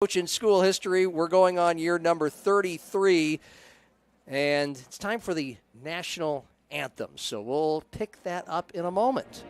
Coach in school history. We're going on year number 33, and it's time for the national anthem. So we'll pick that up in a moment.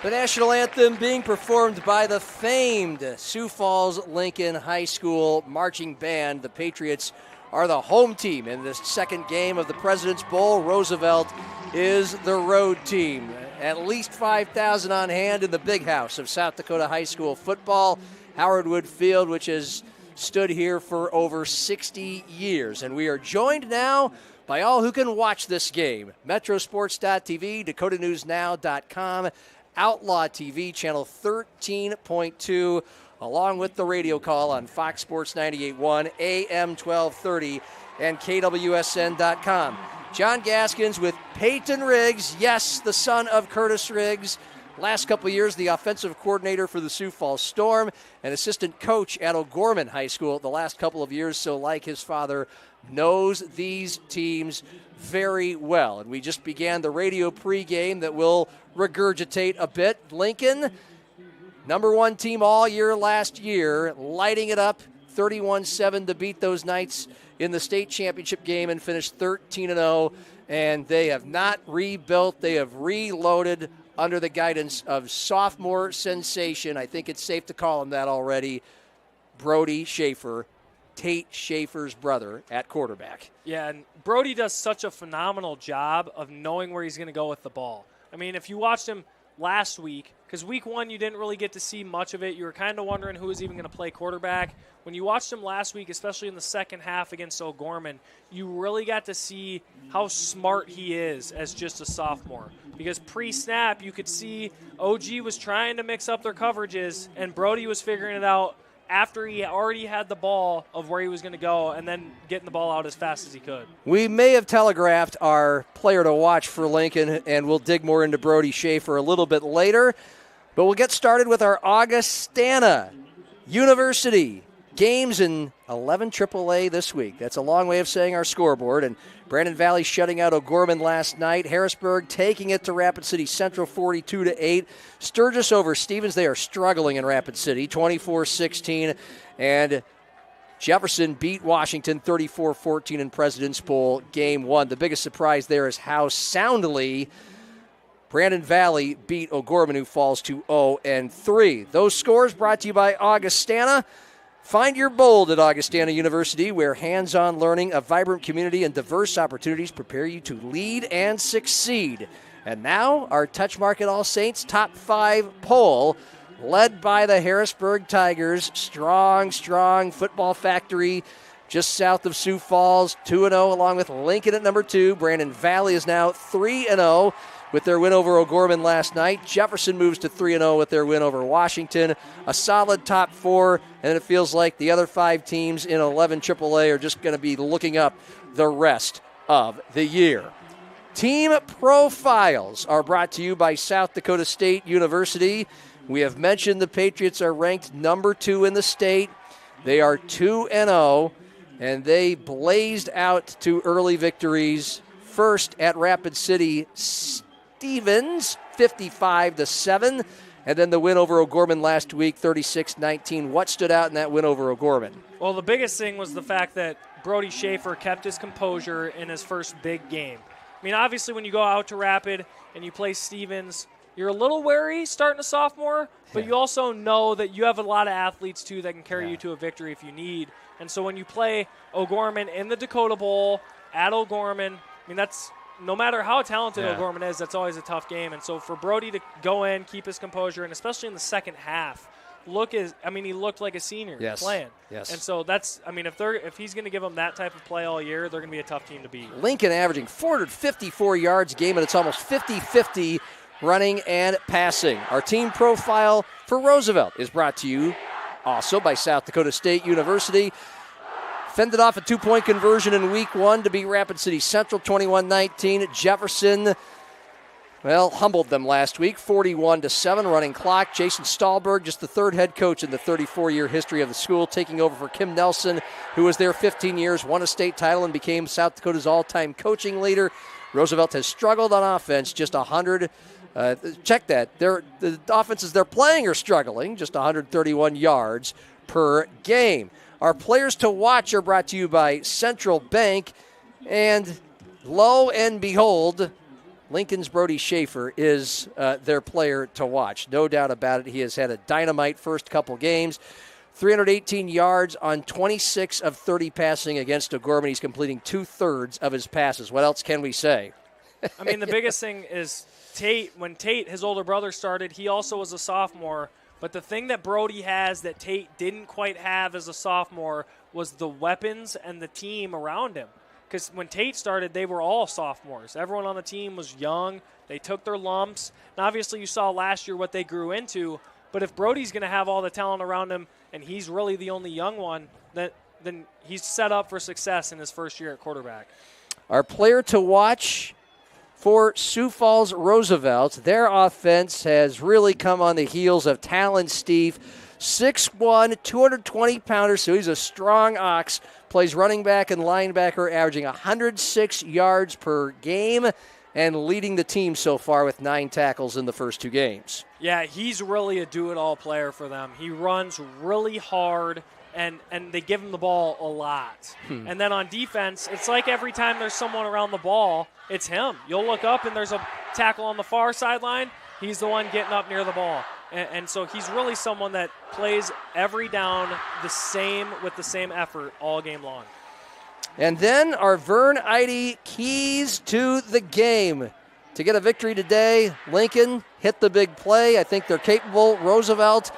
The national anthem being performed by the famed Sioux Falls Lincoln High School Marching Band. The Patriots are the home team in this second game of the President's Bowl. Roosevelt is the road team. At least 5,000 on hand in the big house of South Dakota High School football, Howard Wood Field, which has stood here for over 60 years. And we are joined now by all who can watch this game. Metrosports.tv, DakotaNewsNow.com, Outlaw TV, channel 13.2, along with the radio call on Fox Sports 98.1, AM 1230, and KWSN.com. John Gaskins with Peyton Riggs, yes, the son of Curtis Riggs. Last couple of years, the offensive coordinator for the Sioux Falls Storm and assistant coach at O'Gorman High School the last couple of years, so like his father, knows these teams very well. And we just began the radio pregame that will regurgitate a bit. Lincoln, number one team all year last year, lighting it up, 31-7 to beat those Knights in the state championship game and finish 13-0. And they have not rebuilt. They have reloaded under the guidance of sophomore sensation. I think it's safe to call him that already, Brody Schaefer, Tate Schaefer's brother at quarterback. Yeah, and Brody does such a phenomenal job of knowing where he's going to go with the ball. I mean, if you watched him last week, because week one you didn't really get to see much of it. You were kind of wondering who was even going to play quarterback. When you watched him last week, especially in the second half against O'Gorman, you really got to see how smart he is as just a sophomore. Because pre-snap, you could see OG was trying to mix up their coverages, and Brody was figuring it out after he already had the ball of where he was going to go and then getting the ball out as fast as he could. We may have telegraphed our player to watch for Lincoln, and we'll dig more into Brody Schaefer a little bit later. But we'll get started with our Augustana University games in 11 AAA this week. That's a long way of saying our scoreboard. And Brandon Valley shutting out O'Gorman last night. Harrisburg taking it to Rapid City Central 42-8. Sturgis over Stevens. They are struggling in Rapid City 24-16. And Jefferson beat Washington 34-14 in President's Bowl Game 1. The biggest surprise there is how soundly Brandon Valley beat O'Gorman, who falls to 0-3. Those scores brought to you by Augustana. Find your bold at Augustana University, where hands-on learning, a vibrant community, and diverse opportunities prepare you to lead and succeed. And now, our Touch Market All Saints Top 5 poll, led by the Harrisburg Tigers. Strong football factory just south of Sioux Falls, 2-0, along with Lincoln at number 2. Brandon Valley is now 3-0. With their win over O'Gorman last night. Jefferson moves to 3-0 with their win over Washington. A solid top 4, and it feels like the other 5 teams in 11 AAA are just going to be looking up the rest of the year. Team profiles are brought to you by South Dakota State University. We have mentioned the Patriots are ranked number 2 in the state. They are 2-0, and they blazed out to early victories. First at Rapid City Stevens, 55-7, and then the win over O'Gorman last week, 36-19. What stood out in that win over O'Gorman? Well, the biggest thing was the fact that Brody Schaefer kept his composure in his first big game. I mean, obviously when you go out to Rapid and you play Stevens, you're a little wary starting a sophomore, but you also know that you have a lot of athletes, too, that can carry you to a victory if you need. And so when you play O'Gorman in the Dakota Bowl at O'Gorman, I mean, that's no matter how talented O'Gorman is, that's always a tough game. And so for Brody to go in, keep his composure, and especially in the second half, he looked like a senior playing. Yes. And so that's, I mean, if he's going to give them that type of play all year, they're going to be a tough team to beat. Lincoln averaging 454 yards a game, and it's almost 50-50 running and passing. Our team profile for Roosevelt is brought to you also by South Dakota State University. Fended off a 2-point conversion in week 1 to beat Rapid City Central 21-19. Jefferson, humbled them last week, 41-7, running clock. Jason Stahlberg, just the third head coach in the 34-year history of the school, taking over for Kim Nelson, who was there 15 years, won a state title, and became South Dakota's all-time coaching leader. Roosevelt has struggled on offense, just 100. Check that. The offenses they're playing are struggling, just 131 yards per game. Our players to watch are brought to you by Central Bank, and lo and behold, Lincoln's Brody Schaefer is their player to watch. No doubt about it. He has had a dynamite first couple games. 318 yards on 26 of 30 passing against O'Gorman. He's completing 2/3 of his passes. What else can we say? I mean, the biggest thing is Tate. When Tate, his older brother, started, he also was a sophomore. But the thing that Brody has that Tate didn't quite have as a sophomore was the weapons and the team around him. Because when Tate started, they were all sophomores. Everyone on the team was young. They took their lumps. And obviously you saw last year what they grew into. But if Brody's going to have all the talent around him and he's really the only young one, then he's set up for success in his first year at quarterback. Our player to watch for Sioux Falls Roosevelt, their offense has really come on the heels of Talon Steve. 6'1", 220-pounder, so he's a strong ox. Plays running back and linebacker, averaging 106 yards per game and leading the team so far with 9 tackles in the first 2 games. Yeah, he's really a do-it-all player for them. He runs really hard, and they give him the ball a lot. And then on defense, it's like every time there's someone around the ball, it's him. You'll look up, and there's a tackle on the far sideline. He's the one getting up near the ball. And so he's really someone that plays every down with the same effort all game long. And then our Vern Eide keys to the game. To get a victory today, Lincoln hit the big play. I think they're capable. Roosevelt,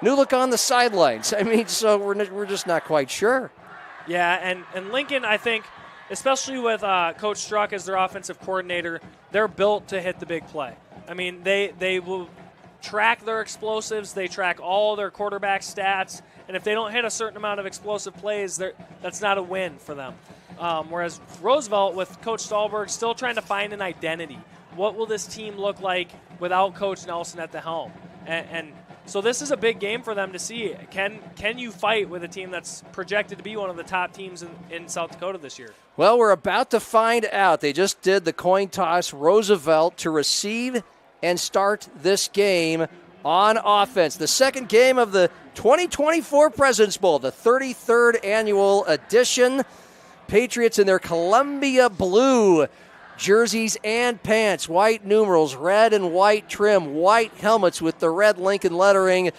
new look on the sidelines. I mean, so we're just not quite sure. Yeah, and Lincoln, I think, especially with Coach Struck as their offensive coordinator, they're built to hit the big play. I mean, they will track their explosives. They track all their quarterback stats. And if they don't hit a certain amount of explosive plays, that's not a win for them. Whereas Roosevelt, with Coach Stahlberg, still trying to find an identity. What will this team look like without Coach Nelson at the helm? And so this is a big game for them to see. Can you fight with a team that's projected to be one of the top teams in South Dakota this year? Well, we're about to find out. They just did the coin toss. Roosevelt to receive and start this game on offense. The second game of the 2024 President's Bowl, the 33rd annual edition. Patriots in their Columbia blue jerseys and pants, white numerals, red and white trim, white helmets with the red Lincoln lettering.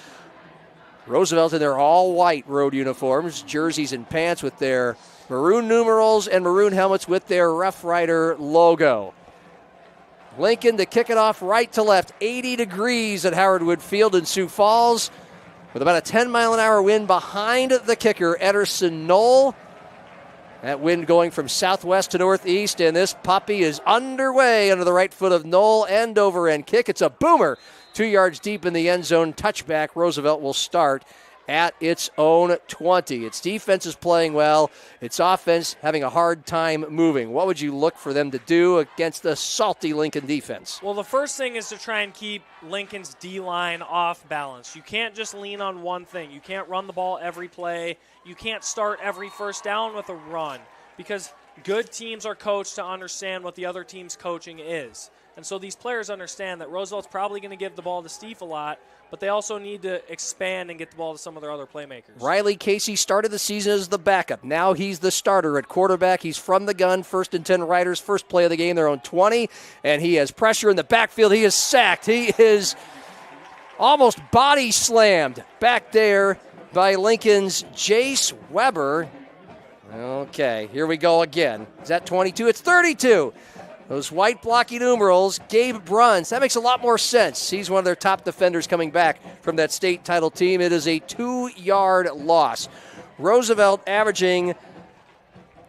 Roosevelt in their all-white road uniforms, jerseys and pants with their maroon numerals and maroon helmets with their Rough Rider logo. Lincoln to kick it off right to left, 80 degrees at Howard Wood Field in Sioux Falls, with about a 10-mile-an-hour wind behind the kicker, Ederson Knoll. That wind going from southwest to northeast, and this puppy is underway under the right foot of Knoll, end over end kick. It's a boomer, 2 yards deep in the end zone, touchback. Roosevelt will start at its own 20. Its defense is playing well. Its offense having a hard time moving. What would you look for them to do against the salty Lincoln defense? Well, the first thing is to try and keep Lincoln's D-line off balance. You can't just lean on one thing. You can't run the ball every play. You can't start every first down with a run, because good teams are coached to understand what the other team's coaching is. And so these players understand that Roosevelt's probably going to give the ball to Steve a lot, but they also need to expand and get the ball to some of their other playmakers. Riley Casey started the season as the backup. Now he's the starter at quarterback. He's from the gun, 1st and 10 Riders, first play of the game, their own 20, and he has pressure in the backfield. He is sacked. He is almost body slammed back there by Lincoln's Jace Weber. Okay, here we go again. Is that 22? It's 32. Those white blocky numerals, Gabe Bruns. That makes a lot more sense. He's one of their top defenders coming back from that state title team. It is a 2-yard loss. Roosevelt averaging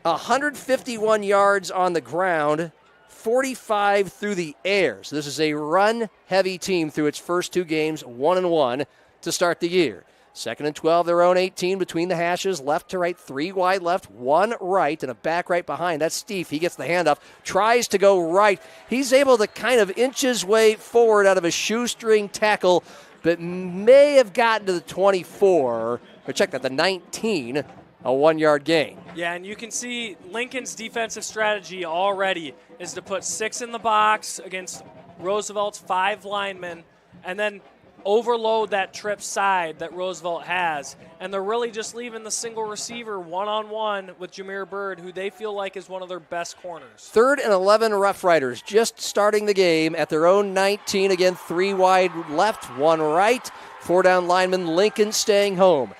151 yards on the ground, 45 through the air. So this is a run-heavy team through its first 2 games, 1-1 to start the year. 2nd and 12, their own 18 between the hashes, left to right, 3 wide left, 1 right, and a back right behind. That's Steve. He gets the handoff, tries to go right. He's able to kind of inch his way forward out of a shoestring tackle, but may have gotten to the 24, or check that, the 19, a 1-yard gain. Yeah, and you can see Lincoln's defensive strategy already is to put 6 in the box against Roosevelt's 5 linemen, and then overload that trip side that Roosevelt has, and they're really just leaving the single receiver one-on-one with Jameer Bird, who they feel like is one of their best corners. 3rd and 11 Rough Riders just starting the game at their own 19. Again, 3 wide left, 1 right. 4 down lineman, Lincoln staying home.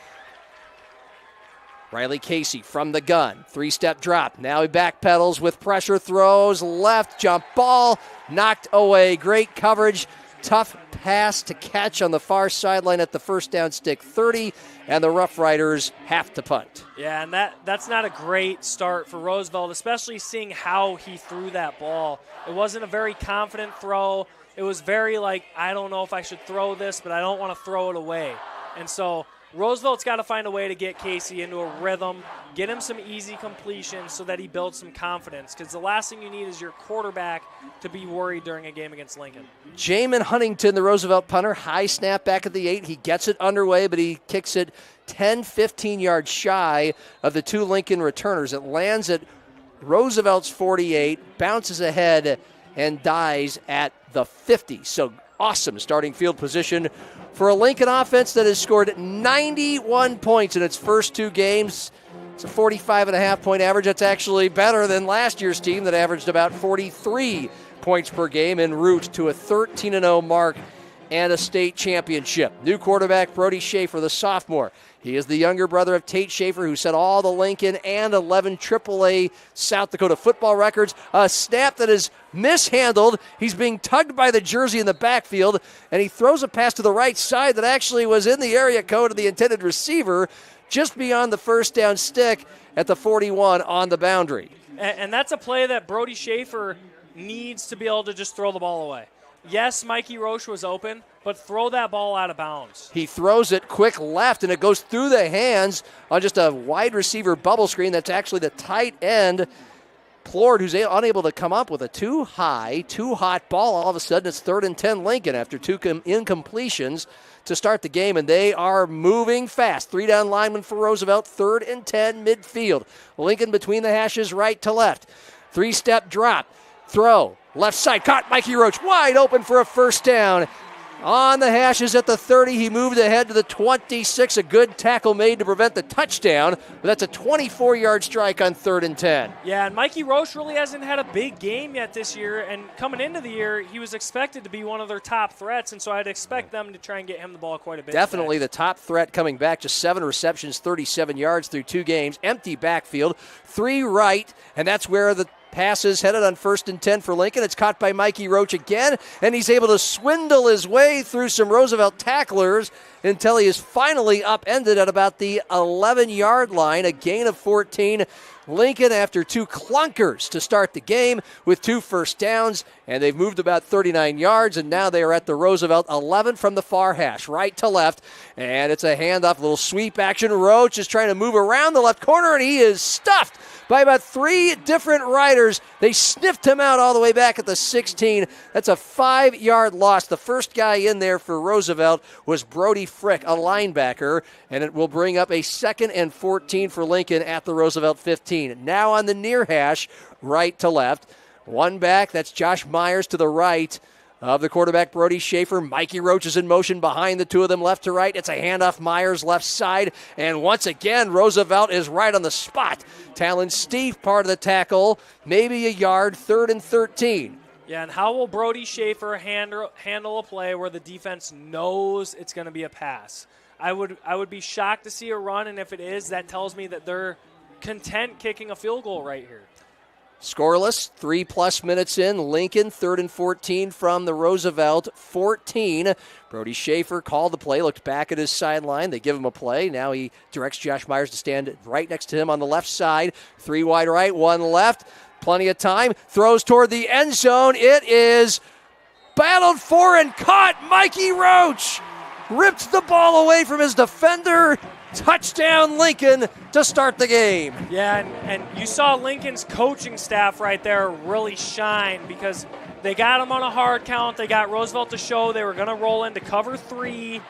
Riley Casey from the gun. 3-step drop. Now he backpedals with pressure, throws left, jump ball, knocked away. Great coverage. Tough pass to catch on the far sideline at the first down stick 30, and the Rough Riders have to punt. Yeah, and that's not a great start for Roosevelt, especially seeing how he threw that ball. It wasn't a very confident throw. It was very like, I don't know if I should throw this, but I don't want to throw it away. And so Roosevelt's got to find a way to get Casey into a rhythm, get him some easy completions so that he builds some confidence, because the last thing you need is your quarterback to be worried during a game against Lincoln. Jamin Huntington, the Roosevelt punter, high snap back at the 8. He gets it underway, but he kicks it 10, 15 yards shy of the 2 Lincoln returners. It lands at Roosevelt's 48, bounces ahead, and dies at the 50. So awesome starting field position for a Lincoln offense that has scored 91 points in its first 2 games. It's a 45.5-point average. That's actually better than last year's team that averaged about 43 points per game en route to a 13-0 mark and a state championship. New quarterback Brody Schaefer, the sophomore. He is the younger brother of Tate Schaefer, who set all the Lincoln and 11 AAA South Dakota football records. A snap that is mishandled. He's being tugged by the jersey in the backfield, and he throws a pass to the right side that actually was in the area code of the intended receiver, just beyond the first down stick at the 41 on the boundary. And that's a play that Brody Schaefer needs to be able to just throw the ball away. Yes, Mikey Roche was open, but throw that ball out of bounds. He throws it quick left, and it goes through the hands on just a wide receiver bubble screen. That's actually the tight end, Plord, who's unable to come up with a too high, too hot ball. All of a sudden, it's 3rd and 10 Lincoln after 2 incompletions to start the game, and they are moving fast. 3 down lineman for Roosevelt, 3rd and 10 midfield. Lincoln between the hashes, right to left. 3-step drop, throw, left side, caught Mikey Roach wide open for a first down. On the hashes at the 30, he moved ahead to the 26. A good tackle made to prevent the touchdown, but that's a 24-yard strike on 3rd and 10. Yeah, and Mikey Roche really hasn't had a big game yet this year, and coming into the year, he was expected to be one of their top threats, and so I'd expect them to try and get him the ball quite a bit. Definitely the top threat coming back. Just 7 receptions, 37 yards through 2 games. Empty backfield, 3 right, and that's where the passes headed on 1st and 10 for Lincoln. It's caught by Mikey Roach again, and he's able to swindle his way through some Roosevelt tacklers until he is finally upended at about the 11-yard line, a gain of 14. Lincoln after 2 clunkers to start the game with 2 first downs, and they've moved about 39 yards, and now they are at the Roosevelt 11 from the far hash, right to left, and it's a handoff, little sweep action. Roach is trying to move around the left corner, and he is stuffed by about 3 different riders. They sniffed him out all the way back at the 16. That's a 5-yard loss. The first guy in there for Roosevelt was Brody Frick, a linebacker, and it will bring up a 2nd and 14 for Lincoln at the Roosevelt 15. Now on the near hash, right to left. One back, that's Josh Myers to the right of the quarterback, Brody Schaefer. Mikey Roach is in motion behind the two of them, left to right. It's a handoff, Myers left side. And once again, Roosevelt is right on the spot. Talon Steve, part of the tackle, maybe a yard, 3rd and 13. Yeah, and how will Brody Schaefer handle a play where the defense knows it's going to be a pass? I would be shocked to see a run, and if it is, that tells me that they're content kicking a field goal right here. Scoreless, 3+ minutes in. Lincoln, 3rd and 14 from the Roosevelt 14. Brody Schaefer called the play, looked back at his sideline. They give him a play. Now he directs Josh Myers to stand right next to him on the left side. 3 wide right, 1 left. Plenty of time. Throws toward the end zone. It is battled for and caught. Mikey Roach ripped the ball away from his defender. Touchdown Lincoln to start the game. Yeah, and you saw Lincoln's coaching staff right there really shine because they got him on a hard count. They got Roosevelt to show they were going to roll into cover 3,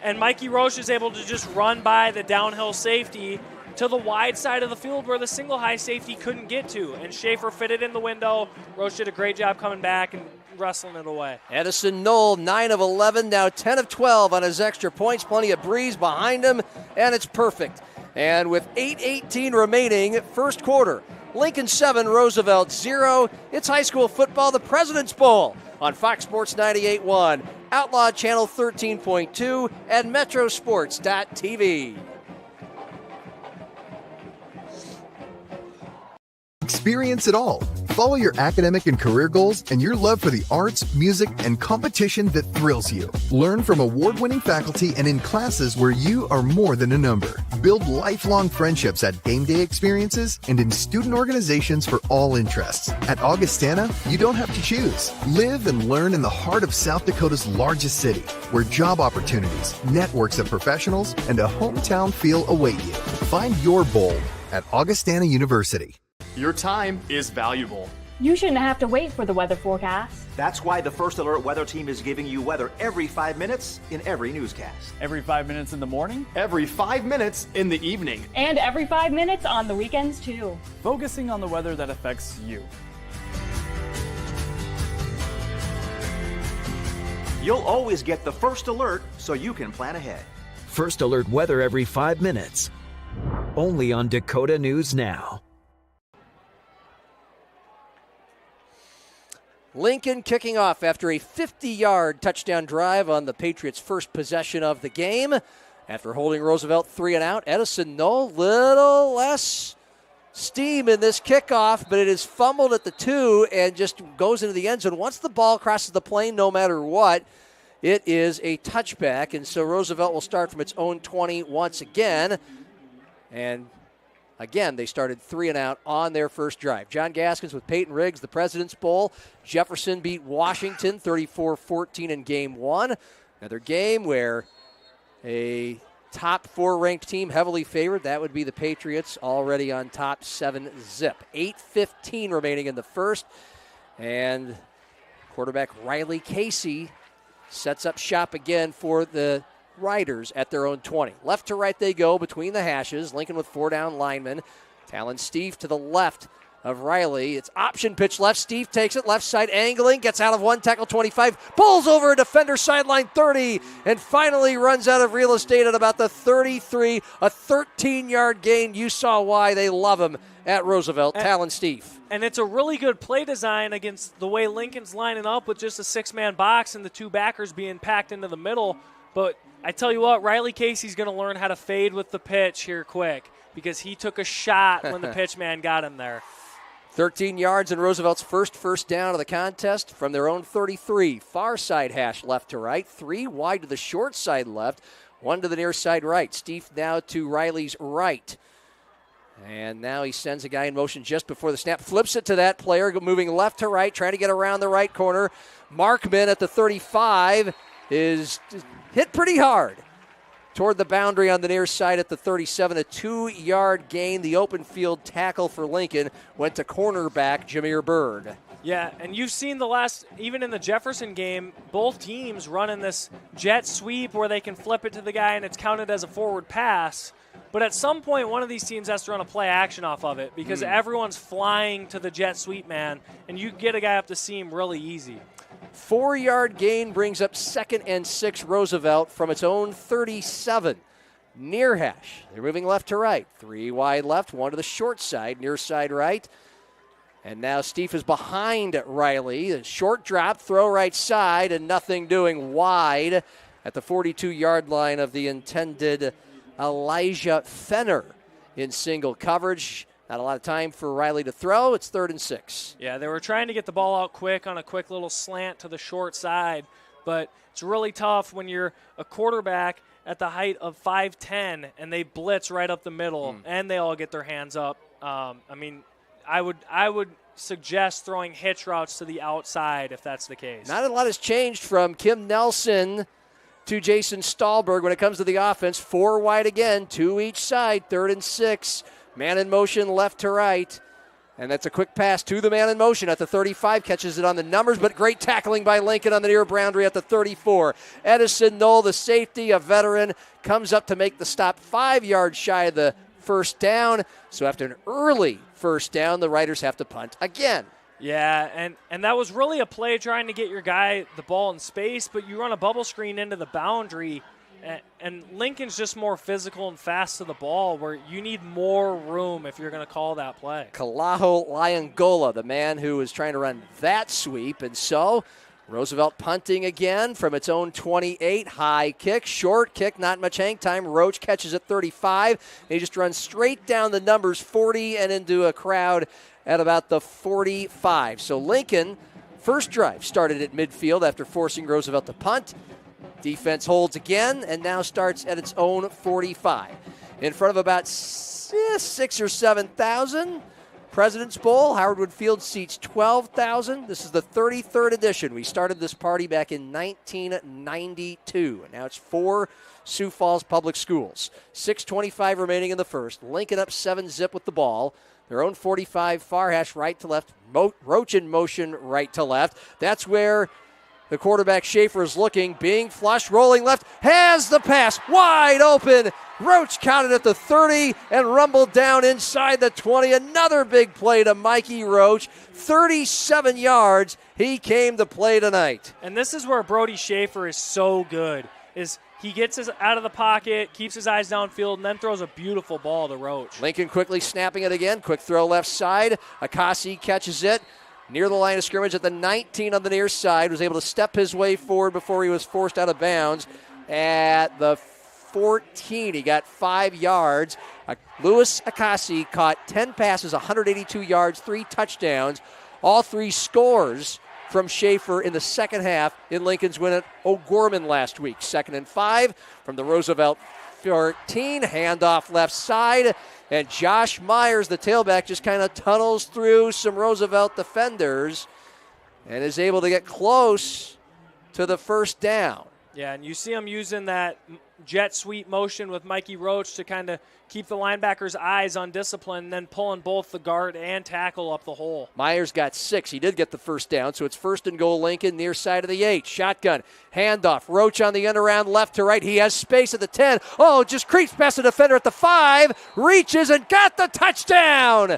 and Mikey Roach is able to just run by the downhill safety to the wide side of the field where the single high safety couldn't get to, and Schaefer fitted in the window. Roach did a great job coming back and wrestling it away. Edison Knoll, 9 of 11, now 10 of 12 on his extra points. Plenty of breeze behind him, and it's perfect. And with 8:18 remaining, first quarter, Lincoln 7, Roosevelt 0. It's high school football, the President's Bowl on Fox Sports 98.1, Outlaw Channel 13.2, and Metrosports.tv. Experience it all. Follow your academic and career goals and your love for the arts, music, and competition that thrills you. Learn from award-winning faculty and in classes where you are more than a number. Build lifelong friendships at game day experiences and in student organizations for all interests. At Augustana, you don't have to choose. Live and learn in the heart of South Dakota's largest city, where job opportunities, networks of professionals, and a hometown feel await you. Find your bold at Augustana University. Your time is valuable. You shouldn't have to wait for the weather forecast. That's why the First Alert Weather Team is giving you weather every 5 minutes in every newscast. Every 5 minutes in the morning? Every 5 minutes in the evening. And every 5 minutes on the weekends, too. Focusing on the weather that affects you. You'll always get the First Alert so you can plan ahead. First Alert weather every 5 minutes. Only on Dakota News Now. Lincoln kicking off after a 50-yard touchdown drive on the Patriots' first possession of the game. After holding Roosevelt 3 and out, Edison Knoll, little less steam in this kickoff, but it is fumbled at the 2 and just goes into the end zone. Once the ball crosses the plane, no matter what, it is a touchback. And so Roosevelt will start from its own 20 once again. And again, they started 3 and out on their first drive. John Gaskins with Peyton Riggs, the President's Bowl. Jefferson beat Washington 34-14 in Game 1. Another game where a top 4 ranked team heavily favored. That would be the Patriots, already on top 7-zip. 8:15 remaining in the first. And quarterback Riley Casey sets up shop again for the Riders at their own 20. Left to right they go between the hashes. Lincoln with 4 down linemen. Talon Steve to the left of Riley. It's option pitch left. Steve takes it. Left side angling. Gets out of 1 tackle 25. Pulls over a defender sideline 30. And finally runs out of real estate at about the 33. A 13-yard gain. You saw why they love him at Roosevelt. Talon Steve. And it's a really good play design against the way Lincoln's lining up with just a 6-man box and the 2 backers being packed into the middle. But I tell you what, Riley Casey's going to learn how to fade with the pitch here quick because he took a shot when the pitch man got him there. 13 yards in Roosevelt's first down of the contest from their own 33. Far side hash left to right. 3 wide to the short side left. 1 to the near side right. Steve now to Riley's right. And now he sends a guy in motion just before the snap. Flips it to that player, moving left to right, trying to get around the right corner. Markman at the 35 is hit pretty hard toward the boundary on the near side at the 37. A 2-yard gain. The open field tackle for Lincoln went to cornerback Jameer Bird. Yeah, and you've seen even in the Jefferson game, both teams running this jet sweep where they can flip it to the guy and it's counted as a forward pass. But at some point, one of these teams has to run a play action off of it because everyone's flying to the jet sweep man, and you get a guy up the seam really easy. 4-yard gain brings up 2nd and 6 Roosevelt from its own 37. Near hash. They're moving left to right. 3 wide left, 1 to the short side, near side right. And now Steve is behind Riley. A short drop, throw right side, and nothing doing wide at the 42-yard line of the intended Elijah Fenner in single coverage. Not a lot of time for Riley to throw. It's 3rd and 6. Yeah, they were trying to get the ball out quick on a quick little slant to the short side, but it's really tough when you're a quarterback at the height of 5'10", and they blitz right up the middle, and they all get their hands up. I would suggest throwing hitch routes to the outside if that's the case. Not a lot has changed from Kim Nelson to Jason Stahlberg when it comes to the offense. 4 wide again, 2 each side, 3rd and 6. Man in motion left to right. And that's a quick pass to the man in motion at the 35. Catches it on the numbers, but great tackling by Lincoln on the near boundary at the 34. Edison Knoll, the safety, a veteran, comes up to make the stop 5 yards shy of the first down. So after an early first down, the Riders have to punt again. Yeah, and that was really a play trying to get your guy the ball in space, but you run a bubble screen into the boundary, and Lincoln's just more physical and fast to the ball where you need more room if you're going to call that play. Kalaho Liongola, the man who was trying to run that sweep, and so Roosevelt punting again from its own 28. High kick, short kick, not much hang time. Roach catches at 35. And he just runs straight down the numbers, 40 and into a crowd at about the 45. So Lincoln, first drive started at midfield after forcing Roosevelt to punt. Defense holds again and now starts at its own 45. In front of about 6,000 or 7,000. President's Bowl, Howard Wood Field seats 12,000. This is the 33rd edition. We started this party back in 1992, and now it's 4 Sioux Falls Public Schools. 6:25 remaining in the first. Lincoln up 7-zip with the ball. Their own 45, far hash right to left. Roach in motion right to left. That's where the quarterback Schaefer is looking, being flushed, rolling left, has the pass, wide open. Roach counted at the 30 and rumbled down inside the 20. Another big play to Mikey Roach. 37 yards he came to play tonight. And this is where Brody Schaefer is so good, is he gets his out of the pocket, keeps his eyes downfield, and then throws a beautiful ball to Roach. Lincoln quickly snapping it again. Quick throw left side. Akasi catches it near the line of scrimmage at the 19 on the near side. Was able to step his way forward before he was forced out of bounds at the 14. He got 5 yards. Louis Akasi caught 10 passes, 182 yards, 3 touchdowns. All 3 scores from Schaefer in the second half in Lincoln's win at O'Gorman last week. 2nd and 5 from the Roosevelt 14. Handoff left side. And Josh Myers, the tailback, just kind of tunnels through some Roosevelt defenders and is able to get close to the first down. Yeah, and you see him using that jet sweep motion with Mikey Roach to kind of keep the linebackers' eyes on discipline, and then pulling both the guard and tackle up the hole. Myers got 6. He did get the first down, so it's 1st and goal Lincoln, near side of the 8. Shotgun, handoff. Roach on the end around left to right. He has space at the 10. Oh, just creeps past the defender at the 5. Reaches and got the touchdown.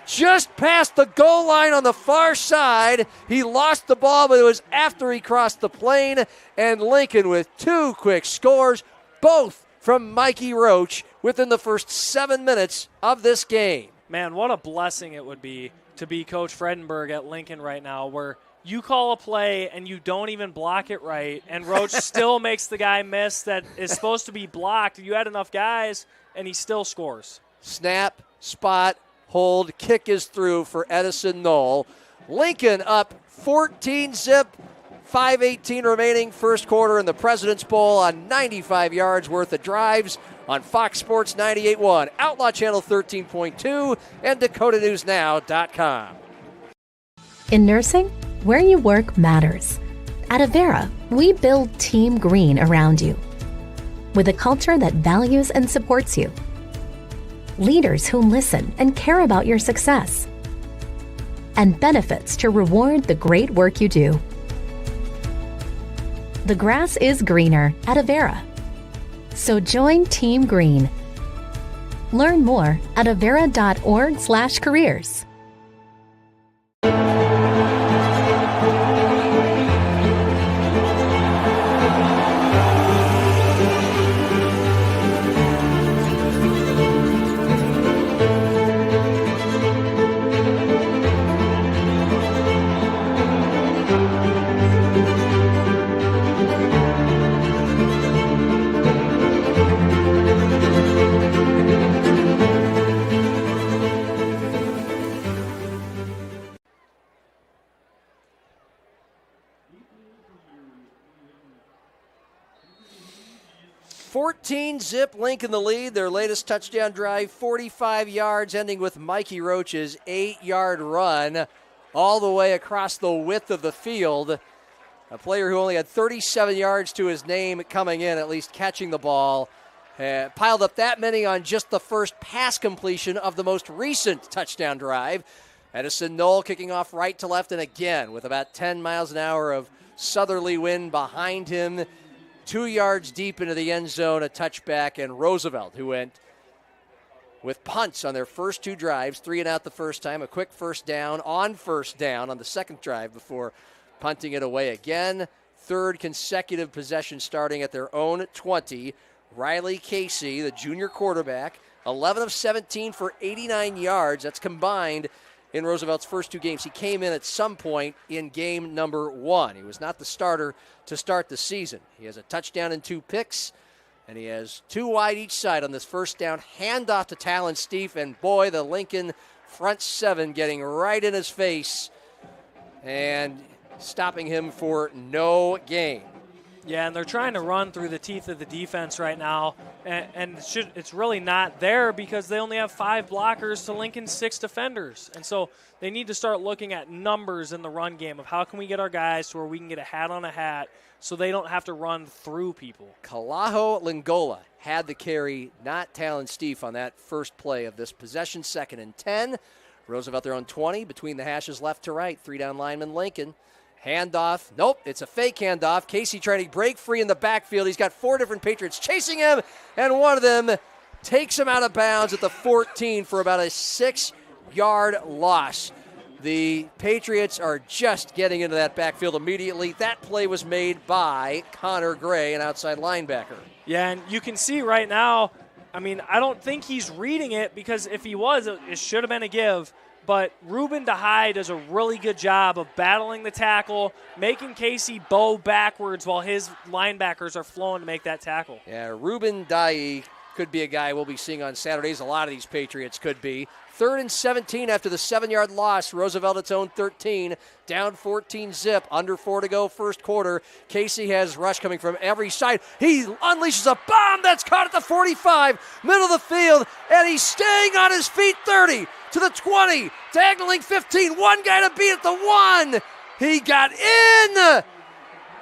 Just past the goal line on the far side. He lost the ball, but it was after he crossed the plane. And Lincoln with 2 quick scores, both from Mikey Roach within the first 7 minutes of this game. Man, what a blessing it would be to be Coach Fredenberg at Lincoln right now, where you call a play and you don't even block it right, and Roach still makes the guy miss that is supposed to be blocked. You had enough guys, and he still scores. Snap, spot, hold, kick is through for Edison Knoll. Lincoln up 14-zip, 5:18 remaining first quarter in the President's Bowl on 95 yards worth of drives on Fox Sports 98.1, Outlaw Channel 13.2, and DakotaNewsNow.com. In nursing, where you work matters. At Avera, we build Team Green around you with a culture that values and supports you. Leaders who listen and care about your success. And benefits to reward the great work you do. The grass is greener at Avera. So join Team Green. Learn more at avera.org/careers. Zip Lincoln the lead. Their latest touchdown drive, 45 yards, ending with Mikey Roach's 8-yard run all the way across the width of the field. A player who only had 37 yards to his name coming in, at least catching the ball, piled up that many on just the first pass completion of the most recent touchdown drive. Edison Knoll kicking off right to left, and again with about 10 miles an hour of southerly wind behind him, 2 yards deep into the end zone, a touchback, and Roosevelt, who went with punts on their first two drives, 3 and out the first time, a quick first down on the second drive before punting it away again. Third consecutive possession starting at their own 20. Riley Casey, the junior quarterback, 11 of 17 for 89 yards. That's combined in Roosevelt's first two games. He came in at some point in game number 1. He was not the starter to start the season. He has a touchdown and 2 picks, and he has 2 wide each side on this first down. Handoff to Talon Steve, and boy, the Lincoln front 7 getting right in his face and stopping him for no gain. Yeah, and they're trying to run through the teeth of the defense right now, and it's really not there because they only have 5 blockers to Lincoln's 6 defenders. And so they need to start looking at numbers in the run game of how can we get our guys to where we can get a hat on a hat so they don't have to run through people. Kalaho Lingola had the carry, not Talon Steve, on that first play of this possession, 2nd and 10. Roosevelt their own 20, between the hashes left to right, 3-down lineman Lincoln. Handoff. Nope, it's a fake handoff. Casey trying to break free in the backfield. He's got 4 different Patriots chasing him, and one of them takes him out of bounds at the 14 for about a 6-yard loss. The Patriots are just getting into that backfield immediately. That play was made by Connor Gray, an outside linebacker. Yeah, and you can see right now, I mean, I don't think he's reading it because if he was, it should have been a give. But Ruben DeHaye does a really good job of battling the tackle, making Casey bow backwards while his linebackers are flowing to make that tackle. Yeah, Ruben DeHaye could be a guy we'll be seeing on Saturdays. A lot of these Patriots could be. 3rd and 17 after the 7-yard loss. Roosevelt its own 13, down 14 zip, under 4 to go first quarter. Casey has rush coming from every side. He unleashes a bomb that's caught at the 45, middle of the field, and he's staying on his feet. 30 to the 20, diagonaling 15, one guy to beat at the 1. He got in.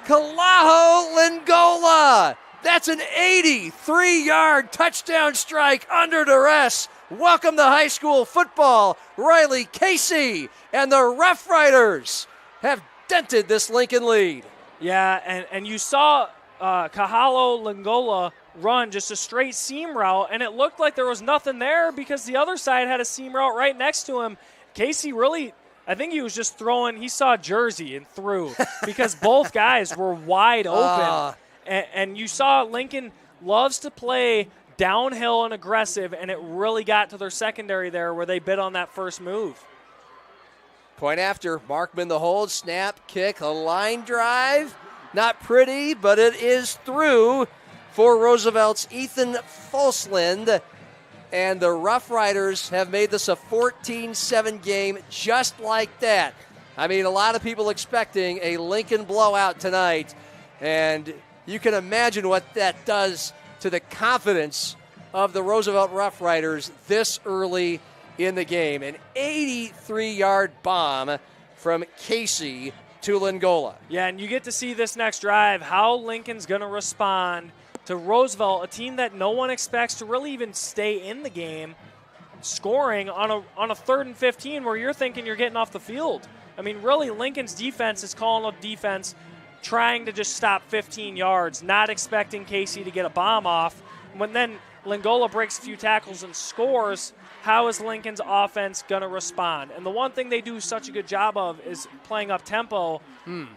Kalaho Lingola. That's an 83-yard touchdown strike under duress. Welcome to high school football. Riley Casey and the Rough Riders have dented this Lincoln lead. Yeah, and you saw Kahalo Lingola run just a straight seam route, and it looked like there was nothing there because the other side had a seam route right next to him. Casey really, I think he was just throwing, he saw Jersey and threw because both guys were wide open. And you saw Lincoln loves to play downhill and aggressive, and it really got to their secondary there where they bit on that first move. Point after, Markman the hold, snap, kick, a line drive. Not pretty, but it is through for Roosevelt's Ethan Folsland. And the Rough Riders have made this a 14-7 game just like that. I mean, a lot of people expecting a Lincoln blowout tonight, and you can imagine what that does to the confidence of the Roosevelt Rough Riders this early in the game. An 83-yard bomb from Casey to Lingola. Yeah, and you get to see this next drive, how Lincoln's going to respond to Roosevelt, a team that no one expects to really even stay in the game, scoring on a 3rd and 15 where you're thinking you're getting off the field. I mean, really, Lincoln's defense is calling a defense trying to just stop 15 yards, not expecting Casey to get a bomb off. when then Lingola breaks a few tackles and scores, how is Lincoln's offense going to respond? And the one thing they do such a good job of is playing up tempo.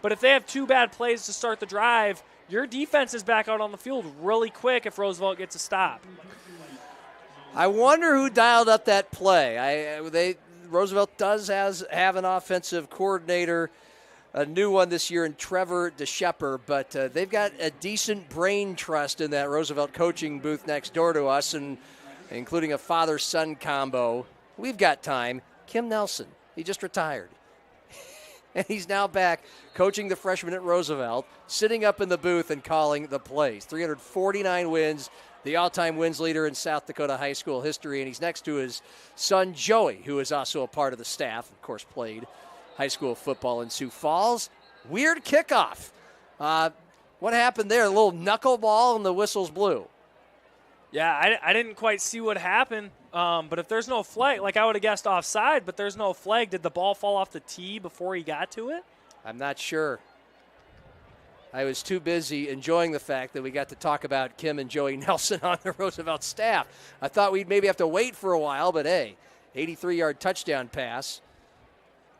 But if they have 2 bad plays to start the drive, your defense is back out on the field really quick if Roosevelt gets a stop. I wonder who dialed up that play. Roosevelt does have an offensive coordinator, a new one this year in Trevor DeShepper, but they've got a decent brain trust in that Roosevelt coaching booth next door to us, and including a father-son combo. We've got time. Kim Nelson, he just retired. And he's now back coaching the freshman at Roosevelt, sitting up in the booth and calling the plays. 349 wins, the all-time wins leader in South Dakota high school history, and he's next to his son Joey, who is also a part of the staff, of course played high school football in Sioux Falls. Weird kickoff. What happened there? A little knuckleball and the whistle's blew. Yeah, I didn't quite see what happened, but if there's no flag, like I would have guessed offside, but there's no flag. Did the ball fall off the tee before he got to it? I'm not sure. I was too busy enjoying the fact that we got to talk about Kim and Joey Nelson on the Roosevelt staff. I thought we'd maybe have to wait for a while, but hey, 83-yard touchdown pass.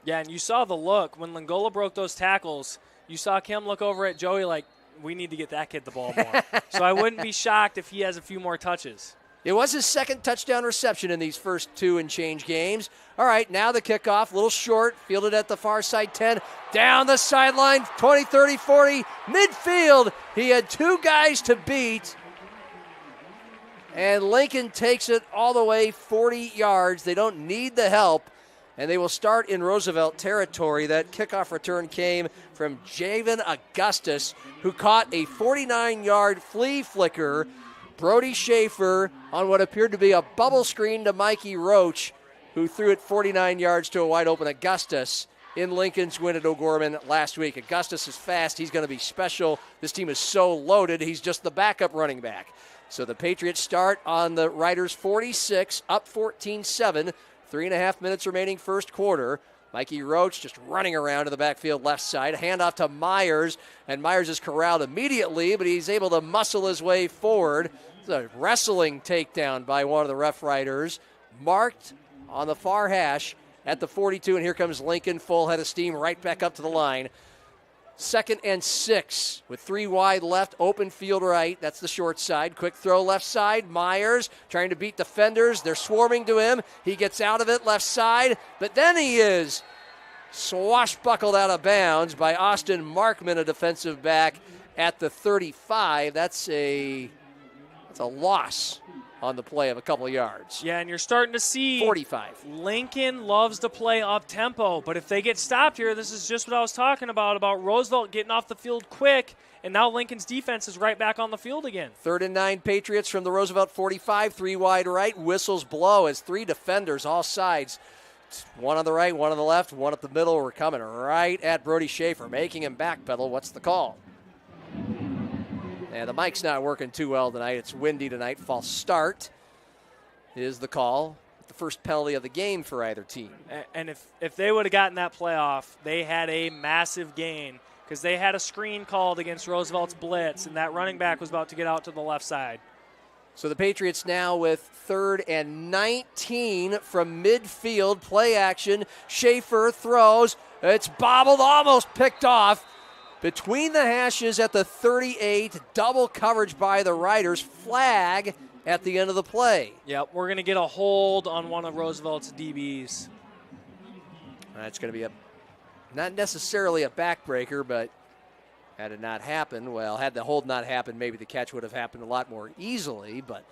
Yeah, and you saw the look. When Lingola broke those tackles, you saw Kim look over at Joey like, we need to get that kid the ball more. So I wouldn't be shocked if he has a few more touches. It was his second touchdown reception in these first 2 and change games. All right, now the kickoff, a little short, fielded at the far side 10, down the sideline, 20, 30, 40, midfield. He had 2 guys to beat. And Lincoln takes it all the way 40 yards. They don't need the help. And they will start in Roosevelt territory. That kickoff return came from Javen Augustus, who caught a 49-yard flea flicker. Brody Schaefer on what appeared to be a bubble screen to Mikey Roach, who threw it 49 yards to a wide-open Augustus in Lincoln's win at O'Gorman last week. Augustus is fast. He's going to be special. This team is so loaded, he's just the backup running back. So the Patriots start on the Riders' 46, up 14-7. 3.5 minutes remaining first quarter. Mikey Roach just running around to the backfield left side. A handoff to Myers, and Myers is corralled immediately, but he's able to muscle his way forward. It's a wrestling takedown by one of the Rough Riders. Marked on the far hash at the 42, and here comes Lincoln, full head of steam, right back up to the line. 2nd and 6 with 3 wide left, open field right. That's the short side. Quick throw left side. Myers trying to beat defenders. They're swarming to him. He gets out of it left side, but then he is swashbuckled out of bounds by Austin Markman, a defensive back at the 35. That's a loss on the play of a couple of yards. Yeah, and you're starting to see 45. Lincoln loves to play up-tempo, but if they get stopped here, this is just what I was talking about Roosevelt getting off the field quick, and now Lincoln's defense is right back on the field again. 3rd and 9 Patriots from the Roosevelt 45, 3 wide right. Whistles blow as 3 defenders, all sides. 1 on the right, 1 on the left, 1 up the middle. We're coming right at Brody Schaefer, making him backpedal. What's the call? And the mic's not working too well tonight. It's windy tonight. False start is the call. The first penalty of the game for either team. And if they would have gotten that playoff, they had a massive gain because they had a screen called against Roosevelt's blitz, and that running back was about to get out to the left side. So the Patriots now with 3rd and 19 from midfield. Play action. Schaefer throws. It's bobbled, almost picked off. Between the hashes at the 38, double coverage by the Riders. Flag at the end of the play. Yep, we're going to get a hold on one of Roosevelt's DBs. That's going to be not necessarily a backbreaker, but had it not happened, well, had the hold not happened, maybe the catch would have happened a lot more easily, but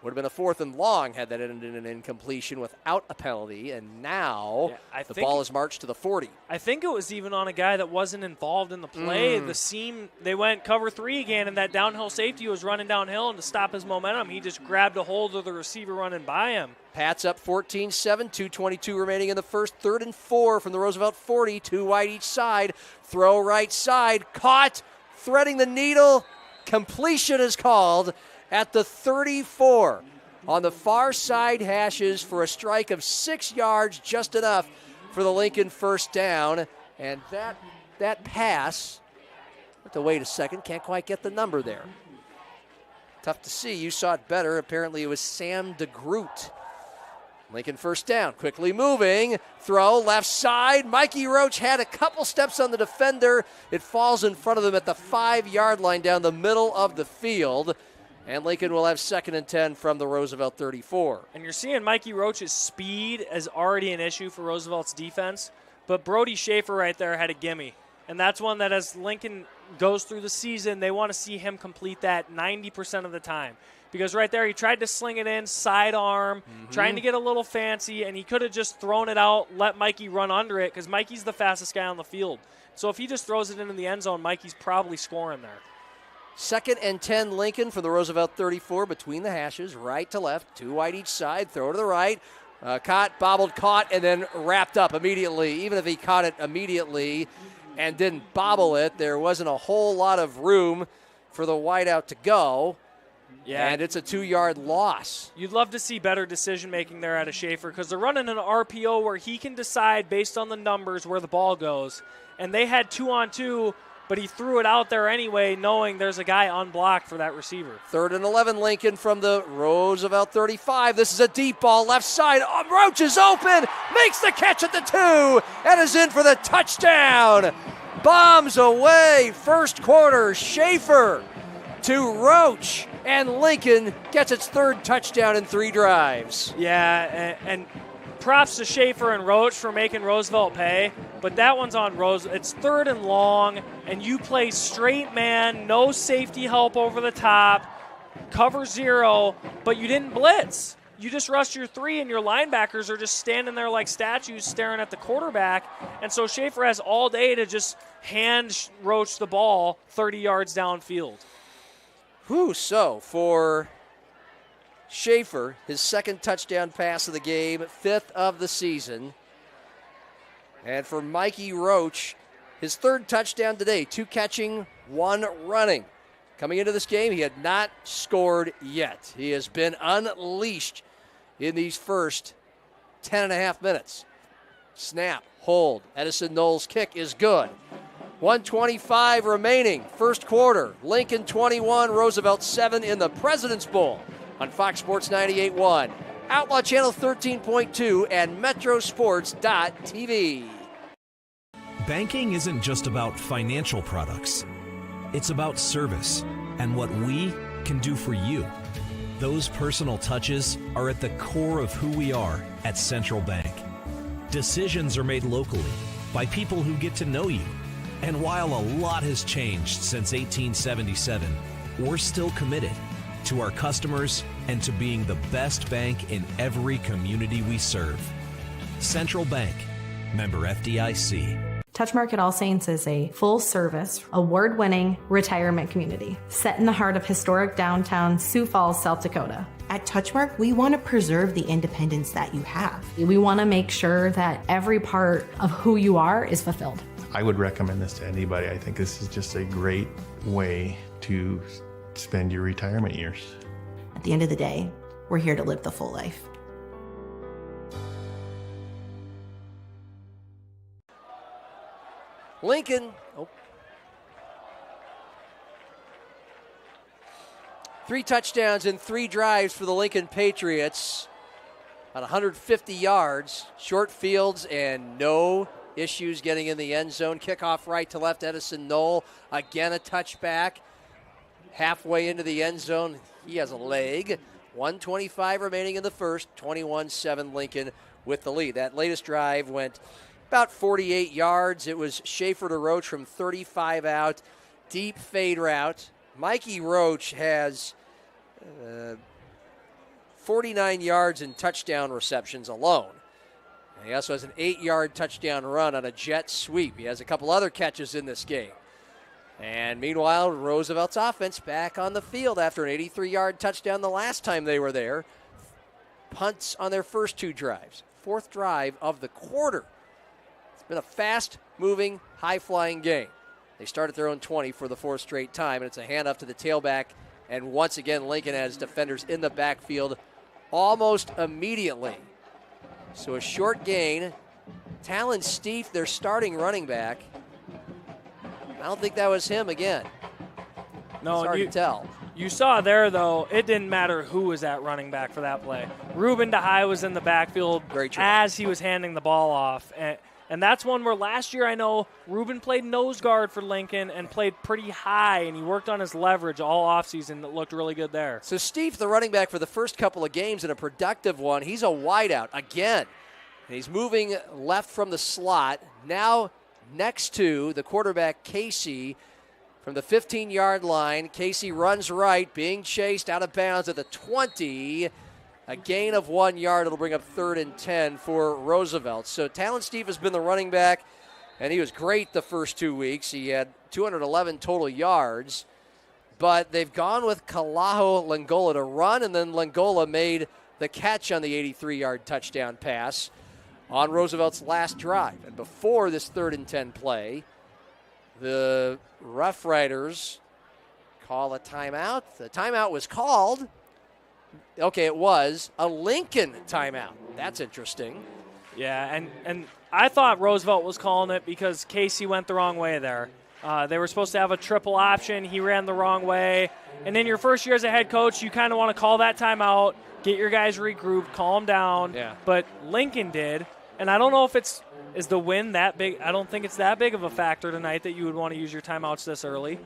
would have been a 4th and long had that ended in an incompletion without a penalty, and now the ball is marched to the 40. I think it was even on a guy that wasn't involved in the play. The seam, they went cover 3 again, and that downhill safety was running downhill, and to stop his momentum, he just grabbed a hold of the receiver running by him. Pats up 14-7, 2:22 remaining in the first. 3rd and 4 from the Roosevelt 40, 2 wide each side. Throw right side, caught, threading the needle. Completion is called at the 34 on the far side hashes for a strike of 6 yards, just enough for the Lincoln first down. And that pass, have to wait a second, can't quite get the number there. Tough to see. You saw it better. Apparently it was Sam DeGroot. Lincoln first down, quickly moving. Throw, left side. Mikey Roach had a couple steps on the defender. It falls in front of them at the 5-yard line down the middle of the field. And Lincoln will have 2nd and 10 from the Roosevelt 34. And you're seeing Mikey Roach's speed as already an issue for Roosevelt's defense. But Brody Schaefer right there had a gimme. And that's one that as Lincoln goes through the season, they want to see him complete that 90% of the time. Because right there, he tried to sling it in, sidearm, trying to get a little fancy, and he could have just thrown it out, let Mikey run under it, because Mikey's the fastest guy on the field. So if he just throws it into the end zone, Mikey's probably scoring there. 2nd and 10 Lincoln for the Roosevelt 34 between the hashes, right to left, 2 wide each side, throw to the right. Caught, bobbled, caught, and then wrapped up immediately. Even if he caught it immediately and didn't bobble it, there wasn't a whole lot of room for the wideout to go. Yeah, and it's a 2-yard loss. You'd love to see better decision-making there out of Schaefer because they're running an RPO where he can decide based on the numbers where the ball goes. And they had 2-on-2, but he threw it out there anyway knowing there's a guy unblocked for that receiver. 3rd and 11 Lincoln from the Roosevelt 35. This is a deep ball left side. Roach is open, makes the catch at the 2, and is in for the touchdown. Bombs away, first quarter, Schaefer to Roach, and Lincoln gets its 3rd touchdown in 3 drives. Yeah, and props to Schaefer and Roach for making Roosevelt pay, but that one's on Rose. It's 3rd and long, and you play straight man, no safety help over the top, cover 0, but you didn't blitz. You just rushed your 3, and your linebackers are just standing there like statues staring at the quarterback, and so Schaefer has all day to just hand Roach the ball 30 yards downfield. So for Schaefer, his 2nd touchdown pass of the game, 5th of the season. And for Mikey Roach, his 3rd touchdown today, 2 catching, 1 running. Coming into this game, he had not scored yet. He has been unleashed in these first 10.5 minutes. Snap, hold. Edison Knowles' kick is good. 1:25 remaining, first quarter. Lincoln 21, Roosevelt 7 in the President's Bowl on Fox Sports 98.1, Outlaw Channel 13.2, and Metrosports.tv. Banking isn't just about financial products. It's about service and what we can do for you. Those personal touches are at the core of who we are at Central Bank. Decisions are made locally by people who get to know you. And while a lot has changed since 1877, we're still committed to our customers and to being the best bank in every community we serve. Central Bank, member FDIC. Touchmark at All Saints is a full-service, award-winning retirement community set in the heart of historic downtown Sioux Falls, South Dakota. At Touchmark, we want to preserve the independence that you have. We want to make sure that every part of who you are is fulfilled. I would recommend this to anybody. I think this is just a great way to spend your retirement years. At the end of the day, we're here to live the full life. Lincoln. 3 touchdowns in 3 drives for the Lincoln Patriots. About 150 yards, short fields, and no issues getting in the end zone. Kickoff right to left, Edison Knoll. Again, a touchback. Halfway into the end zone, he has a leg. 1:25 remaining in the first. 21-7 Lincoln with the lead. That latest drive went about 48 yards. It was Schaefer to Roach from 35 out. Deep fade route. Mikey Roach has 49 yards in touchdown receptions alone. He also has an 8-yard touchdown run on a jet sweep. He has a couple other catches in this game. And meanwhile, Roosevelt's offense back on the field after an 83-yard touchdown the last time they were there. Punts on their first 2 drives. 4th drive of the quarter. It's been a fast-moving, high-flying game. They start at their own 20 for the 4th straight time, and it's a handoff to the tailback. And once again, Lincoln has defenders in the backfield almost immediately. So a short gain. Talon Stieff, their starting running back. I don't think that was him again. No, it's hard to tell. You saw there, though, it didn't matter who was at running back for that play. Ruben DeHaye was in the backfield as he was handing the ball off. And that's one where last year I know Ruben played nose guard for Lincoln and played pretty high, and he worked on his leverage all offseason. That looked really good there. So Steve, the running back for the first couple of games in a productive one, he's a wideout again. And he's moving left from the slot. Now next to the quarterback, Casey, from the 15-yard line. Casey runs right, being chased out of bounds at the 20. A gain of 1 yard. It'll bring up 3rd and 10 for Roosevelt. So Talon Steve has been the running back, and he was great the first 2 weeks. He had 211 total yards. But they've gone with Kalaho Langola to run, and then Langola made the catch on the 83-yard touchdown pass on Roosevelt's last drive. And before this 3rd and 10 play, the Rough Riders call a timeout. The timeout was called. Okay, it was a Lincoln timeout. That's interesting. Yeah, and I thought Roosevelt was calling it because Casey went the wrong way there. They were supposed to have a triple option. He ran the wrong way. And in your first year as a head coach, you kind of want to call that timeout, get your guys regrouped, calm down. Yeah. But Lincoln did. And I don't know if is the win that big. I don't think it's that big of a factor tonight that you would want to use your timeouts this early.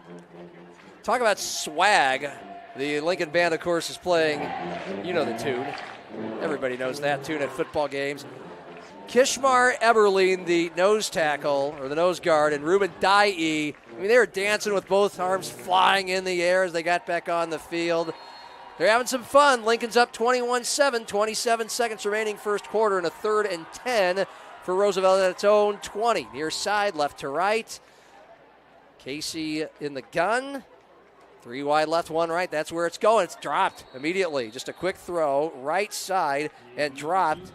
Talk about swag. The Lincoln Band, of course, is playing, you know the tune. Everybody knows that tune at football games. Kishmar Eberlein, the nose tackle, or the nose guard, and Ruben Dye. I mean, they were dancing with both arms flying in the air as they got back on the field. They're having some fun. Lincoln's up 21-7, 27 seconds remaining first quarter, and a 3rd and 10 for Roosevelt at its own 20. Near side, left to right. Casey in the gun. 3 wide left, 1 right. That's where it's going. It's dropped immediately. Just a quick throw, right side, and dropped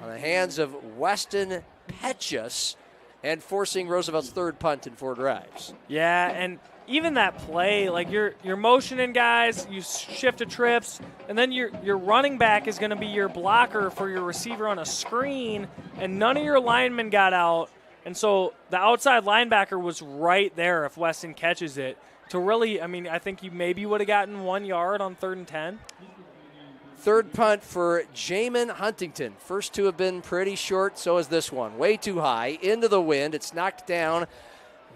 on the hands of Weston Petchus and forcing Roosevelt's 3rd punt in 4 drives. Yeah, and even that play, like you're motioning guys, you shift to trips, and then your running back is going to be your blocker for your receiver on a screen, and none of your linemen got out. And so the outside linebacker was right there if Weston catches it. To really, I mean, I think you maybe would have gotten 1 yard on 3rd and 10. 3rd punt for Jamin Huntington. First 2 have been pretty short, so is this one. Way too high, into the wind. It's knocked down,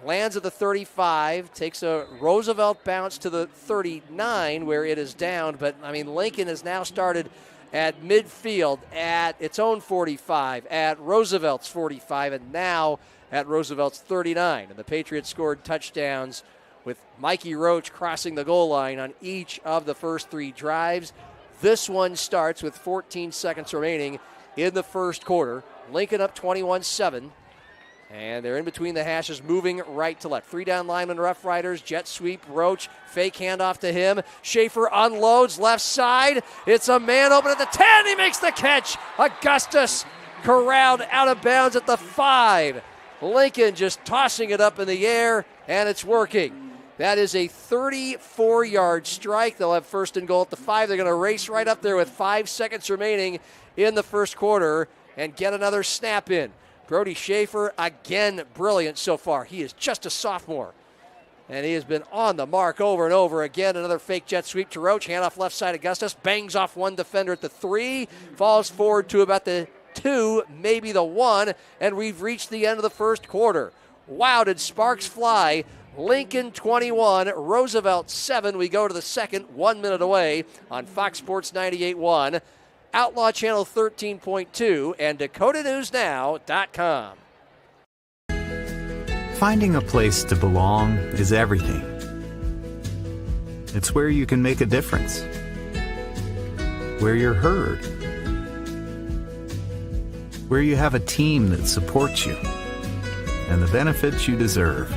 lands at the 35, takes a Roosevelt bounce to the 39 where it is down. But, I mean, Lincoln has now started at midfield, at its own 45, at Roosevelt's 45, and now at Roosevelt's 39. And the Patriots scored touchdowns with Mikey Roach crossing the goal line on each of the first 3 drives. This one starts with 14 seconds remaining in the first quarter. Lincoln up 21-7. And they're in between the hashes, moving right to left. 3 down linemen, Rough Riders, jet sweep, Roach, fake handoff to him. Schaefer unloads, left side. It's a man open at the 10. He makes the catch. Augustus corralled out of bounds at the 5. Lincoln just tossing it up in the air, and it's working. That is a 34-yard strike. They'll have 1st and goal at the 5. They're going to race right up there with 5 seconds remaining in the first quarter and get another snap in. Brody Schaefer, again, brilliant so far. He is just a sophomore, and he has been on the mark over and over again. Another fake jet sweep to Roach. Handoff left side, Augustus. Bangs off one defender at the 3. Falls forward to about the 2, maybe the 1, and we've reached the end of the first quarter. Wow, did sparks fly. Lincoln 21, Roosevelt 7. We go to the second, 1 minute away on Fox Sports 98.1, Outlaw Channel 13.2, and DakotaNewsNow.com. Finding a place to belong is everything. It's where you can make a difference, where you're heard, where you have a team that supports you, and the benefits you deserve.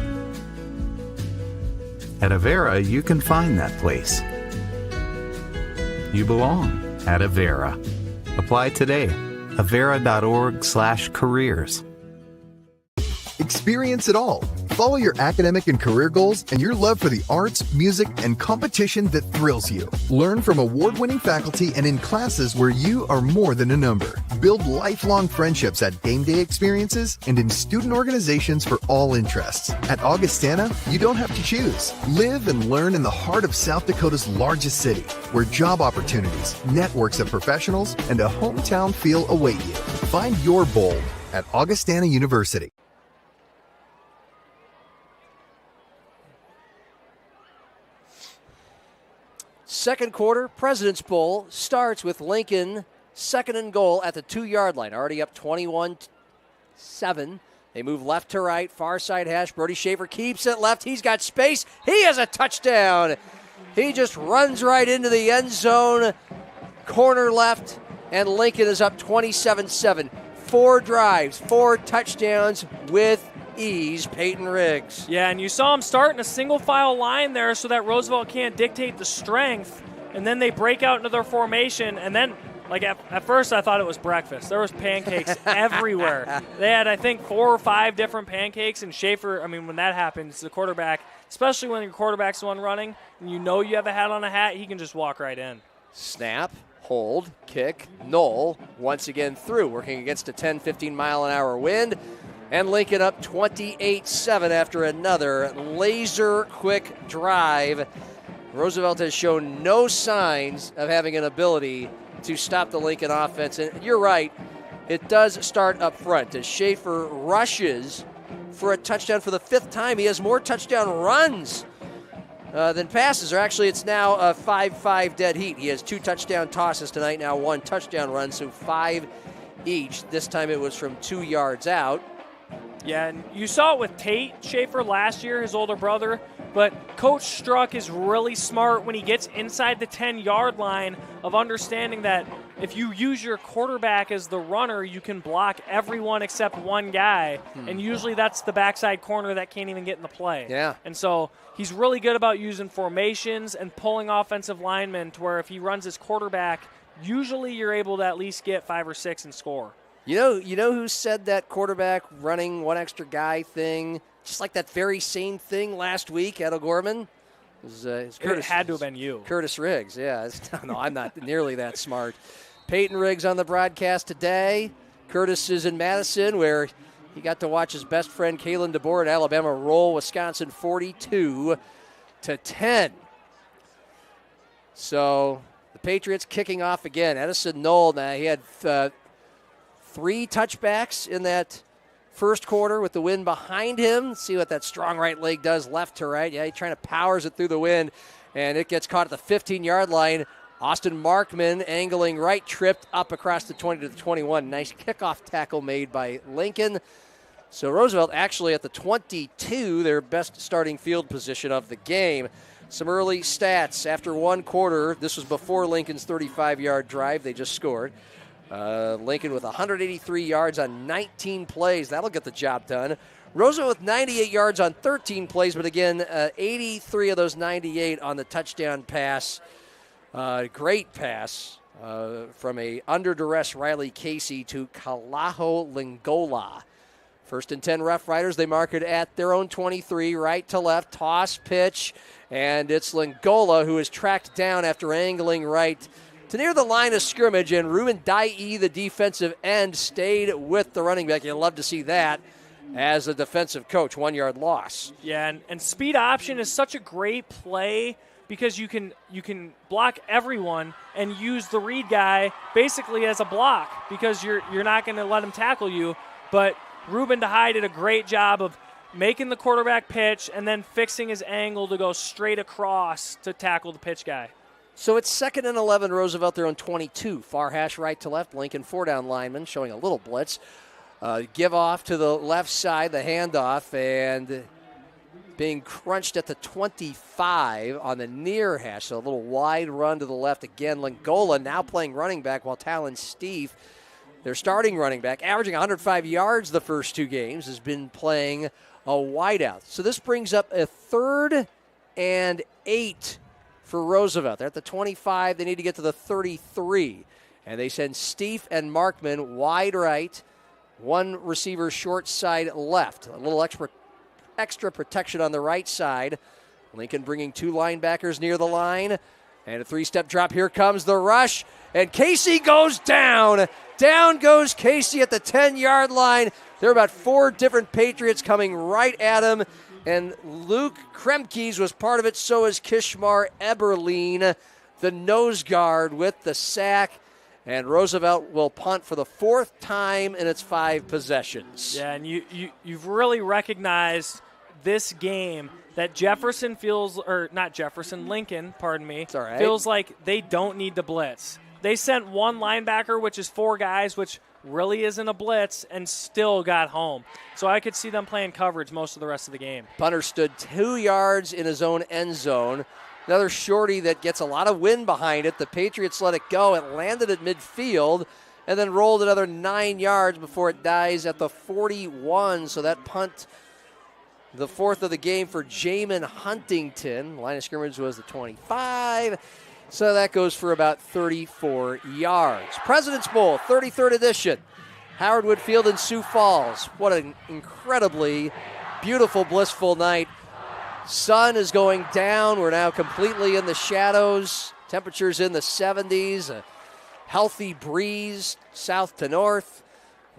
At Avera, you can find that place. You belong at Avera. Apply today. Avera.org/careers. Experience it all. Follow your academic and career goals and your love for the arts, music, and competition that thrills you. Learn from award-winning faculty and in classes where you are more than a number. Build lifelong friendships at game day experiences and in student organizations for all interests. At Augustana, you don't have to choose. Live and learn in the heart of South Dakota's largest city, where job opportunities, networks of professionals, and a hometown feel await you. Find your bold at Augustana University. Second quarter, President's Bowl starts with Lincoln second and goal at the 2-yard line. Already up 21-7. They move left to right, far side hash. Brody Schaefer keeps it left. He's got space. He has a touchdown. He just runs right into the end zone, corner left, and Lincoln is up 27-7. 4 drives, 4 touchdowns with ease, Peyton Riggs. Yeah, and you saw him start in a single file line there so that Roosevelt can't dictate the strength, and then they break out into their formation, and then at first I thought it was breakfast. There was pancakes everywhere. They had, I think, 4 or 5 different pancakes, and Schaefer, when that happens, the quarterback, especially when your quarterback's the one running, and you know you have a hat on a hat, he can just walk right in. Snap, hold, kick, Knoll once again through, working against a 10-15 mile an hour wind. And Lincoln up 28-7 after another laser-quick drive. Roosevelt has shown no signs of having an ability to stop the Lincoln offense. And you're right, it does start up front as Schaefer rushes for a touchdown for the 5th time. He has more touchdown runs than passes. Or actually, it's now a 5-5 dead heat. He has 2 touchdown tosses tonight, now 1 touchdown run, so 5 each. This time it was from 2 yards out. Yeah, and you saw it with Tate Schaefer last year, his older brother, but Coach Struck is really smart when he gets inside the 10-yard line of understanding that if you use your quarterback as the runner, you can block everyone except one guy, and usually that's the backside corner that can't even get in the play. Yeah. And so he's really good about using formations and pulling offensive linemen to where if he runs his quarterback, usually you're able to at least get 5 or 6 and score. You know who said that quarterback running one extra guy thing, just like that very same thing last week at O'Gorman? It had to have been you. Curtis Riggs, yeah. No, I'm not nearly that smart. Peyton Riggs on the broadcast today. Curtis is in Madison, where he got to watch his best friend Kalen DeBoer at Alabama roll Wisconsin 42-10. So the Patriots kicking off again. Edison Knoll, now he had 3 touchbacks in that first quarter with the wind behind him. Let's see what that strong right leg does left to right. Yeah, he's trying to powers it through the wind, and it gets caught at the 15-yard line. Austin Markman angling right, tripped up across the 20 to the 21. Nice kickoff tackle made by Lincoln. So Roosevelt actually at the 22, their best starting field position of the game. Some early stats after 1 quarter. This was before Lincoln's 35-yard drive. They just scored. Lincoln with 183 yards on 19 plays. That'll get the job done. Roosevelt with 98 yards on 13 plays, but again, 83 of those 98 on the touchdown pass. Great pass from a under duress Riley Casey to Kalaho Lingola. 1st and 10 Rough Riders. They mark it at their own 23, right to left, toss, pitch, and it's Lingola who is tracked down after angling right to near the line of scrimmage, and Ruben Dye, the defensive end, stayed with the running back. You'll love to see that as a defensive coach. 1-yard loss. Yeah, and speed option is such a great play because you can block everyone and use the read guy basically as a block because you're not going to let him tackle you. But Ruben Dye did a great job of making the quarterback pitch and then fixing his angle to go straight across to tackle the pitch guy. So it's 2nd and 11, Roosevelt, they're on 22. Far hash right to left. Lincoln 4-down lineman showing a little blitz. Give off to the left side, the handoff, and being crunched at the 25 on the near hash. So a little wide run to the left again. Lingola now playing running back while Talon Steve, their starting running back, averaging 105 yards the first 2 games, has been playing a wideout. So this brings up a 3rd and 8 for Roosevelt. They're at the 25. They need to get to the 33. And they send Steve and Markman wide right, 1 receiver short side left. A little extra extra protection on the right side. Lincoln bringing 2 linebackers near the line. And a 3-step drop. Here comes the rush. And Casey goes down. Down goes Casey at the 10-yard line. There are about 4 different Patriots coming right at him. And Luke Kremkes was part of it. So is Kishmar Eberlein, the nose guard, with the sack. And Roosevelt will punt for the 4th time in its 5 possessions. Yeah, and you've really recognized this game that Lincoln, pardon me, it's all right, feels like they don't need to blitz. They sent 1 linebacker, which is 4 guys, which really isn't a blitz, and still got home. So I could see them playing coverage most of the rest of the game. Punter stood 2 yards in his own end zone. Another shorty that gets a lot of wind behind it. The Patriots let it go. It landed at midfield and then rolled another 9 yards before it dies at the 41. So that punt, the 4th of the game for Jamin Huntington. Line of scrimmage was the 25. So that goes for about 34 yards. President's Bowl, 33rd edition. Howard Wood Field in Sioux Falls. What an incredibly beautiful, blissful night. Sun is going down. We're now completely in the shadows. Temperatures in the 70s. A healthy breeze south to north.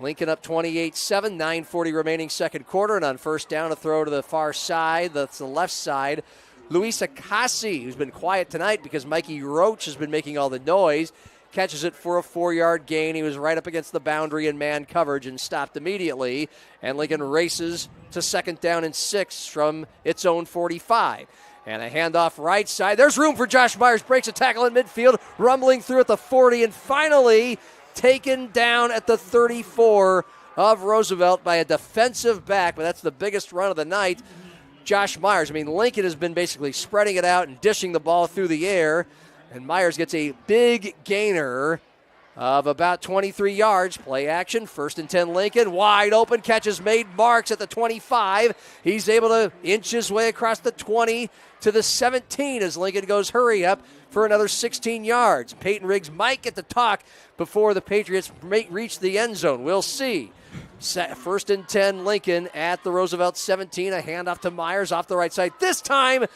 Lincoln up 28-7, 9:40 remaining second quarter. And on first down, a throw to the far side. That's the left side. Luis Acasi, who's been quiet tonight because Mikey Roach has been making all the noise, catches it for a 4-yard gain. He was right up against the boundary in man coverage and stopped immediately. And Lincoln races to 2nd down and 6 from its own 45. And a handoff right side. There's room for Josh Myers. Breaks a tackle in midfield, rumbling through at the 40, and finally taken down at the 34 of Roosevelt by a defensive back. But that's the biggest run of the night. Josh Myers. I mean, Lincoln has been basically spreading it out and dishing the ball through the air. And Myers gets a big gainer of about 23 yards. Play action, 1st and 10 Lincoln. Wide open, catches made, marks at the 25. He's able to inch his way across the 20 to the 17 as Lincoln goes hurry up for another 16 yards. Peyton Riggs might get the talk before the Patriots reach the end zone. We'll see. 1st and 10 Lincoln at the Roosevelt 17. A handoff to Myers off the right side. This time,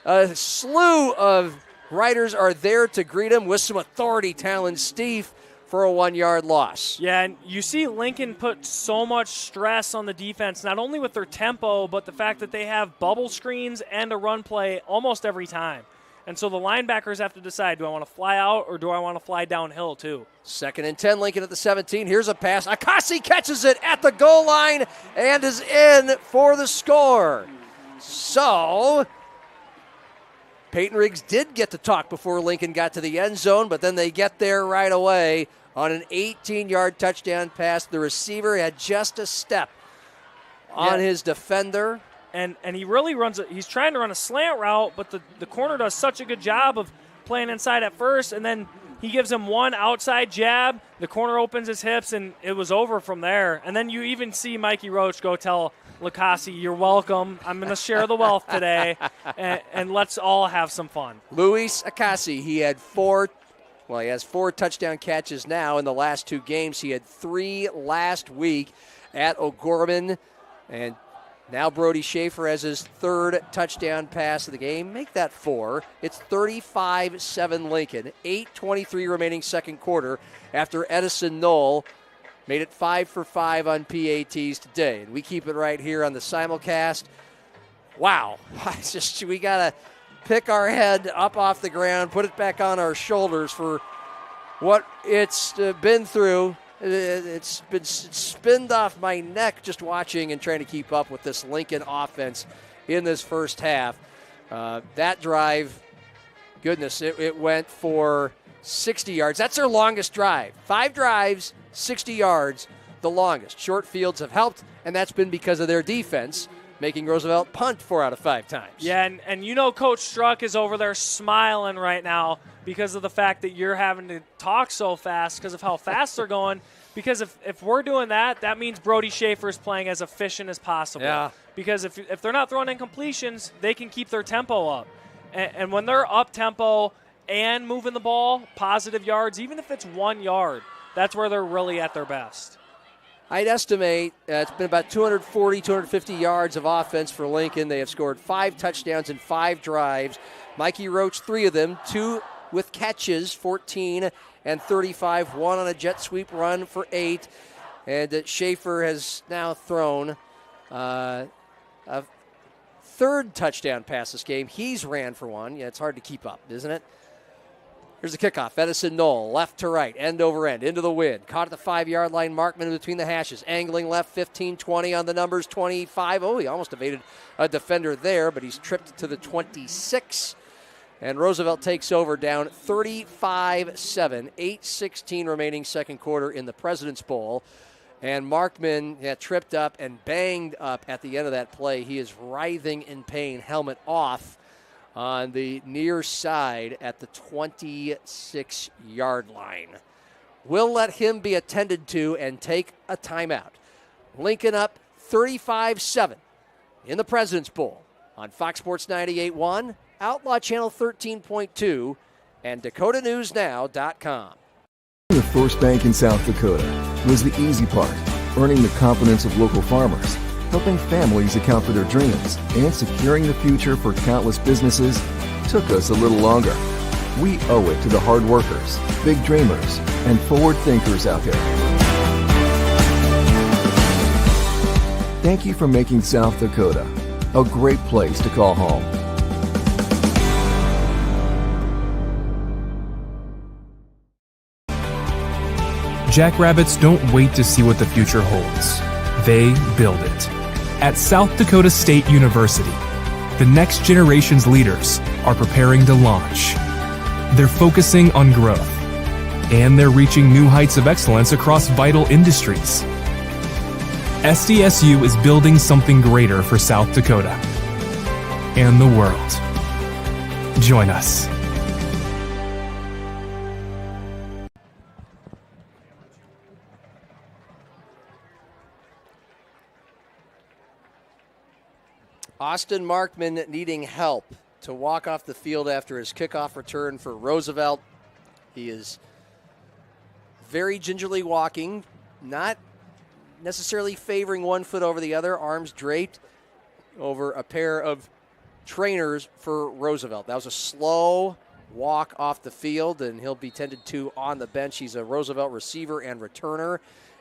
a slew of riders are there to greet him with some authority. Talon Steve for a 1-yard loss. Yeah, and you see Lincoln put so much stress on the defense, not only with their tempo, but the fact that they have bubble screens and a run play almost every time. And so the linebackers have to decide, do I want to fly out or do I want to fly downhill too? 2nd and 10, Lincoln at the 17. Here's a pass. Acasi catches it at the goal line and is in for the score. So Peyton Riggs did get to talk before Lincoln got to the end zone, but then they get there right away on an 18-yard touchdown pass. The receiver had just a step on his defender. And he really he's trying to run a slant route, but the corner does such a good job of playing inside at first, and then he gives him one outside jab. The corner opens his hips, and it was over from there. And then you even see Mikey Roach go tell Lacassi, you're welcome. I'm going to share the wealth today, and let's all have some fun. Luis Acasi, he has 4 touchdown catches now in the last 2 games. He had 3 last week at O'Gorman, and now Brody Schaefer has his 3rd touchdown pass of the game. Make that 4. It's 35-7 Lincoln. 8:23 remaining second quarter after Edison Knoll made it 5 for 5 on PATs today. And we keep it right here on the simulcast. Wow. We got to pick our head up off the ground, put it back on our shoulders for what it's been through. It's been spinned off my neck just watching and trying to keep up with this Lincoln offense in this first half. That drive, goodness, it went for 60 yards. That's their longest drive. 5 drives, 60 yards, the longest. Short fields have helped, and that's been because of their defense, making Roosevelt punt 4 out of 5 times. Yeah, and you know Coach Struck is over there smiling right now because of the fact that you're having to talk so fast because of how fast they're going. Because if we're doing that, that means Brody Schaefer is playing as efficient as possible. Yeah. Because if they're not throwing incompletions, they can keep their tempo up. And when they're up tempo and moving the ball, positive yards, even if it's 1 yard, that's where they're really at their best. I'd estimate it's been about 240, 250 yards of offense for Lincoln. They have scored 5 touchdowns in 5 drives. Mikey Roach, 3 of them, 2 with catches, 14 and 35, 1 on a jet sweep run for 8. And Schaefer has now thrown a 3rd touchdown pass this game. He's ran for 1. Yeah, it's hard to keep up, isn't it? Here's the kickoff. Edison Knoll, left to right, end over end, into the wind. Caught at the 5-yard line. Markman between the hashes. Angling left, 15-20 on the numbers, 25. Oh, he almost evaded a defender there, but he's tripped to the 26. And Roosevelt takes over down 35-7, 8:16 remaining second quarter in the President's Bowl. And Markman tripped up and banged up at the end of that play. He is writhing in pain, helmet off, on the near side at the 26-yard line. We'll let him be attended to and take a timeout. Lincoln up 35-7 in the President's Bowl on Fox Sports 98.1, Outlaw Channel 13.2, and DakotaNewsNow.com. The first bank in South Dakota was the easy part, earning the confidence of local farmers, helping families account for their dreams, and securing the future for countless businesses took us a little longer. We owe it to the hard workers, big dreamers, and forward thinkers out there. Thank you for making South Dakota a great place to call home. Jackrabbits don't wait to see what the future holds. They build it. At South Dakota State University, the next generation's leaders are preparing to launch. They're focusing on growth, and they're reaching new heights of excellence across vital industries. SDSU is building something greater for South Dakota and the world. Join us. Austin Markman needing help to walk off the field after his kickoff return for Roosevelt. He is very gingerly walking, not necessarily favoring one foot over the other, arms draped over a pair of trainers for Roosevelt. That was a slow walk off the field, and he'll be tended to on the bench. He's a Roosevelt receiver and returner,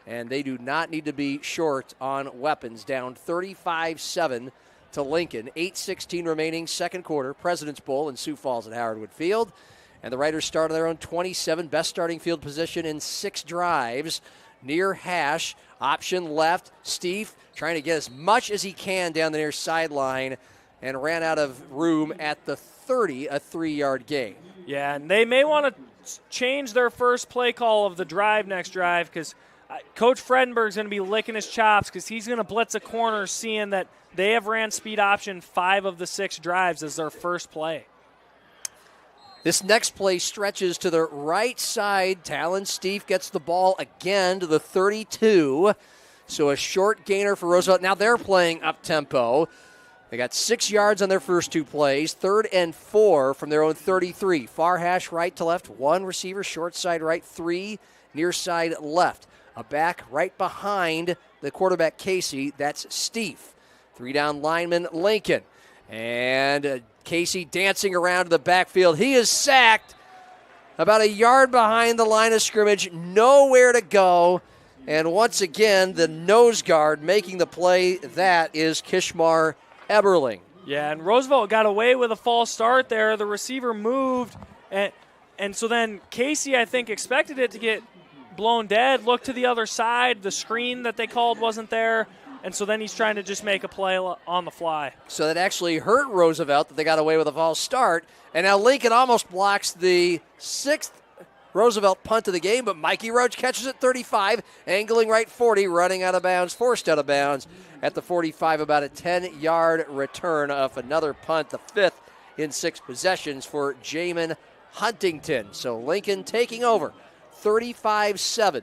and they do not need to be short on weapons. Down 35-7 to Lincoln. 8:16 remaining second quarter. President's Bowl in Sioux Falls at Howard Wood Field. And the Riders start on their own 27, best starting field position in 6 drives. Near hash, option left. Steve trying to get as much as he can down the near sideline and ran out of room at the 30, a 3-yard gain. Yeah, and they may want to change their first play call of the drive next drive, because Coach Fredenberg's going to be licking his chops because he's going to blitz a corner, seeing that they have ran speed option 5 of the 6 drives as their first play. This next play stretches to the right side. Talon Steve gets the ball again to the 32. So a short gainer for Roosevelt. Now they're playing up-tempo. They got 6 yards on their first 2 plays. 3rd and 4 from their own 33. Far hash right to left. 1 receiver, short side right. 3 near side left. A back right behind the quarterback Casey. That's Steve. 3 down lineman Lincoln. And Casey dancing around to the backfield. He is sacked about a yard behind the line of scrimmage. Nowhere to go. And once again, the nose guard making the play. That is Kishmar Eberling. Yeah, and Roosevelt got away with a false start there. The receiver moved. And so then Casey, I think, expected it to get blown dead. Looked to the other side. The screen that they called wasn't there. And so then he's trying to just make a play on the fly. So that actually hurt Roosevelt that they got away with a false start. And now Lincoln almost blocks the 6th Roosevelt punt of the game, but Mikey Roach catches it 35, angling right 40, running out of bounds, forced out of bounds at the 45. About a 10-yard return of another punt, the 5th in 6 possessions for Jamin Huntington. So Lincoln taking over 35-7.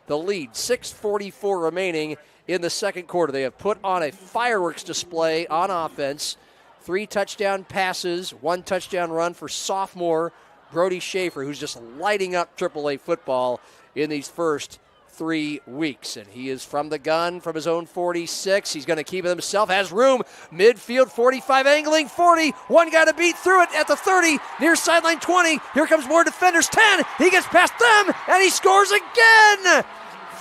The lead, 6:44 remaining in the second quarter. They have put on a fireworks display on offense. 3 touchdown passes, 1 touchdown run for sophomore Brody Schaefer, who's just lighting up AAA football in these first 3 weeks. And he is from the gun from his own 46. He's going to keep it himself, has room, midfield 45, angling 40, one guy to beat through it at the 30, near sideline 20. Here comes more defenders, 10. He gets past them, and he scores again.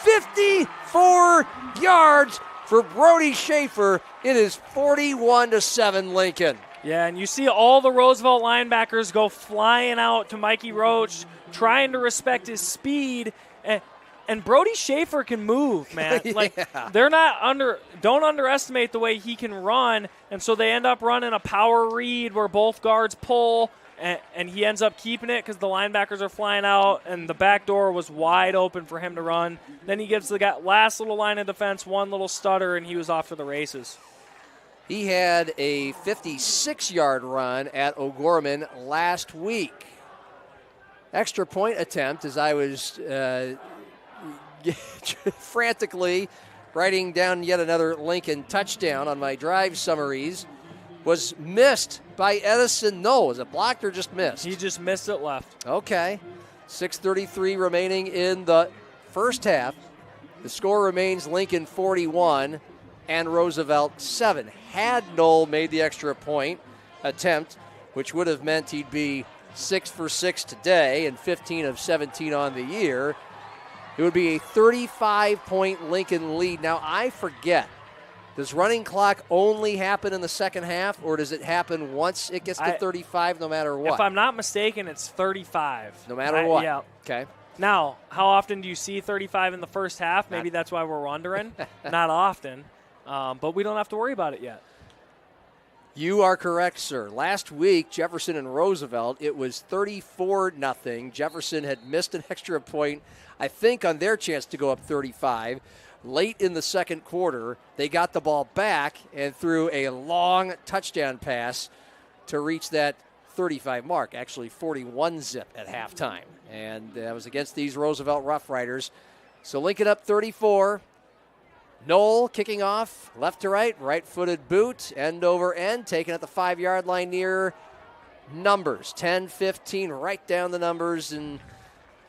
54 yards for Brody Schaefer. It is 41-7 Lincoln. Yeah, and you see all the Roosevelt linebackers go flying out to Mikey Roach, trying to respect his speed. And Brody Schaefer can move, man. Like don't underestimate the way he can run. And so they end up running a power read where both guards pull, and he ends up keeping it because the linebackers are flying out, and the back door was wide open for him to run. Then he gives the last little line of defense one little stutter, and he was off to the races. He had a 56-yard run at O'Gorman last week. Extra point attempt, as I was frantically writing down yet another Lincoln touchdown on my drive summaries, was missed by Edison. No, was it blocked or just missed? He just missed it left. Okay. 6:33 remaining in the first half. The score remains Lincoln 41 and Roosevelt 7. Had Knoll made the extra point attempt, which would have meant he'd be 6 for 6 today and 15 of 17 on the year, it would be a 35-point Lincoln lead. Now, I forget, does running clock only happen in the second half, or does it happen once it gets to 35 no matter what? If I'm not mistaken, it's 35. No matter what? Yeah. Okay. Now, how often do you see 35 in the first half? Maybe that's why we're wondering. Not often. But we don't have to worry about it yet. You are correct, sir. Last week, Jefferson and Roosevelt, it was 34-0. Jefferson had missed an extra point, I think, on their chance to go up 35. Late in the second quarter, they got the ball back and threw a long touchdown pass to reach that 35 mark, actually 41 zip at halftime. And that was against these Roosevelt Rough Riders. So Lincoln up 34. Knoll kicking off, left to right, right-footed boot, end over end, taken at the 5-yard line near numbers. 10, 15, right down the numbers and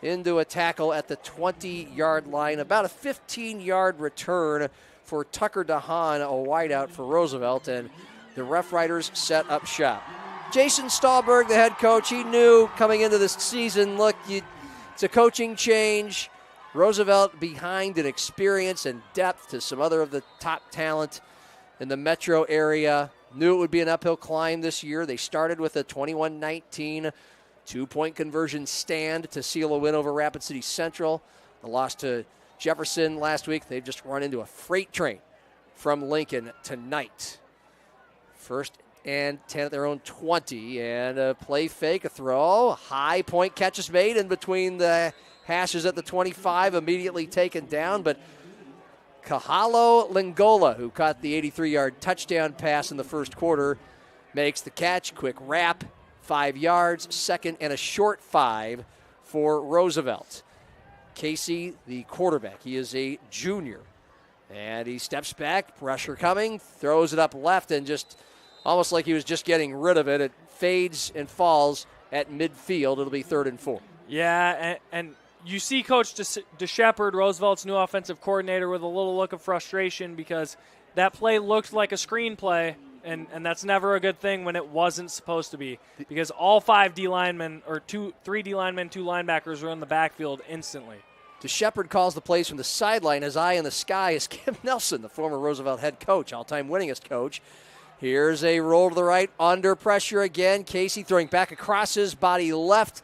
into a tackle at the 20-yard line. About a 15-yard return for Tucker DeHaan, a wideout for Roosevelt, and the Rough Riders set up shop. Jason Stahlberg, the head coach, he knew coming into this season, look, it's a coaching change. Roosevelt behind in experience and depth to some other of the top talent in the metro area. Knew it would be an uphill climb this year. They started with a 21-19 two-point conversion stand to seal a win over Rapid City Central. The loss to Jefferson last week, they've just run into a freight train from Lincoln tonight. First and 10 at their own 20, and a play fake, a throw. High point catch is made in between the hashes at the 25, immediately taken down, but Kahalo Lingola, who caught the 83-yard touchdown pass in the first quarter, makes the catch. Quick wrap, 5 yards, second and a short 5 for Roosevelt. Casey, the quarterback, he is a junior, and he steps back, pressure coming, throws it up left, and just almost like he was just getting rid of it, it fades and falls at midfield. It'll be 3rd and 4. Yeah, and you see Coach DeShepard, Roosevelt's new offensive coordinator, with a little look of frustration because that play looked like a screenplay, and that's never a good thing when it wasn't supposed to be, because all 5 D linemen, or 3 D linemen, 2 linebackers were in the backfield instantly. DeShepard calls the plays from the sideline. His eye in the sky is Kim Nelson, the former Roosevelt head coach, all-time winningest coach. Here's a roll to the right, under pressure again. Casey throwing back across his body left,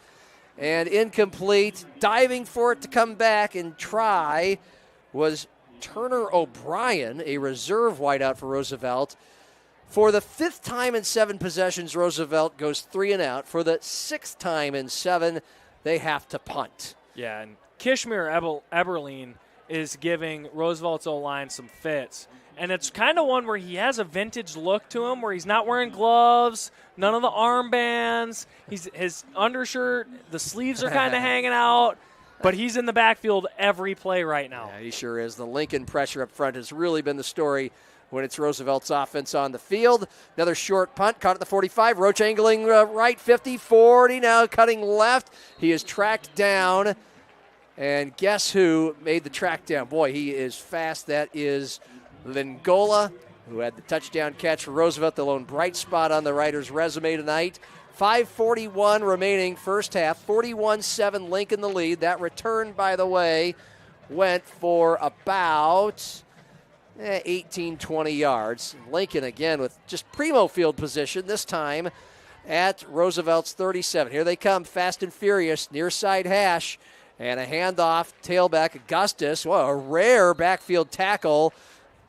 and incomplete. Diving for it to come back and try was Turner O'Brien, a reserve wideout for Roosevelt. For the 5th time in 7 possessions, Roosevelt goes 3 and out. For the 6th time in 7, they have to punt. Yeah, and Kishmir Eberlein is giving Roosevelt's O-line some fits. And it's kind of one where he has a vintage look to him, where he's not wearing gloves, none of the armbands. His undershirt, the sleeves are kind of hanging out, but he's in the backfield every play right now. Yeah, he sure is. The Lincoln pressure up front has really been the story when it's Roosevelt's offense on the field. Another short punt, caught at the 45. Roach angling right, 50, 40, now cutting left. He is tracked down And guess who made the track down? Boy, he is fast. That is Lingola, who had the touchdown catch for Roosevelt, the lone bright spot on the Riders' resume tonight. 5:41 remaining first half, 41-7 Lincoln the lead. That return, by the way, went for about 18, 20 yards. Lincoln again with just primo field position, this time at Roosevelt's 37. Here they come, fast and furious, near side hash, and a handoff, tailback Augustus. Well, a rare backfield tackle.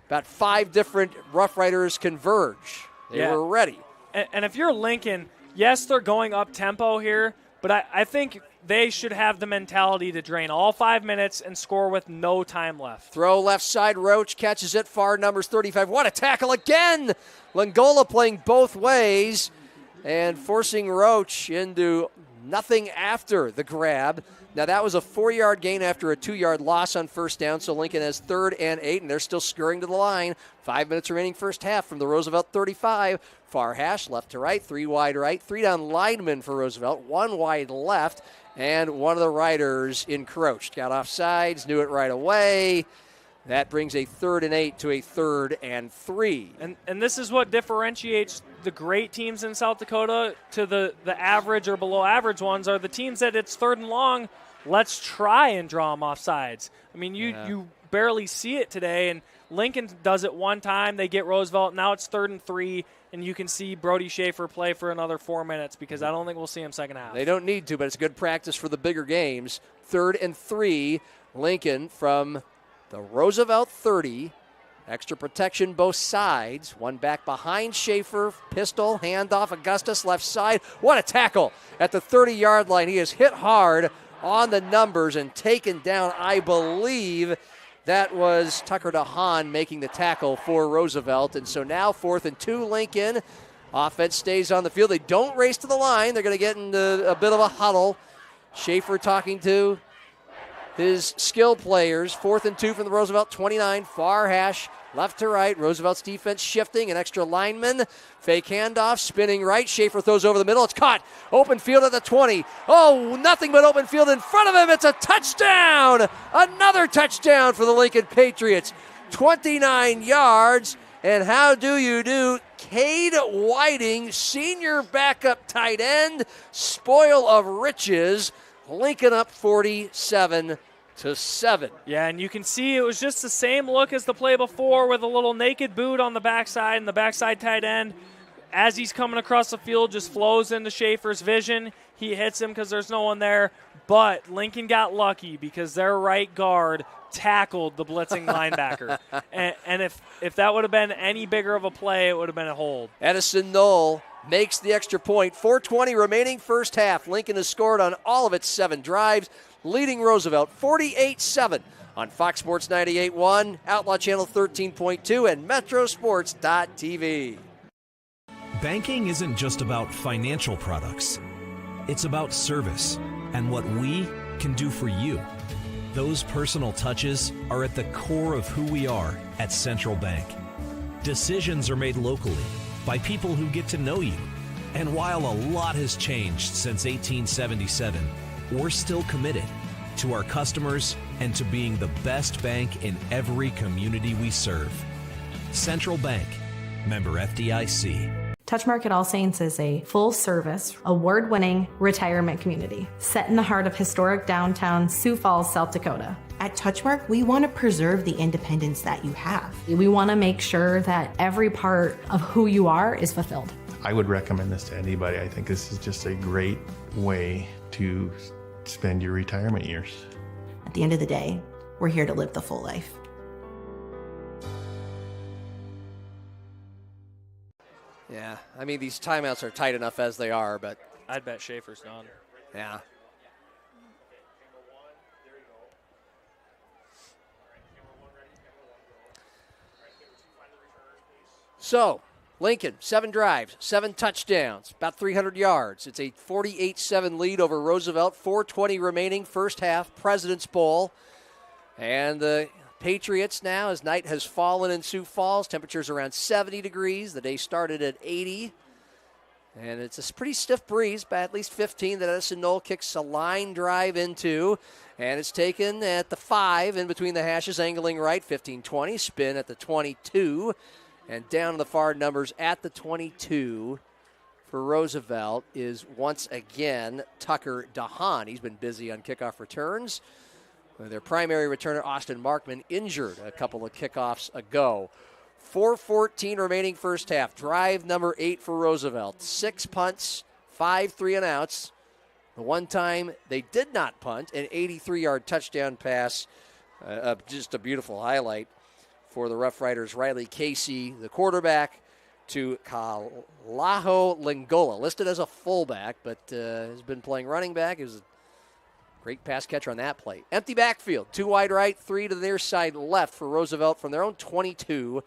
About 5 different Rough Riders converge. They were ready. And if you're Lincoln, yes, they're going up tempo here, but I think they should have the mentality to drain all 5 minutes and score with no time left. Throw left side, Roach catches it, far numbers 35. What a tackle again! Lingola playing both ways and forcing Roach into nothing after the grab. Now, that was a 4-yard gain after a 2-yard loss on first down, so Lincoln has 3rd and 8, and they're still scurrying to the line. 5 minutes remaining first half from the Roosevelt 35. Far hash, left to right, 3 wide right, 3 down linemen for Roosevelt, 1 wide left, and one of the Riders encroached. Got off sides, knew it right away. That brings a 3rd and 8 to a 3rd and 3. And this is what differentiates the great teams in South Dakota to the average or below average ones, are the teams that it's 3rd and long. Let's try and draw them off sides. I mean, you barely see it today, and Lincoln does it one time. They get Roosevelt. Now it's 3rd and 3, and you can see Brody Schaefer play for another 4 minutes because I don't think we'll see him second half. They don't need to, but it's good practice for the bigger games. 3rd and 3, Lincoln from the Roosevelt 30. Extra protection both sides. One back behind Schaefer. Pistol, handoff, Augustus left side. What a tackle at the 30-yard line. He is hit hard on the numbers and taken down. I believe that was Tucker DeHaan making the tackle for Roosevelt. And so now 4th and 2 Lincoln. Offense stays on the field. They don't race to the line. They're going to get into a bit of a huddle. Schaefer talking to his skill players. 4th and 2 from the Roosevelt 29. Far hash, left to right. Roosevelt's defense shifting. An extra lineman. Fake handoff, spinning right. Schaefer throws over the middle. It's caught. Open field at the 20. Oh, nothing but open field in front of him. It's a touchdown. Another touchdown for the Lincoln Patriots. 29 yards. And how do you do? Cade Whiting, senior backup tight end. Spoil of riches. Lincoln up 47-7. Yeah, and you can see it was just the same look as the play before with a little naked boot on the backside, and the backside tight end, as he's coming across the field, just flows into Schaefer's vision. He hits him because there's no one there, but Lincoln got lucky because their right guard tackled the blitzing linebacker. And if that would have been any bigger of a play, it would have been a hold. Edison Knoll makes the extra point. 4:20 remaining first half. Lincoln has scored on all of its 7 drives, leading Roosevelt 48-7 on Fox Sports 98.1, Outlaw Channel 13.2, and Metrosports.tv. Banking isn't just about financial products. It's about service and what we can do for you. Those personal touches are at the core of who we are at Central Bank. Decisions are made locally by people who get to know you. And while a lot has changed since 1877, we're still committed to our customers and to being the best bank in every community we serve. Central Bank, member FDIC. Touchmark at All Saints is a full-service, award-winning retirement community set in the heart of historic downtown Sioux Falls, South Dakota. At Touchmark, we want to preserve the independence that you have. We want to make sure that every part of who you are is fulfilled. I would recommend this to anybody. I think this is just a great way to spend your retirement years. At the end of the day, we're here to live the full life. Yeah, I mean, these timeouts are tight enough as they are, but I'd bet Schaefer's done. Yeah. So, Lincoln, 7 drives, 7 touchdowns, about 300 yards. It's a 48-7 lead over Roosevelt. 4:20 remaining, first half, President's Bowl. And the Patriots now, as night has fallen in Sioux Falls, temperatures around 70 degrees. The day started at 80. And it's a pretty stiff breeze, by at least 15 that Edison Knoll kicks a line drive into. And it's taken at the 5 in between the hashes, angling right, 15-20, spin at the 22. And down to the far numbers at the 22 for Roosevelt is once again Tucker DeHaan. He's been busy on kickoff returns. Their primary returner, Austin Markman, injured a couple of kickoffs ago. 4:14 remaining first half. Drive number 8 for Roosevelt. 6 punts, 5 3-and-outs. The one time they did not punt, an 83-yard touchdown pass. Just a beautiful highlight for the Rough Riders. Riley Casey, the quarterback, to Kalaho Lingola, listed as a fullback, but has been playing running back. He was a great pass catcher on that play. Empty backfield, 2 wide right, 3 to the near side left for Roosevelt from their own 22.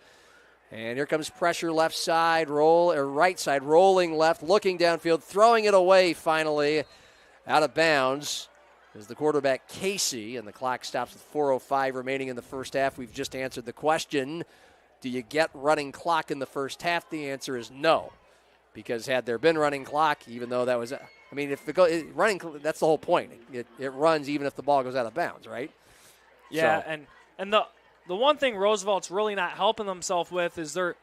And here comes pressure left side, right side, rolling left, looking downfield, throwing it away finally out of bounds is the quarterback Casey, and the clock stops with 4:05 remaining in the first half. We've just answered the question, do you get running clock in the first half? The answer is no, because had there been running clock, even though that was, if running, that's the whole point. It runs even if the ball goes out of bounds, right? Yeah, and the one thing Roosevelt's really not helping themselves with is they're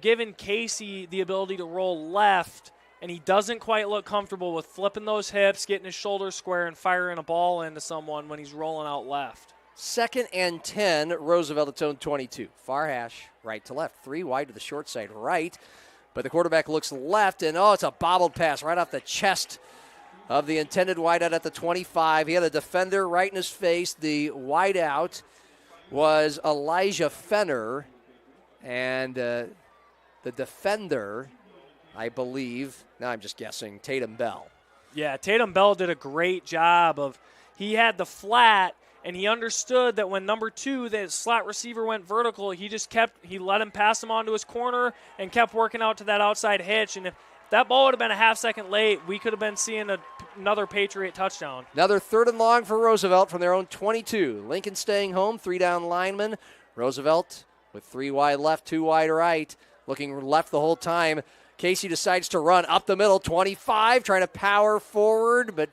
giving Casey the ability to roll left, and he doesn't quite look comfortable with flipping those hips, getting his shoulders square, and firing a ball into someone when he's rolling out left. 2nd and 10, Roosevelt its own 22. Far hash, right to left. 3 wide to the short side right. But the quarterback looks left, and it's a bobbled pass right off the chest of the intended wideout at the 25. He had a defender right in his face. The wideout was Elijah Fenner, and the defender, I believe, now I'm just guessing, Tatum Bell. Yeah, Tatum Bell did a great job he had the flat, and he understood that when number 2, the slot receiver, went vertical, he let him pass him onto his corner and kept working out to that outside hitch. And if that ball would have been a half second late, we could have been seeing another Patriot touchdown. Another 3rd and long for Roosevelt from their own 22. Lincoln staying home, 3 down linemen. Roosevelt with 3 wide left, 2 wide right, looking left the whole time. Casey decides to run up the middle, 25, trying to power forward, but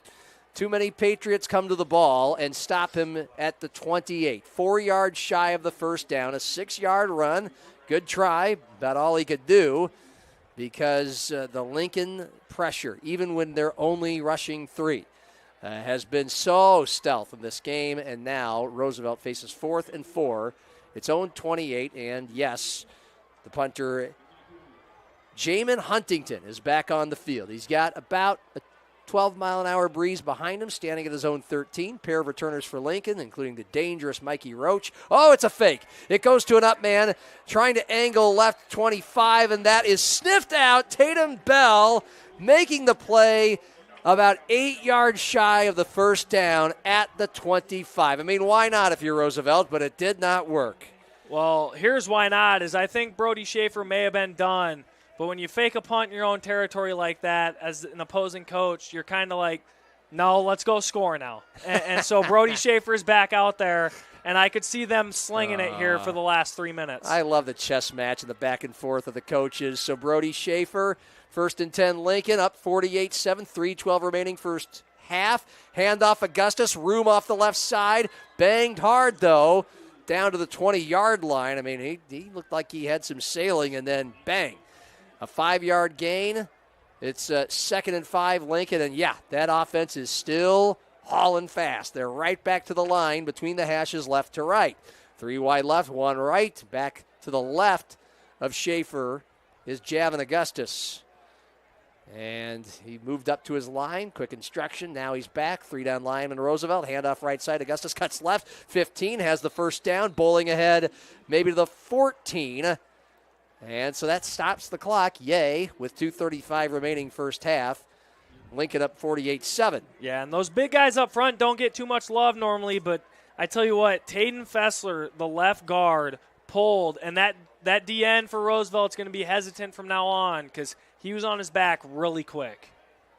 too many Patriots come to the ball and stop him at the 28. 4 yards shy of the first down, a 6-yard run. Good try, about all he could do, because the Lincoln pressure, even when they're only rushing 3, has been so stealth in this game. And now Roosevelt faces 4th and 4, its own 28. And yes, the punter, Jamin Huntington, is back on the field. He's got about a 12-mile-an-hour breeze behind him, standing at his own 13. Pair of returners for Lincoln, including the dangerous Mikey Roach. Oh, it's a fake. It goes to an up man, trying to angle left 25, and that is sniffed out. Tatum Bell making the play about 8 yards shy of the first down at the 25. Why not if you're Roosevelt, but it did not work. Well, here's why not, is I think Brody Schaefer may have been done. But when you fake a punt in your own territory like that as an opposing coach, you're kind of like, no, let's go score now. And so Brody Schaefer is back out there, and I could see them slinging it here for the last 3 minutes. I love the chess match and the back and forth of the coaches. So Brody Schaefer, 1st and 10 Lincoln, up 48-7, 3:12 remaining first half. Handoff Augustus, room off the left side. Banged hard, though, down to the 20-yard line. He looked like he had some sailing, and then bang. A 5-yard gain. It's 2nd and 5 Lincoln, and that offense is still hauling fast. They're right back to the line between the hashes left to right. 3 wide left, 1 right. Back to the left of Schaefer is Javin Augustus. And he moved up to his line. Quick instruction. Now he's back. 3 down lineman Roosevelt. Handoff right side. Augustus cuts left. 15 has the first down. Bowling ahead maybe to the 14. And so that stops the clock, with 2:35 remaining first half. Lincoln up 48-7. Yeah, and those big guys up front don't get too much love normally, but I tell you what, Tayden Fessler, the left guard, pulled, and that DN for Roosevelt's going to be hesitant from now on because he was on his back really quick.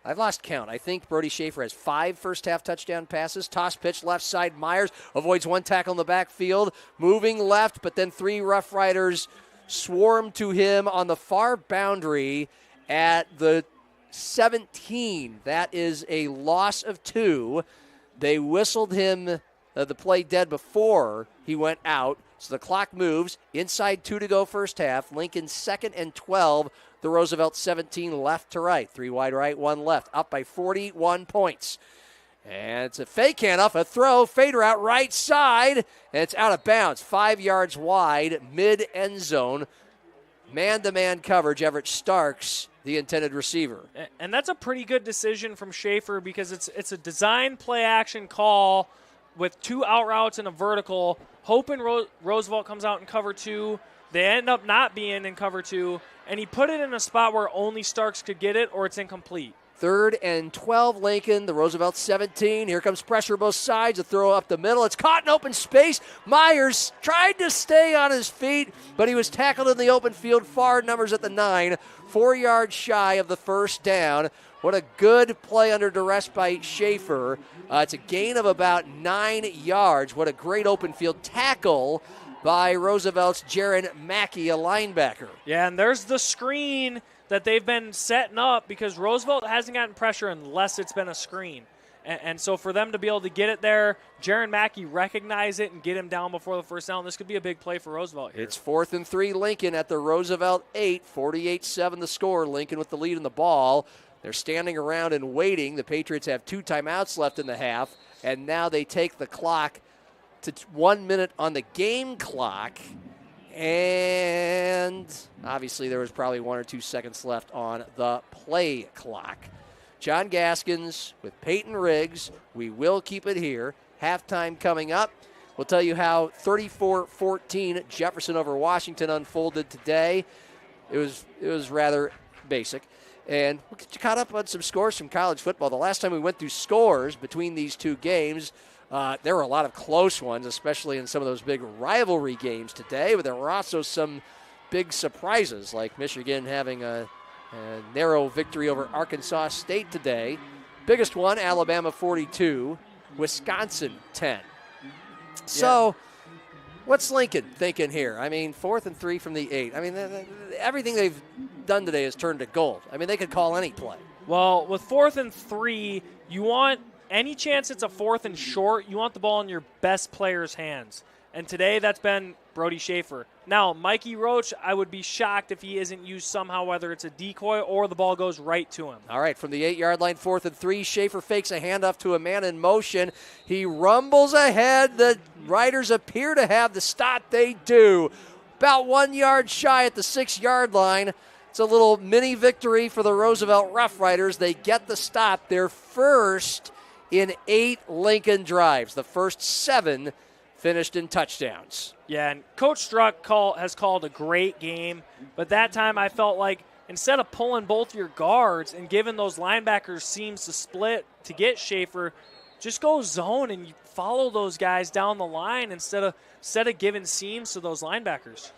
I've lost count. I think Brody Schaefer has 5 first-half touchdown passes. Toss pitch left side. Myers avoids 1 tackle in the backfield. Moving left, but then 3 Rough Riders swarm to him on the far boundary at the 17. That is a loss of 2. They whistled him the play dead before he went out. So the clock moves. Inside 2 to go first half. Lincoln 2nd and 12. The Roosevelt 17 left to right. 3 wide right, 1 left. Up by 41 points. And it's a fake handoff, a throw, fader out right side. And it's out of bounds. 5 yards wide, mid-end zone. Man-to-man coverage. Everett Starks, the intended receiver. And that's a pretty good decision from Schaefer because it's a design play-action call with 2 out routes and a vertical, hoping Roosevelt comes out in cover 2. They end up not being in cover 2, and he put it in a spot where only Starks could get it or it's incomplete. 3rd and 12, Lincoln, the Roosevelt 17. Here comes pressure both sides, a throw up the middle. It's caught in open space. Myers tried to stay on his feet, but he was tackled in the open field. Far numbers at the 9, 4 yards shy of the first down. What a good play under duress by Schaefer. It's a gain of about 9 yards. What a great open field tackle by Roosevelt's Jaron Mackey, a linebacker. Yeah, and there's the screen that they've been setting up because Roosevelt hasn't gotten pressure unless it's been a screen. And so for them to be able to get it there, Jaron Mackey recognize it and get him down before the first down, this could be a big play for Roosevelt here. It's 4th and 3, Lincoln at the Roosevelt 8, 48-7 the score. Lincoln with the lead in the ball. They're standing around and waiting. The Patriots have 2 timeouts left in the half, and now they take the clock to 1 minute on the game clock. And obviously there was probably 1 or 2 seconds left on the play clock. John Gaskins with Peyton Riggs. We will keep it here. Halftime coming up. We'll tell you how 34-14 Jefferson over Washington unfolded today. It was rather basic. And we'll get you caught up on some scores from college football. The last time we went through scores between these 2 games, there were a lot of close ones, especially in some of those big rivalry games today. But there were also some big surprises, like Michigan having a narrow victory over Arkansas State today. Biggest one, Alabama 42, Wisconsin 10. So what's Lincoln thinking here? I mean, 4th and 3 from the 8. I mean, everything they've done today has turned to gold. I mean, they could call any play. Well, with 4th and 3, you want any chance it's a 4th and short, you want the ball in your best player's hands. And today that's been Brody Schaefer. Now, Mikey Roach, I would be shocked if he isn't used somehow, whether it's a decoy or the ball goes right to him. All right, from the 8-yard line, 4th and 3, Schaefer fakes a handoff to a man in motion. He rumbles ahead. The Riders appear to have the stop. They do. About 1 yard shy at the 6-yard line. It's a little mini victory for the Roosevelt Rough Riders. They get the stop. Their first in 8 Lincoln drives. The first 7 finished in touchdowns. Yeah, and Coach Struck has called a great game, but that time I felt like instead of pulling both your guards and giving those linebackers seams to split to get Schaefer, just go zone and you follow those guys down the line instead of giving seams to those linebackers.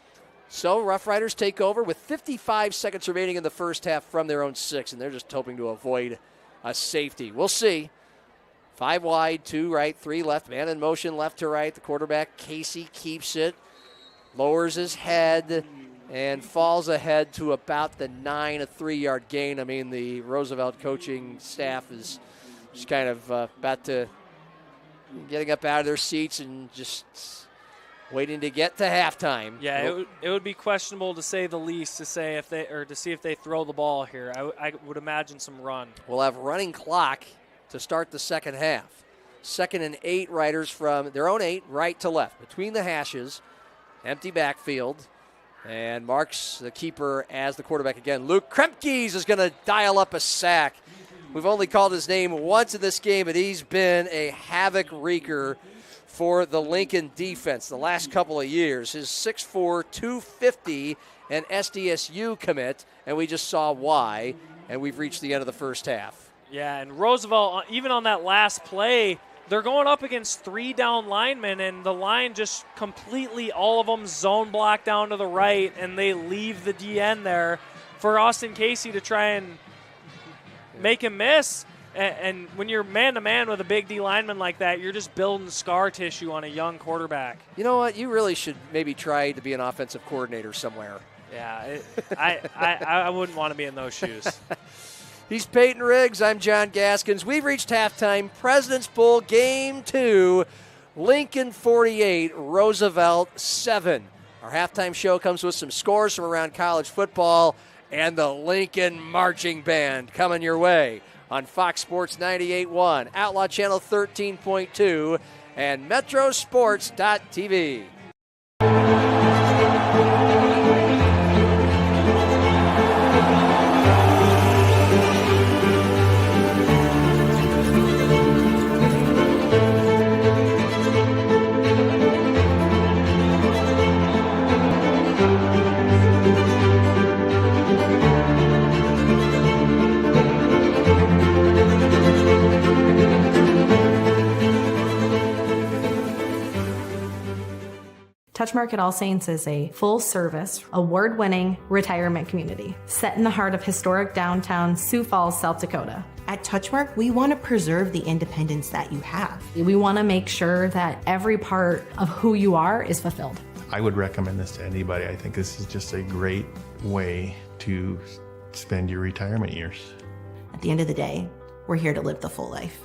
So Rough Riders take over with 55 seconds remaining in the first half from their own 6, and they're just hoping to avoid a safety. We'll see. 5 wide, 2 right, 3 left. Man in motion, left to right. The quarterback, Casey, keeps it, lowers his head, and falls ahead to about the 9, a 3-yard gain. I mean, the Roosevelt coaching staff is just kind of about to getting up out of their seats and just waiting to get to halftime. Yeah, it would be questionable to say the least to see if they throw the ball here. I would imagine some run. We'll have running clock to start the second half. 2nd and 8 Riders from their own 8, right to left. Between the hashes, empty backfield. And Marks, the keeper, as the quarterback again. Luke Kremkes is going to dial up a sack. We've only called his name once in this game, but he's been a havoc wreaker for the Lincoln defense the last couple of years. His 6'4", 250, and SDSU commit, and we just saw why, and we've reached the end of the first half. Yeah, and Roosevelt, even on that last play, they're going up against 3 down linemen, and the line just completely, all of them zone block down to the right, and they leave the DN there for Austin Casey to try and make him miss. And when you're man-to-man with a big D lineman like that, you're just building scar tissue on a young quarterback. You know what? You really should maybe try to be an offensive coordinator somewhere. Yeah, I wouldn't want to be in those shoes. He's Peyton Riggs. I'm John Gaskins. We've reached halftime. President's Bowl Game 2. Lincoln 48, Roosevelt 7. Our halftime show comes with some scores from around college football and the Lincoln Marching Band coming your way on Fox Sports 98.1, Outlaw Channel 13.2, and Metrosports.tv. Touchmark at All Saints is a full-service, award-winning retirement community set in the heart of historic downtown Sioux Falls, South Dakota. At Touchmark, we want to preserve the independence that you have. We want to make sure that every part of who you are is fulfilled. I would recommend this to anybody. I think this is just a great way to spend your retirement years. At the end of the day, we're here to live the full life.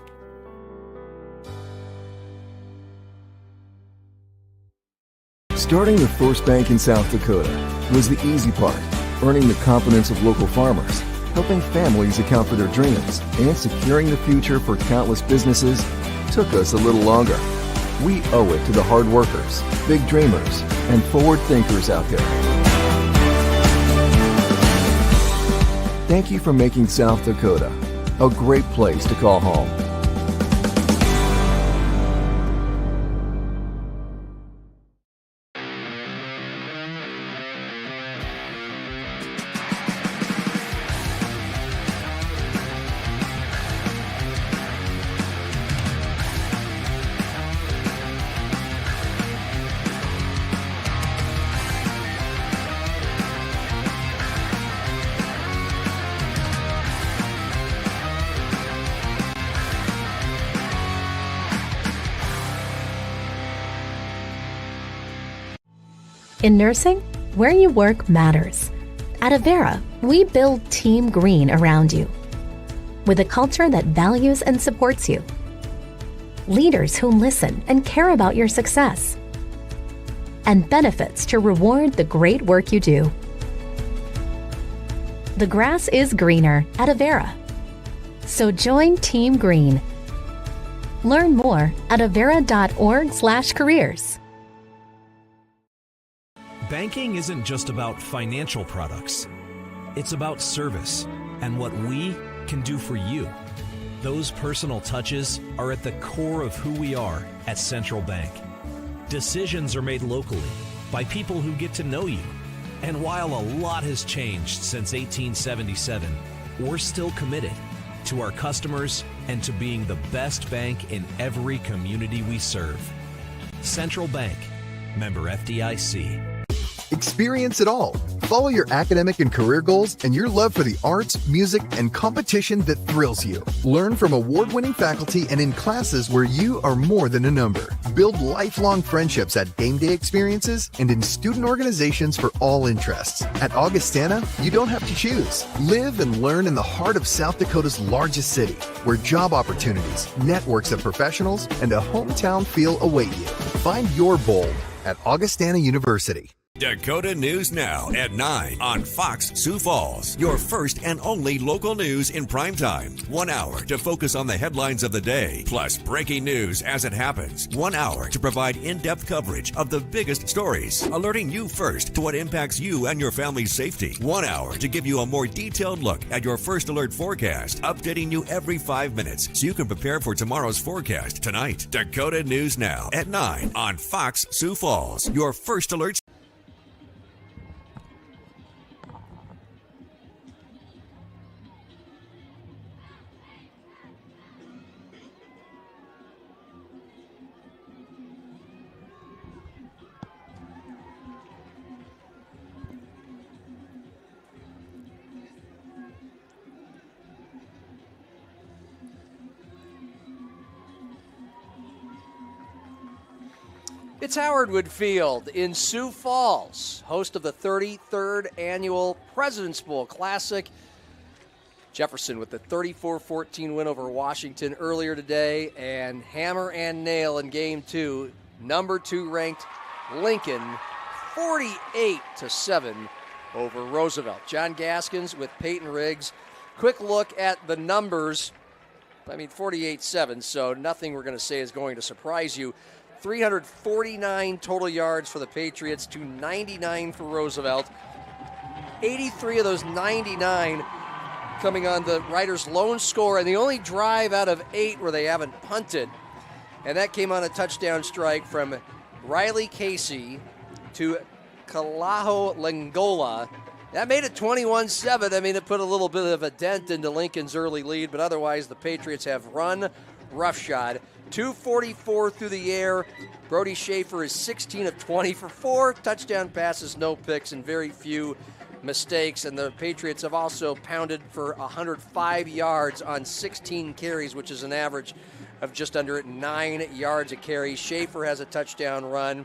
Starting the first bank in South Dakota was the easy part. Earning the confidence of local farmers, helping families account for their dreams, and securing the future for countless businesses took us a little longer. We owe it to the hard workers, big dreamers, and forward thinkers out there. Thank you for making South Dakota a great place to call home. In nursing, where you work matters. At Avera, we build Team Green around you. With a culture that values and supports you. Leaders who listen and care about your success. And benefits to reward the great work you do. The grass is greener at Avera. So join Team Green. Learn more at avera.org/careers. Banking isn't just about financial products. It's about service and what we can do for you. Those personal touches are at the core of who we are at Central Bank. Decisions are made locally by people who get to know you. And while a lot has changed since 1877, we're still committed to our customers and to being the best bank in every community we serve. Central Bank, member FDIC. Experience it all. Follow your academic and career goals and your love for the arts, music, and competition that thrills you. Learn from award-winning faculty and in classes where you are more than a number. Build lifelong friendships at game day experiences and in student organizations for all interests. At Augustana, you don't have to choose. Live and learn in the heart of South Dakota's largest city, where job opportunities, networks of professionals, and a hometown feel await you. Find your bold at Augustana University. Dakota News Now at 9 on Fox Sioux Falls. Your first and only local news in prime time. 1 hour to focus on the headlines of the day, plus breaking news as it happens. 1 hour to provide in-depth coverage of the biggest stories, alerting you first to what impacts you and your family's safety. 1 hour to give you a more detailed look at your first alert forecast, updating you every 5 minutes so you can prepare for tomorrow's forecast tonight. Dakota News Now at 9 on Fox Sioux Falls. Your first alert. It's Howard Wood Field in Sioux Falls, host of the 33rd Annual President's Bowl Classic. Jefferson with the 34-14 win over Washington earlier today, and hammer and nail in game 2. Number 2 ranked Lincoln 48-7 over Roosevelt. John Gaskins with Peyton Riggs. Quick look at the numbers. 48-7, so nothing we're going to say is going to surprise you. 349 total yards for the Patriots to 99 for Roosevelt. 83 of those 99 coming on the Riders' lone score, and the only drive out of 8 where they haven't punted. And that came on a touchdown strike from Riley Casey to Kalaho Langola. That made it 21-7. It put a little bit of a dent into Lincoln's early lead, but otherwise the Patriots have run roughshod. 244 through the air. Brody Schaefer is 16 of 20 for 4 touchdown passes, no picks, and very few mistakes. And the Patriots have also pounded for 105 yards on 16 carries, which is an average of just under 9 yards a carry. Schaefer has a touchdown run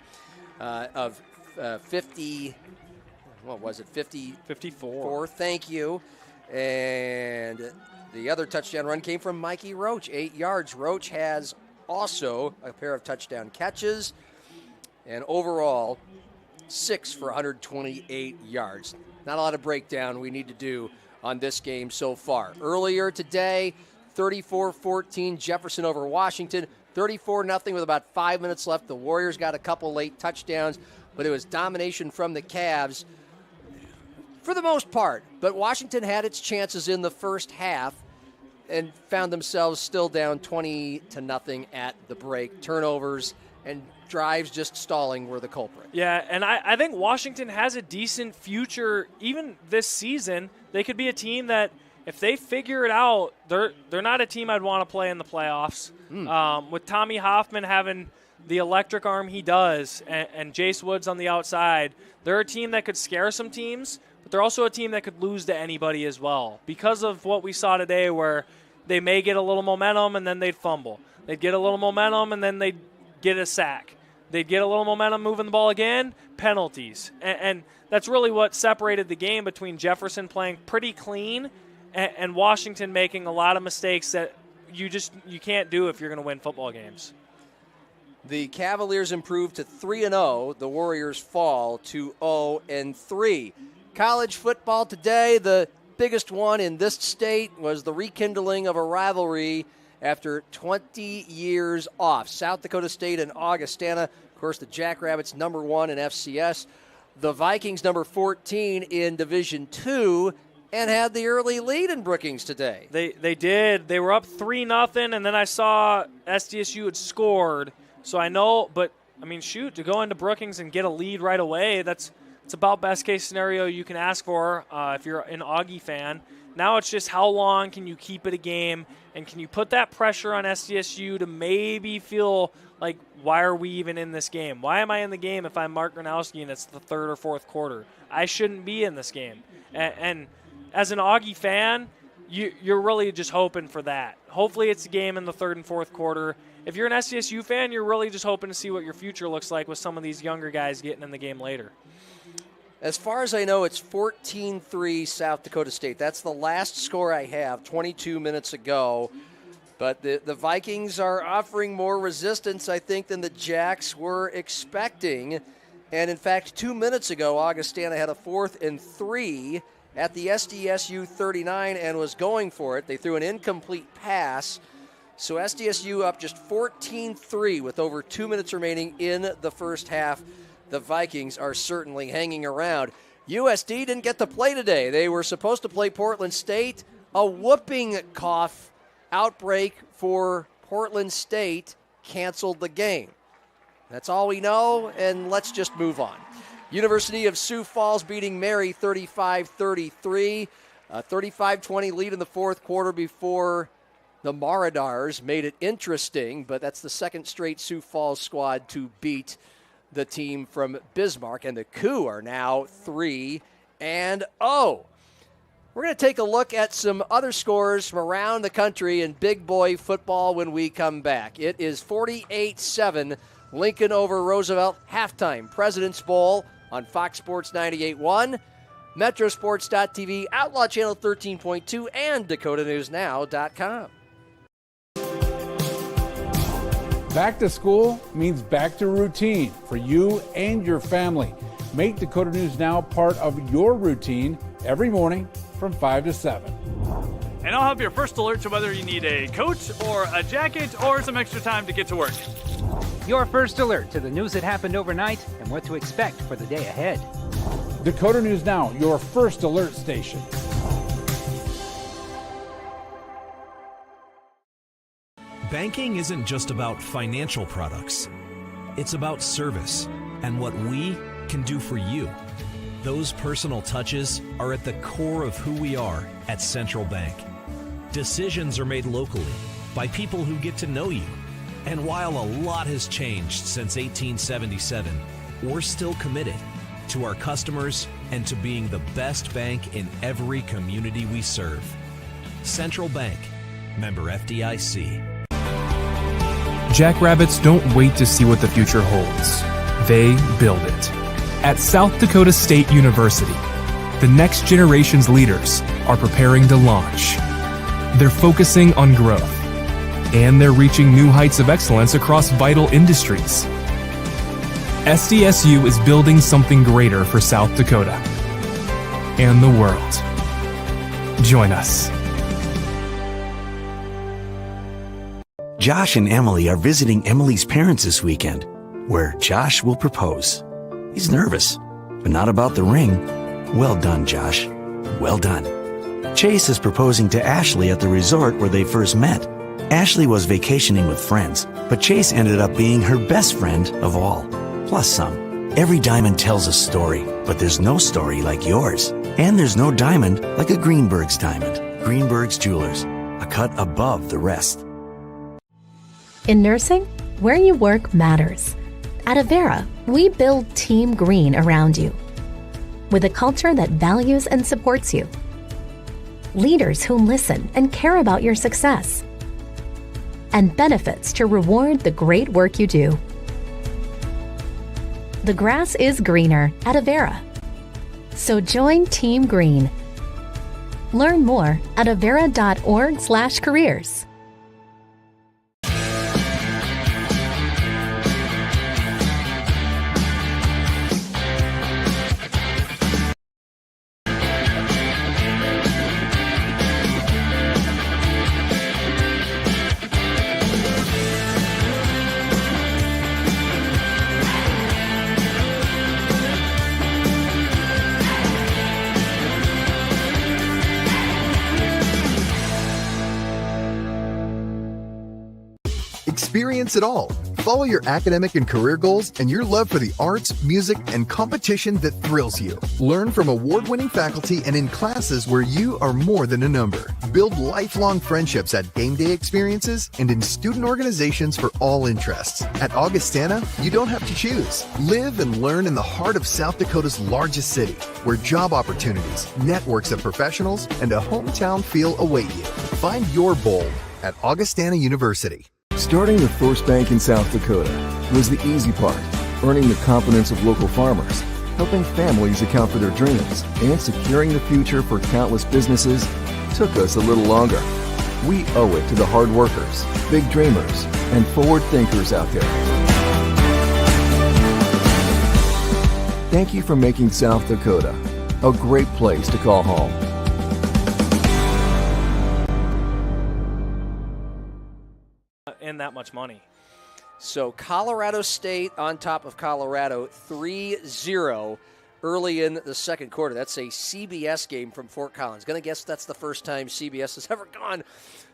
of 50. What was it? 54. Thank you. And the other touchdown run came from Mikey Roach, 8 yards. Roach has also a pair of touchdown catches, and overall 6 for 128 yards. Not a lot of breakdown we need to do on this game so far. Earlier today, 34-14 Jefferson over Washington, 34-0 with about 5 minutes left. The Warriors got a couple late touchdowns, but it was domination from the Cavs for the most part. But Washington had its chances in the first half and found themselves still down 20-0 at the break. Turnovers and drives just stalling were the culprit. Yeah, and I think Washington has a decent future even this season. They could be a team that, if they figure it out, they're not a team I'd want to play in the playoffs. With Tommy Hoffman having the electric arm he does and Jace Woods on the outside, they're a team that could scare some teams, but they're also a team that could lose to anybody as well because of what we saw today, where they may get a little momentum and then they'd fumble. They'd get a little momentum and then they'd get a sack. They'd get a little momentum moving the ball again, penalties. And that's really what separated the game between Jefferson playing pretty clean and Washington making a lot of mistakes that you can't do if you're going to win football games. The Cavaliers improved to 3-0. The Warriors fall to 0-3. College football today, the biggest one in this state was the rekindling of a rivalry after 20 years off. South Dakota State and Augustana, of course, the Jackrabbits #1 in FCS. The Vikings #14 in Division II, and had the early lead in Brookings today. They did. They were up 3-0, and then I saw SDSU had scored. So I know, but, to go into Brookings and get a lead right away, it's about best-case scenario you can ask for if you're an Augie fan. Now it's just how long can you keep it a game, and can you put that pressure on SDSU to maybe feel like, why are we even in this game? Why am I in the game if I'm Mark Gronowski and it's the third or fourth quarter? I shouldn't be in this game. And as an Augie fan, you're really just hoping for that. Hopefully it's a game in the third and fourth quarter. If you're an SDSU fan, you're really just hoping to see what your future looks like with some of these younger guys getting in the game later. As far as I know, it's 14-3 South Dakota State. That's the last score I have, 22 minutes ago. But the Vikings are offering more resistance, I think, than the Jacks were expecting. And, in fact, 2 minutes ago, Augustana had a 4th and 3 at the SDSU 39 and was going for it. They threw an incomplete pass. So SDSU up just 14-3 with over 2 minutes remaining in the first half. The Vikings are certainly hanging around. USD didn't get to play today. They were supposed to play Portland State. A whooping cough outbreak for Portland State canceled the game. That's all we know, and let's just move on. University of Sioux Falls beating Mary 35-33. A 35-20 lead in the fourth quarter before the Maridars made it interesting, but that's the second straight Sioux Falls squad to beat the team from Bismarck, and the Coup are now 3-0. We're going to take a look at some other scores from around the country in big boy football when we come back. It is 48-7, Lincoln over Roosevelt, halftime, President's Bowl on Fox Sports 98.1. Metrosports.tv, Outlaw Channel 13.2, and DakotaNewsNow.com. Back to school means back to routine for you and your family. Make Dakota News Now part of your routine every morning from 5 to 7. And I'll have your first alert to whether you need a coat or a jacket or some extra time to get to work. Your first alert to the news that happened overnight and what to expect for the day ahead. Dakota News Now, your first alert station. Banking isn't just about financial products. It's about service and what we can do for you. Those personal touches are at the core of who we are at Central Bank. Decisions are made locally by people who get to know you. And while a lot has changed since 1877, we're still committed to our customers and to being the best bank in every community we serve. Central Bank, member FDIC. Jackrabbits don't wait to see what the future holds. They build it. At South Dakota State University, the next generation's leaders are preparing to launch. They're focusing on growth, and they're reaching new heights of excellence across vital industries. SDSU is building something greater for South Dakota and the world. Join us. Josh and Emily are visiting Emily's parents this weekend, where Josh will propose. He's nervous, but not about the ring. Well done, Josh. Well done. Chase is proposing to Ashley at the resort where they first met. Ashley was vacationing with friends, but Chase ended up being her best friend of all, plus some. Every diamond tells a story, but there's no story like yours. And there's no diamond like a Greenberg's diamond. Greenberg's Jewelers, a cut above the rest. In nursing, where you work matters. At Avera, we build Team Green around you. With a culture that values and supports you. Leaders who listen and care about your success. And benefits to reward the great work you do. The grass is greener at Avera. So join Team Green. Learn more at avera.org/careers. Experience it all. Follow your academic and career goals and your love for the arts, music, and competition that thrills you. Learn from award-winning faculty and in classes where you are more than a number. Build lifelong friendships at game day experiences and in student organizations for all interests. At Augustana, you don't have to choose. Live and learn in the heart of South Dakota's largest city, where job opportunities, networks of professionals, and a hometown feel await you. Find your bold at Augustana University. Starting the first bank in South Dakota was the easy part. Earning the confidence of local farmers, helping families account for their dreams, and securing the future for countless businesses took us a little longer. We owe it to the hard workers, big dreamers, and forward thinkers out there. Thank you for making South Dakota a great place to call home. And that much money. So Colorado State on top of Colorado 3-0 early in the second quarter. That's a CBS game from Fort Collins. Going to guess that's the first time CBS has ever gone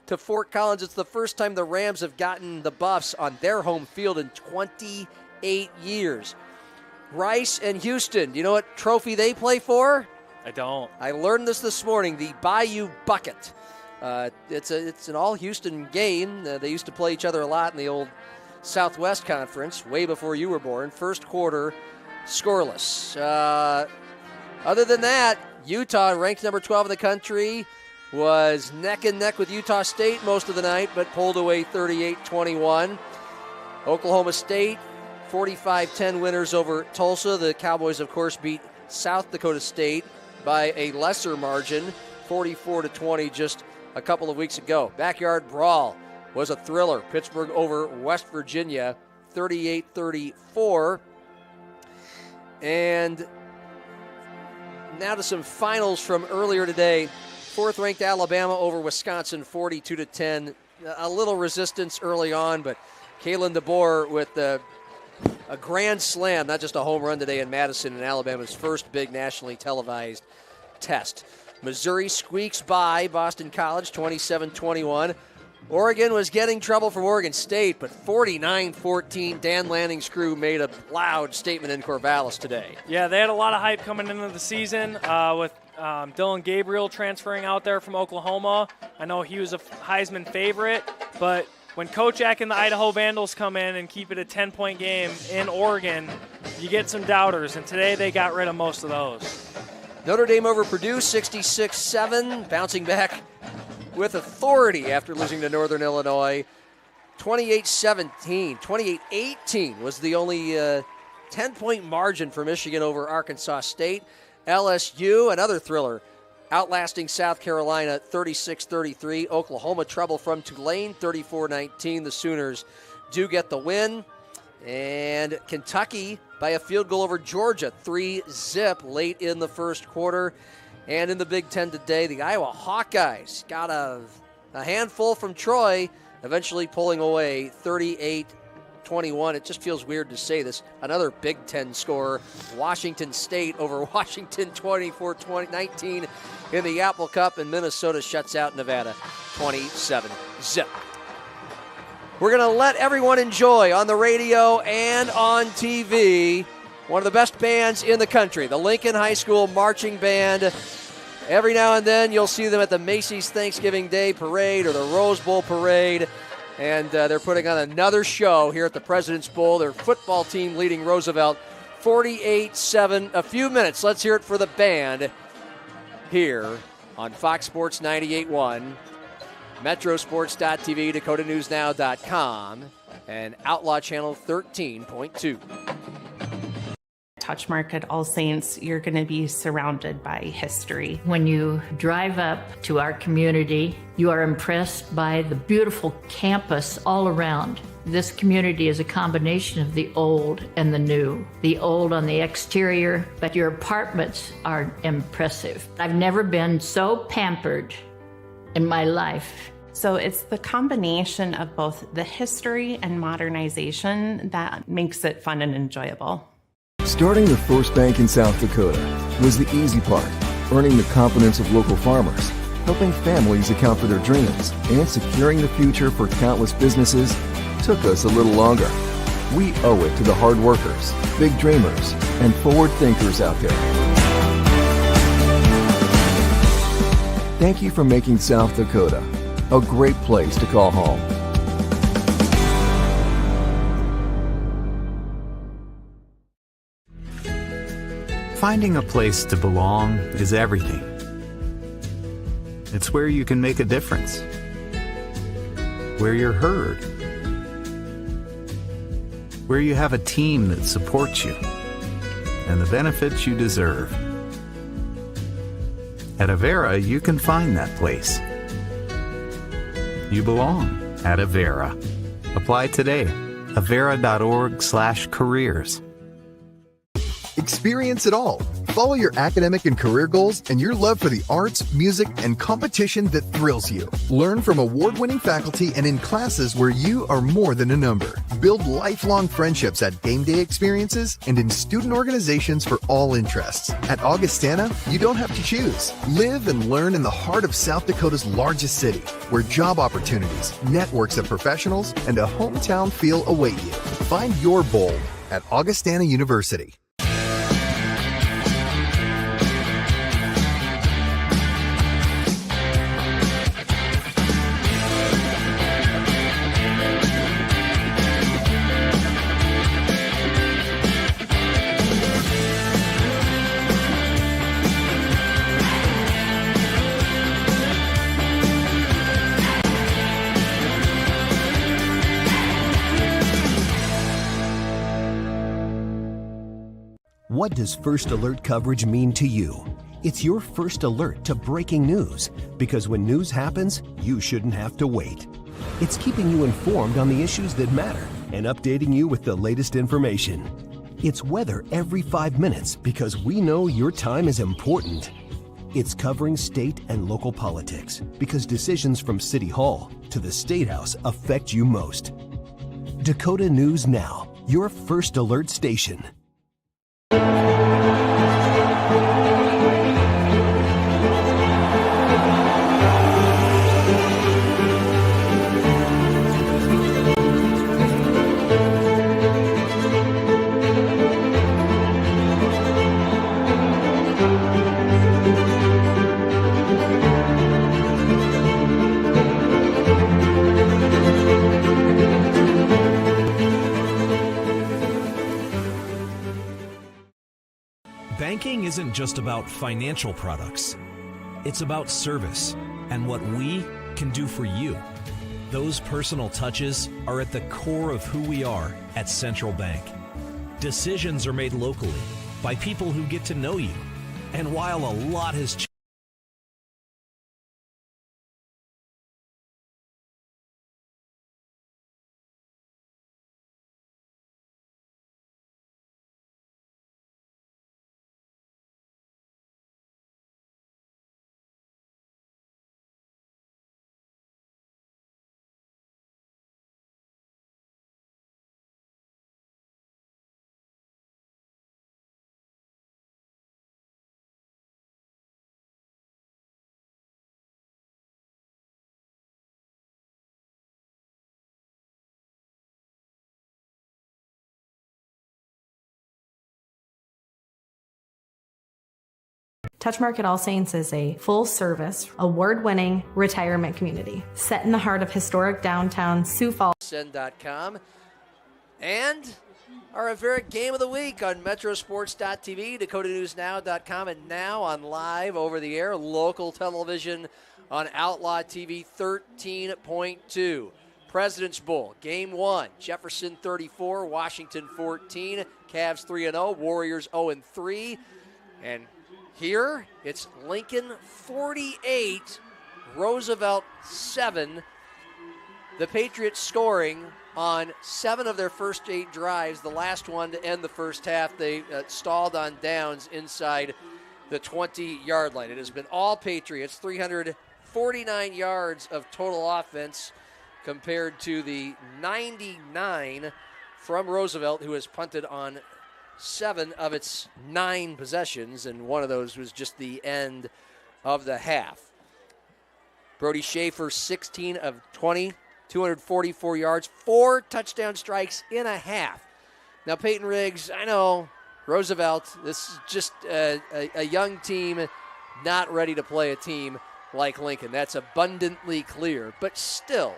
to Fort Collins. It's the first time the Rams have gotten the Buffs on their home field in 28 years. Rice and Houston, do you know what trophy they play for? I don't. I learned this morning, the Bayou Bucket. It's an all-Houston game. They used to play each other a lot in the old Southwest Conference, way before you were born. First quarter, scoreless. Other than that, Utah, ranked number 12 in the country, was neck and neck with Utah State most of the night, but pulled away 38-21. Oklahoma State, 45-10 winners over Tulsa. The Cowboys, of course, beat South Dakota State by a lesser margin, 44-20 just a couple of weeks ago. Backyard brawl was a thriller. Pittsburgh over West Virginia, 38-34. And now to some finals from earlier today. Fourth-ranked Alabama over Wisconsin, 42-10. A little resistance early on, but Kalen DeBoer with a grand slam, not just a home run today in Madison, in Alabama's first big nationally televised test. Missouri squeaks by Boston College, 27-21. Oregon was getting trouble from Oregon State, but 49-14. Dan Lanning's crew made a loud statement in Corvallis today. Yeah, they had a lot of hype coming into the season with Dylan Gabriel transferring out there from Oklahoma. I know he was a Heisman favorite, but when Kochak and the Idaho Vandals come in and keep it a 10-point game in Oregon, you get some doubters, and today they got rid of most of those. Notre Dame over Purdue, 66-7, bouncing back with authority after losing to Northern Illinois. 28-17, 28-18 was the only 10-point margin for Michigan over Arkansas State. LSU, another thriller, outlasting South Carolina 36-33. Oklahoma trouble from Tulane 34-19. The Sooners do get the win. And Kentucky by a field goal over Georgia, 3-0 late in the first quarter. And in the Big Ten today, the Iowa Hawkeyes got a handful from Troy, eventually pulling away 38-21. It just feels weird to say this. Another Big Ten score, Washington State over Washington 24-19 in the Apple Cup, and Minnesota shuts out Nevada 27-0. We're going to let everyone enjoy on the radio and on TV one of the best bands in the country, the Lincoln High School Marching Band. Every now and then you'll see them at the Macy's Thanksgiving Day Parade or the Rose Bowl Parade, and they're putting on another show here at the President's Bowl. Their football team leading Roosevelt 48-7. A few minutes. Let's hear it for the band here on Fox Sports 98.1. Metrosports.tv, DakotaNewsNow.com, and Outlaw Channel 13.2. Touchmark at All Saints, you're going to be surrounded by history. When you drive up to our community, you are impressed by the beautiful campus all around. This community is a combination of the old and the new. The old on the exterior, but your apartments are impressive. I've never been so pampered in my life. So it's the combination of both the history and modernization that makes it fun and enjoyable. Starting the first bank in South Dakota was the easy part. Earning the confidence of local farmers, helping families account for their dreams, and securing the future for countless businesses took us a little longer. We owe it to the hard workers, big dreamers, and forward thinkers out there. Thank you for making South Dakota a great place to call home. Finding a place to belong is everything. It's where you can make a difference, where you're heard, where you have a team that supports you, and the benefits you deserve. At Avera, you can find that place. You belong at Avera. Apply today. Avera.org/careers. Experience it all. Follow your academic and career goals and your love for the arts, music, and competition that thrills you. Learn from award-winning faculty and in classes where you are more than a number. Build lifelong friendships at game day experiences and in student organizations for all interests. At Augustana, you don't have to choose. Live and learn in the heart of South Dakota's largest city, where job opportunities, networks of professionals, and a hometown feel await you. Find your bold at Augustana University. What does First Alert coverage mean to you? It's your first alert to breaking news, because when news happens, you shouldn't have to wait. It's keeping you informed on the issues that matter and updating you with the latest information. It's weather every 5 minutes, because we know your time is important. It's covering state and local politics, because decisions from City Hall to the State House affect you most. Dakota News Now, your first alert station. Banking isn't just about financial products. It's about service and what we can do for you. Those personal touches are at the core of who we are at Central Bank. Decisions are made locally by people who get to know you. And while a lot has changed, Touchmark at All Saints is a full-service, award-winning retirement community set in the heart of historic downtown Sioux Falls. Send.com. And our Avera Game of the Week on metrosports.tv, dakotanewsnow.com, and now on live over-the-air local television on Outlaw TV 13.2. President's Bowl, Game 1, Jefferson 34, Washington 14, Cavs 3-0, Warriors 0-3, and here, it's Lincoln 48, Roosevelt 7. The Patriots scoring on 7 of their first 8 drives. The last one to end the first half, they stalled on downs inside the 20-yard line. It has been all Patriots, 349 yards of total offense compared to the 99 from Roosevelt, who has punted on 7 of its 9 possessions, and one of those was just the end of the half. Brody Schaefer, 16 of 20, 244 yards, 4 touchdown strikes in a half. Now, Peyton Riggs, I know, Roosevelt, this is just a young team not ready to play a team like Lincoln. That's abundantly clear, but still,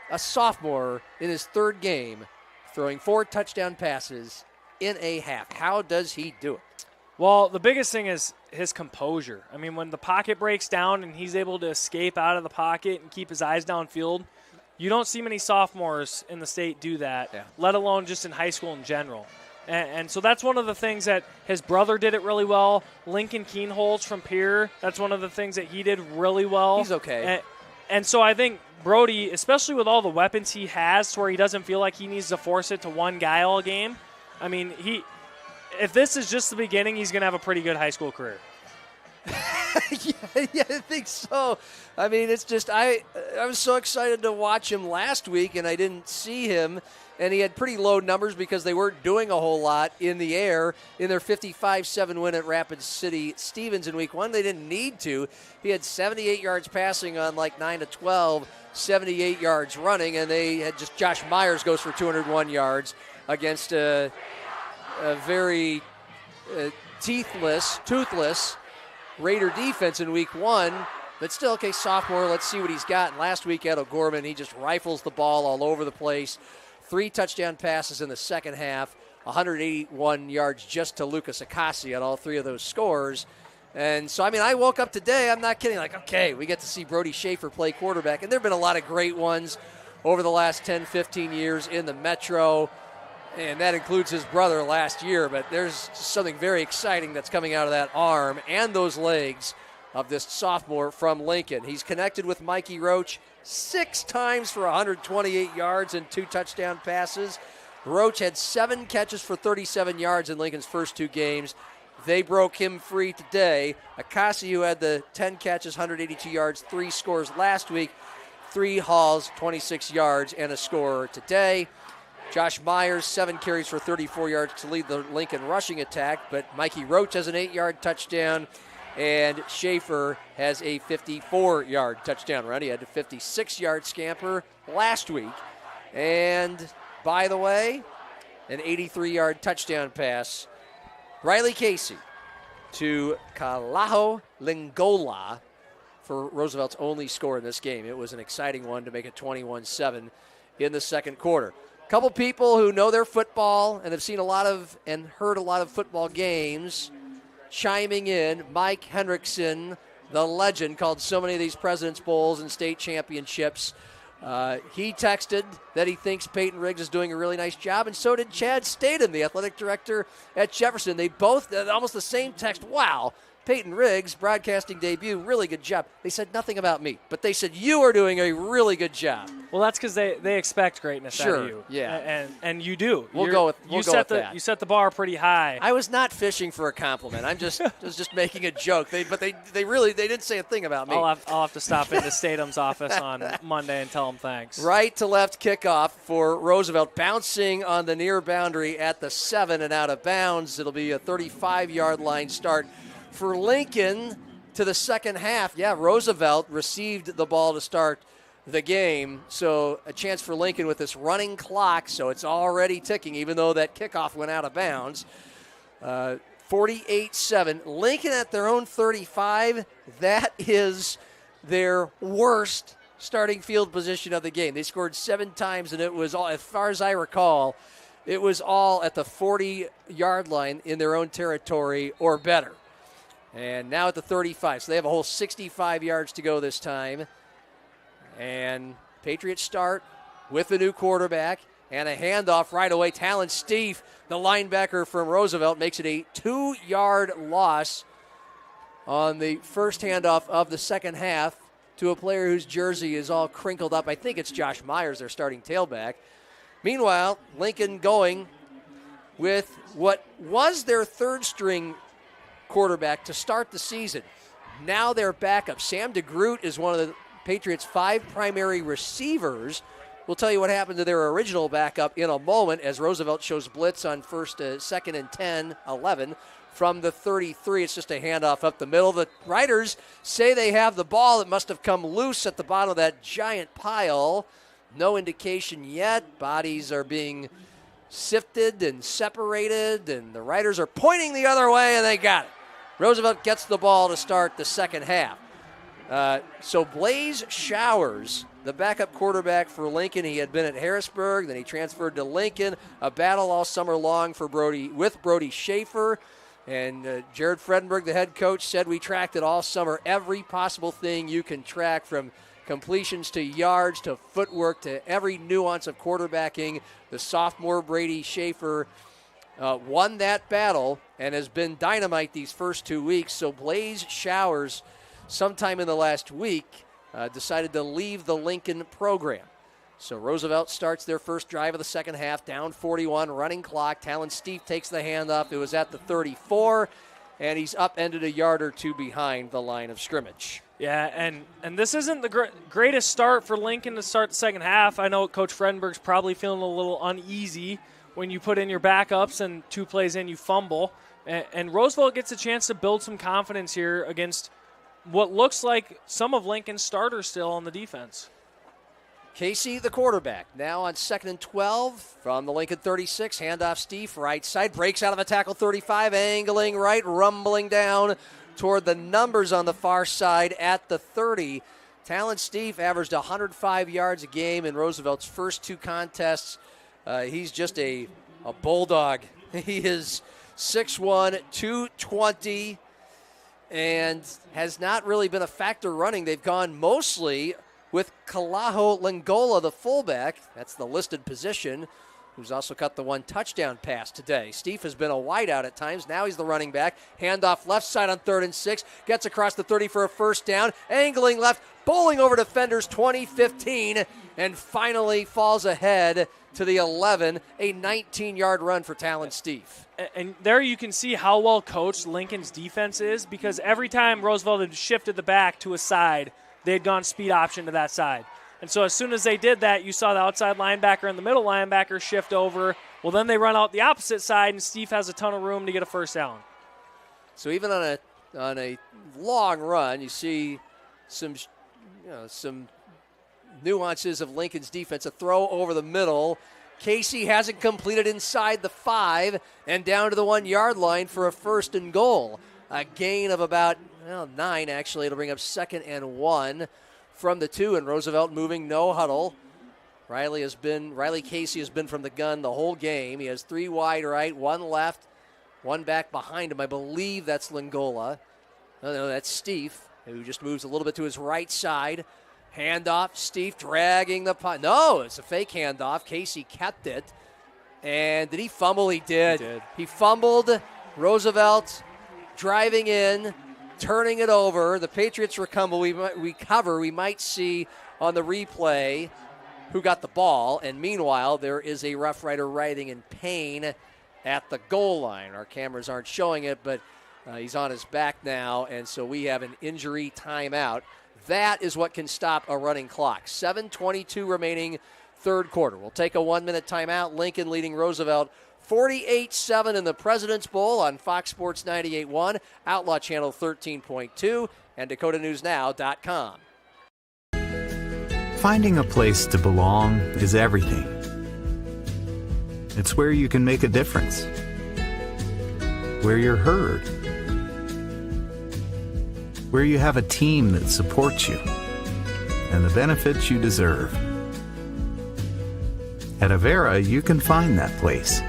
a sophomore in his 3rd game, throwing 4 touchdown passes in a half. How does he do it? Well, the biggest thing is his composure. I mean, when the pocket breaks down and he's able to escape out of the pocket and keep his eyes downfield, you don't see many sophomores in the state do that, let alone just in high school in general. And so that's one of the things that his brother did it really well. Lincoln Keenholz from Pierre, that's one of the things that he did really well. He's okay. And so I think Brody, especially with all the weapons he has to where he doesn't feel like he needs to force it to one guy all game, I mean, if this is just the beginning, he's going to have a pretty good high school career. yeah, I think so. I mean, it's just I was so excited to watch him last week, and I didn't see him, and he had pretty low numbers because they weren't doing a whole lot in the air in their 55-7 win at Rapid City Stevens in week 1. They didn't need to. He had 78 yards passing on like 9 to 12, 78 yards running, and they had just Josh Myers goes for 201 yards against a very toothless Raider defense in week 1. But still, okay, sophomore, let's see what he's got. And last week, Ed O'Gorman, he just rifles the ball all over the place. 3 touchdown passes in the second half, 181 yards just to Lucas Akasi on all 3 of those scores. And so, I mean, I woke up today, I'm not kidding, like, okay, we get to see Brody Schaefer play quarterback. And there have been a lot of great ones over the last 10, 15 years in the Metro. And that includes his brother last year, but there's something very exciting that's coming out of that arm and those legs of this sophomore from Lincoln. He's connected with Mikey Roach 6 times for 128 yards and 2 touchdown passes. Roach had 7 catches for 37 yards in Lincoln's first 2 games. They broke him free today. Akasi, who had the 10 catches, 182 yards, 3 scores last week, 3 hauls, 26 yards, and a score today. Josh Myers, 7 carries for 34 yards to lead the Lincoln rushing attack, but Mikey Roach has an 8-yard touchdown, and Schaefer has a 54-yard touchdown run. He had a 56-yard scamper last week. And, by the way, an 83-yard touchdown pass. Riley Casey to Kalaho Lingola for Roosevelt's only score in this game. It was an exciting one to make it 21-7 in the second quarter. Couple people who know their football and have seen a lot of and heard a lot of football games chiming in. Mike Hendrickson, the legend, called so many of these President's Bowls and state championships. He texted that he thinks Peyton Riggs is doing a really nice job, and so did Chad Statham, the athletic director at Jefferson. They both, almost the same text, wow, Peyton Riggs, broadcasting debut, really good job. They said nothing about me, but they said you are doing a really good job. Well, that's because they expect greatness out of you. Yeah. And you do. We'll go with that. You set the bar pretty high. I was not fishing for a compliment. I'm just making a joke. They didn't say a thing about me. I'll have to stop into Statham's office on Monday and tell him thanks. Right to left kickoff for Roosevelt, bouncing on the near boundary at the 7 and out of bounds. It'll be a 35-yard line start for Lincoln to the second half. Yeah, Roosevelt received the ball to start the game, so a chance for Lincoln with this running clock, so it's already ticking, even though that kickoff went out of bounds. 48-7. Lincoln at their own 35. That is their worst starting field position of the game. They scored 7 times, and it was all, as far as I recall, it was all at the 40-yard line in their own territory or better. And now at the 35. So they have a whole 65 yards to go this time. And Patriots start with the new quarterback and a handoff right away. Talon Steve, the linebacker from Roosevelt, makes it a 2-yard loss on the first handoff of the second half to a player whose jersey is all crinkled up. I think it's Josh Myers, their starting tailback. Meanwhile, Lincoln going with what was their third-string quarterback to start the season. Now their backup. Sam DeGroot is one of the Patriots' 5 primary receivers. We'll tell you what happened to their original backup in a moment as Roosevelt shows blitz on second and 10, 11 from the 33. It's just a handoff up the middle. The Riders say they have the ball. It must have come loose at the bottom of that giant pile. No indication yet. Bodies are being sifted and separated, and the Riders are pointing the other way, and they got it. Roosevelt gets the ball to start the second half. So Blaze Showers, the backup quarterback for Lincoln, he had been at Harrisburg, then he transferred to Lincoln. A battle all summer long for Brody Schaefer. And Jared Fredenberg, the head coach, said we tracked it all summer. Every possible thing you can track, from completions to yards to footwork to every nuance of quarterbacking. The sophomore Brady Schaefer won that battle and has been dynamite these first 2 weeks. So Blaze Showers, sometime in the last week, decided to leave the Lincoln program. So Roosevelt starts their first drive of the second half, down 41, running clock. Talon Steve takes the handoff. It was at the 34, and he's upended a yard or two behind the line of scrimmage. Yeah, and this isn't the greatest start for Lincoln to start the second half. I know Coach Fredenberg's probably feeling a little uneasy when you put in your backups and 2 plays in you fumble. And Roosevelt gets a chance to build some confidence here against what looks like some of Lincoln's starters still on the defense. Casey, the quarterback, now on 2nd and 12 from the Lincoln 36. Handoff Steve, right side, breaks out of a tackle 35, angling right, rumbling down toward the numbers on the far side at the 30. Talon Steve averaged 105 yards a game in Roosevelt's first 2 contests. He's just a bulldog. He is 6'1", 220, and has not really been a factor running. They've gone mostly with Kalaho Lingola, the fullback. That's the listed position. who's also caught the one touchdown pass today. Steve has been a wideout at times. Now he's the running back. Handoff left side on 3rd and 6. Gets across the 30 for a first down. Angling left, bowling over defenders 20-15, and finally falls ahead to the 11. A 19-yard run for Talon Steve. And there you can see how well coached Lincoln's defense is, because every time Roosevelt had shifted the back to a side, they had gone speed option to that side. And so as soon as they did that, you saw the outside linebacker and the middle linebacker shift over. Well, then they run out the opposite side, and Steve has a ton of room to get a first down. So even on a long run, you see some nuances of Lincoln's defense. A throw over the middle. Casey hasn't completed inside the 5 and down to the 1-yard line for a 1st and goal. A gain of about 9, actually. It'll bring up 2nd and 1 from the 2, and Roosevelt moving no huddle. Riley Casey has been from the gun the whole game. He has 3 wide right, 1 left, 1 back behind him. I believe that's Lingola. No, that's Steve, who just moves a little bit to his right side. Handoff, Steve dragging the punt. No, it's a fake handoff. Casey kept it. And did he fumble? He did. He fumbled. Roosevelt driving in, turning it over. The Patriots recover. We might see on the replay who got the ball. And meanwhile, there is a Rough Rider writhing in pain at the goal line. Our cameras aren't showing it, but he's on his back now, and so we have an injury timeout. That is what can stop a running clock. 7:22 remaining, 3rd quarter. We'll take a 1-minute timeout. Lincoln leading Roosevelt 48-7 in the President's Bowl on Fox Sports 98.1, Outlaw Channel 13.2, and DakotaNewsNow.com. Finding a place to belong is everything. It's where you can make a difference, where you're heard, where you have a team that supports you, and the benefits you deserve. At Avera, you can find that place.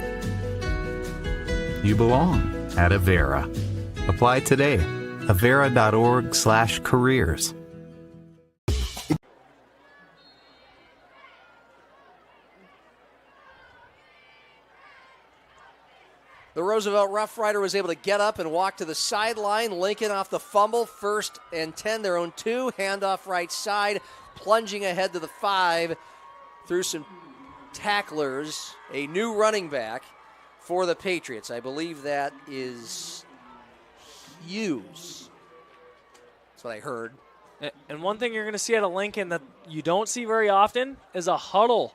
You belong at Avera. Apply today. Avera.org/careers. The Roosevelt Rough Rider was able to get up and walk to the sideline. Lincoln off the fumble, 1st and 10, their own 2. Handoff right side, plunging ahead to the 5 through some tacklers. A new running back for the Patriots. I believe that is Hughes. That's what I heard. And one thing you're going to see out of Lincoln that you don't see very often is a huddle.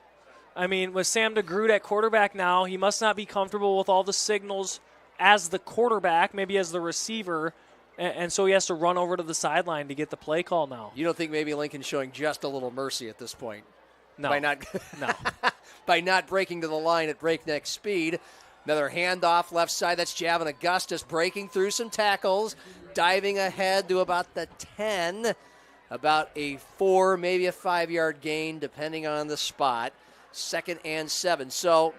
I mean, with Sam DeGroot at quarterback now, he must not be comfortable with all the signals as the quarterback, maybe as the receiver, and so he has to run over to the sideline to get the play call now. You don't think maybe Lincoln's showing just a little mercy at this point? No. By not breaking to the line at breakneck speed. Another handoff left side. That's Javin Augustus breaking through some tackles, diving ahead to about the 10. About a 4, maybe a 5-yard gain, depending on the spot. 2nd and 7. So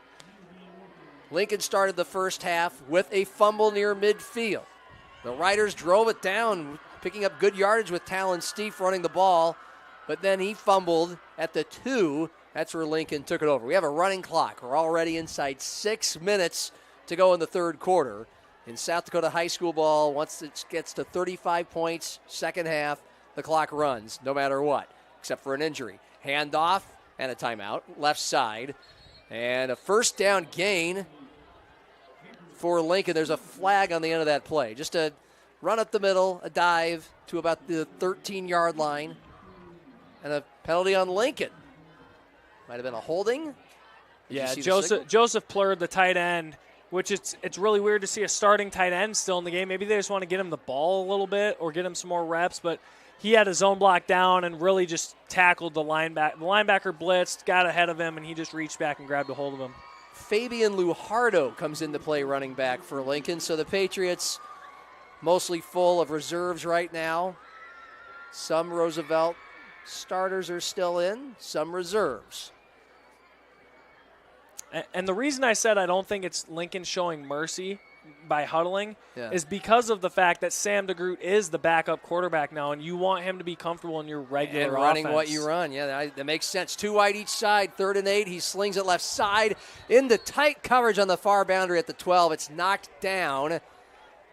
Lincoln started the first half with a fumble near midfield. The Riders drove it down, picking up good yardage with Talon Steve running the ball, but then he fumbled at the 2. That's where Lincoln took it over. We have a running clock. We're already inside 6 minutes to go in the 3rd quarter. In South Dakota high school ball, once it gets to 35 points, second half, the clock runs no matter what, except for an injury. Handoff and a timeout, left side. And a first down gain for Lincoln. There's a flag on the end of that play. Just a run up the middle, a dive to about the 13-yard line, and a penalty on Lincoln. Might have been a holding. Joseph Plurd, the tight end, which it's really weird to see a starting tight end still in the game. Maybe they just want to get him the ball a little bit or get him some more reps, but he had his zone block down and really just tackled the linebacker. The linebacker blitzed, got ahead of him, and he just reached back and grabbed a hold of him. Fabian Lujardo comes into play running back for Lincoln. So the Patriots mostly full of reserves right now. Some Roosevelt starters are still in, some reserves. And the reason I said I don't think it's Lincoln showing mercy by huddling Yeah. is because of the fact that Sam DeGroot is the backup quarterback now, and you want him to be comfortable in your regular and running offense. what you run. Yeah, that makes sense. 2 wide each side, 3rd and 8. He slings it left side into tight coverage on the far boundary at the 12. It's knocked down.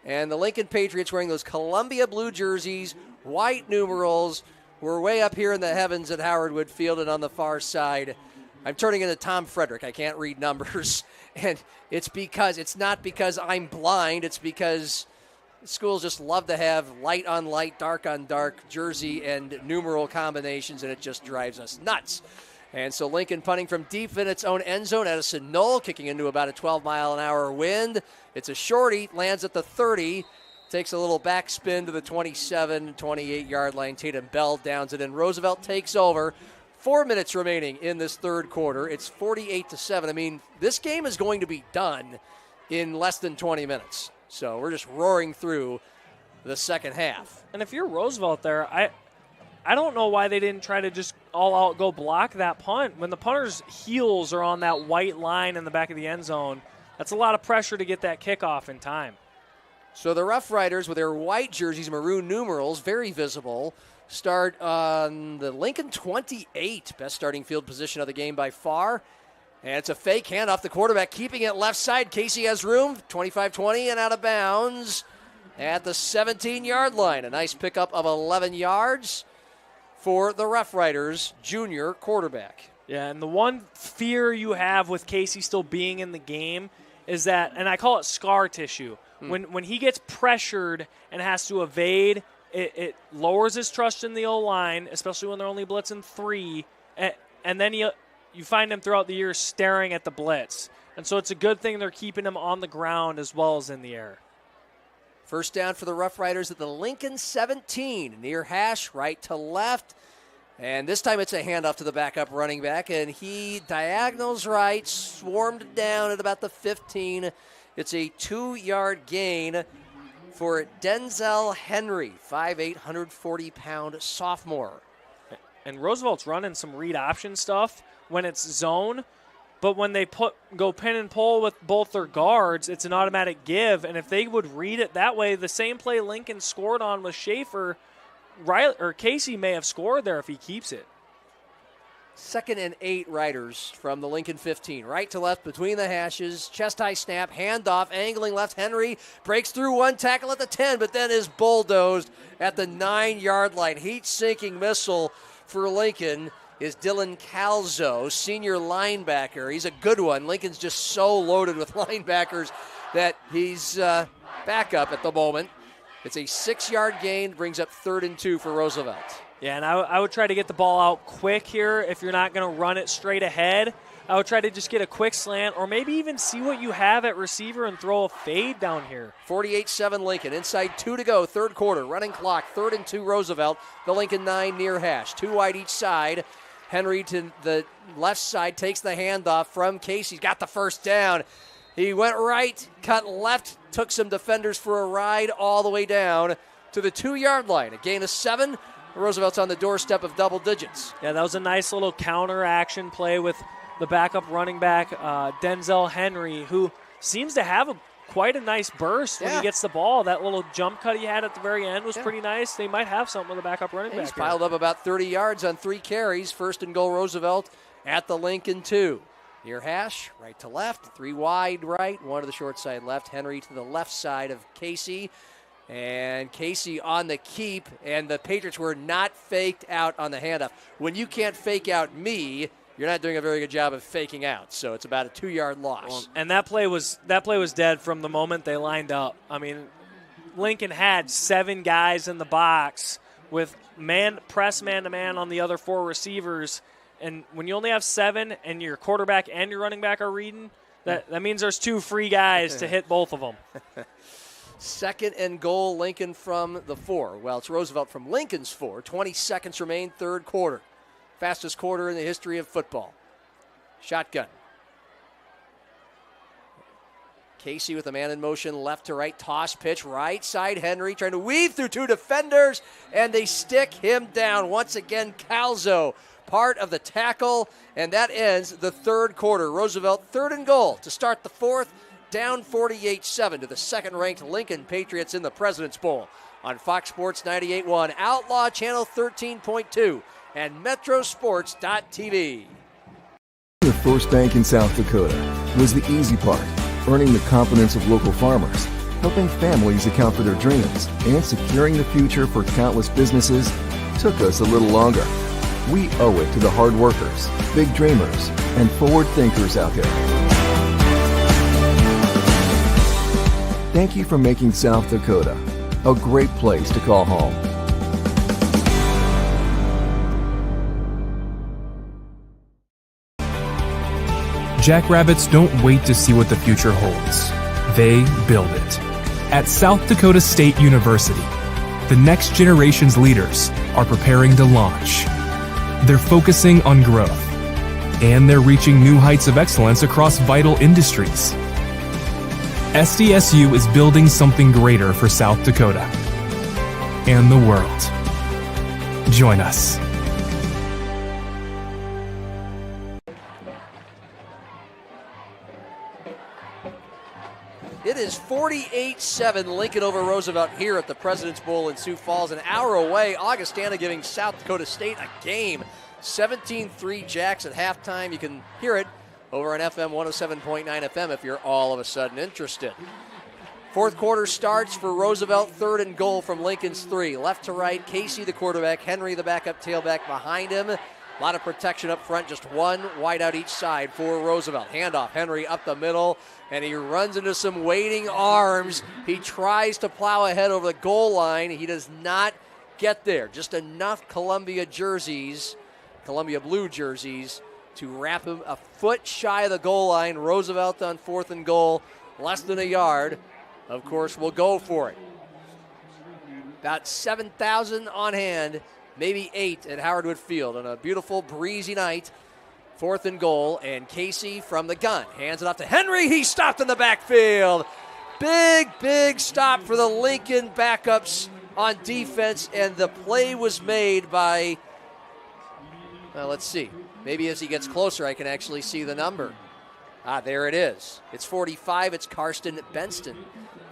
And the Lincoln Patriots wearing those Columbia blue jerseys, white numerals. We're way up here in the heavens at Howard Wood Field, and on the far side, I'm turning into Tom Frederick. I can't read numbers. And it's not because I'm blind. It's because schools just love to have light on light, dark on dark jersey and numeral combinations, and it just drives us nuts. And so Lincoln punting from deep in its own end zone. Edison Knoll kicking into about a 12-mile-an-hour wind. It's a shorty, lands at the 30, takes a little backspin to the 27, 28-yard line. Tatum Bell downs it, and Roosevelt takes over. 4 minutes remaining in this third quarter. It's 48-7. I mean, this game is going to be done in less than 20 minutes. So we're just roaring through the second half. And if you're Roosevelt there, I don't know why they didn't try to just all out go block that punt. When the punter's heels are on that white line in the back of the end zone, that's a lot of pressure to get that kickoff in time. So the Rough Riders with their white jerseys, maroon numerals, very visible, start on the Lincoln 28, best starting field position of the game by far. And it's a fake handoff. The quarterback keeping it left side. Casey has room, 25-20 and out of bounds at the 17-yard line. A nice pickup of 11 yards for the Rough Riders junior quarterback. Yeah, and the one fear you have with Casey still being in the game is that, and I call it scar tissue, when he gets pressured and has to evade, it lowers his trust in the O-line, especially when they're only blitzing 3, and then you find him throughout the year staring at the blitz. And so it's a good thing they're keeping him on the ground as well as in the air. First down for the Rough Riders at the Lincoln 17, near hash, right to left. And this time it's a handoff to the backup running back, and he diagonals right, swarmed down at about the 15. It's a 2-yard gain for Denzel Henry, 5'8", 140-pound sophomore. And Roosevelt's running some read option stuff when it's zone, but when they go pin and pull with both their guards, it's an automatic give. And if they would read it that way, the same play Lincoln scored on with Schaefer, Casey may have scored there if he keeps it. 2nd and 8 Riders from the Lincoln 15. Right to left between the hashes. Chest high snap. Handoff. Angling left. Henry breaks through one tackle at the 10, but then is bulldozed at the 9-yard line. Heat-sinking missile for Lincoln is Dylan Calzo, senior linebacker. He's a good one. Lincoln's just so loaded with linebackers that he's backup at the moment. It's a 6-yard gain, brings up 3rd and 2 for Roosevelt. Yeah, and I would try to get the ball out quick here if you're not going to run it straight ahead. I would try to just get a quick slant or maybe even see what you have at receiver and throw a fade down here. 48-7 Lincoln. Inside 2 to go, third quarter. Running clock, 3rd and 2 Roosevelt. The Lincoln 9 near hash. 2 wide each side. Henry to the left side takes the handoff from Casey. He's got the first down. He went right, cut left, took some defenders for a ride all the way down to the 2-yard line. A gain of 7. Roosevelt's on the doorstep of double digits. Yeah, that was a nice little counter action play with the backup running back, Denzel Henry, who seems to have quite a nice burst when he gets the ball. That little jump cut he had at the very end was pretty nice. They might have something with the backup running back. He's piled up about 30 yards on 3 carries. 1st and goal Roosevelt at the Lincoln 2. Near hash, right to left, 3 wide right, 1 to the short side left. Henry to the left side of Casey. And Casey on the keep, and the Patriots were not faked out on the handoff. When you can't fake out me, you're not doing a very good job of faking out. So it's about a 2-yard loss. And that play was dead from the moment they lined up. I mean, Lincoln had 7 guys in the box with press man-to-man on the other 4 receivers. And when you only have 7 and your quarterback and your running back are reading, that means there's 2 free guys to hit both of them. 2nd and goal, Lincoln from the 4. Well, it's Roosevelt from Lincoln's 4. 20 seconds remain, third quarter. Fastest quarter in the history of football. Shotgun. Casey with a man in motion, left to right, toss pitch, right side. Henry trying to weave through 2 defenders, and they stick him down. Once again, Calzo, part of the tackle, and that ends the third quarter. Roosevelt 3rd and goal to start the 4th down 48-7 to the second-ranked Lincoln Patriots in the President's Bowl on Fox Sports 98.1, Outlaw Channel 13.2, and Metrosports.tv. The first bank in South Dakota was the easy part, earning the confidence of local farmers, helping families account for their dreams, and securing the future for countless businesses took us a little longer. We owe it to the hard workers, big dreamers, and forward thinkers out there. Thank you for making South Dakota a great place to call home. Jackrabbits don't wait to see what the future holds. They build it. At South Dakota State University, the next generation's leaders are preparing to launch. They're focusing on growth, and they're reaching new heights of excellence across vital industries. SDSU is building something greater for South Dakota and the world. Join us. It is 48-7 Lincoln over Roosevelt here at the President's Bowl in Sioux Falls. An hour away, Augustana giving South Dakota State a game. 17-3 Jacks at halftime. You can hear it over on FM 107.9 FM if you're all of a sudden interested. Fourth quarter starts for Roosevelt, 3rd and goal from Lincoln's 3. Left to right, Casey the quarterback, Henry the backup tailback behind him. A lot of protection up front, just one wide out each side for Roosevelt. Handoff, Henry up the middle, and he runs into some waiting arms. He tries to plow ahead over the goal line. He does not get there. Just enough Columbia blue jerseys, to wrap him a foot shy of the goal line. Roosevelt on 4th and goal, less than a yard. Of course, will go for it. About 7,000 on hand, maybe 8 at Howard Wood Field on a beautiful breezy night. 4th and goal, and Casey from the gun hands it off to Henry. He's stopped in the backfield. Big stop for the Lincoln backups on defense, and the play was made by, well, let's see. Maybe as he gets closer, I can actually see the number. There it is. It's 45. It's Karsten Benston.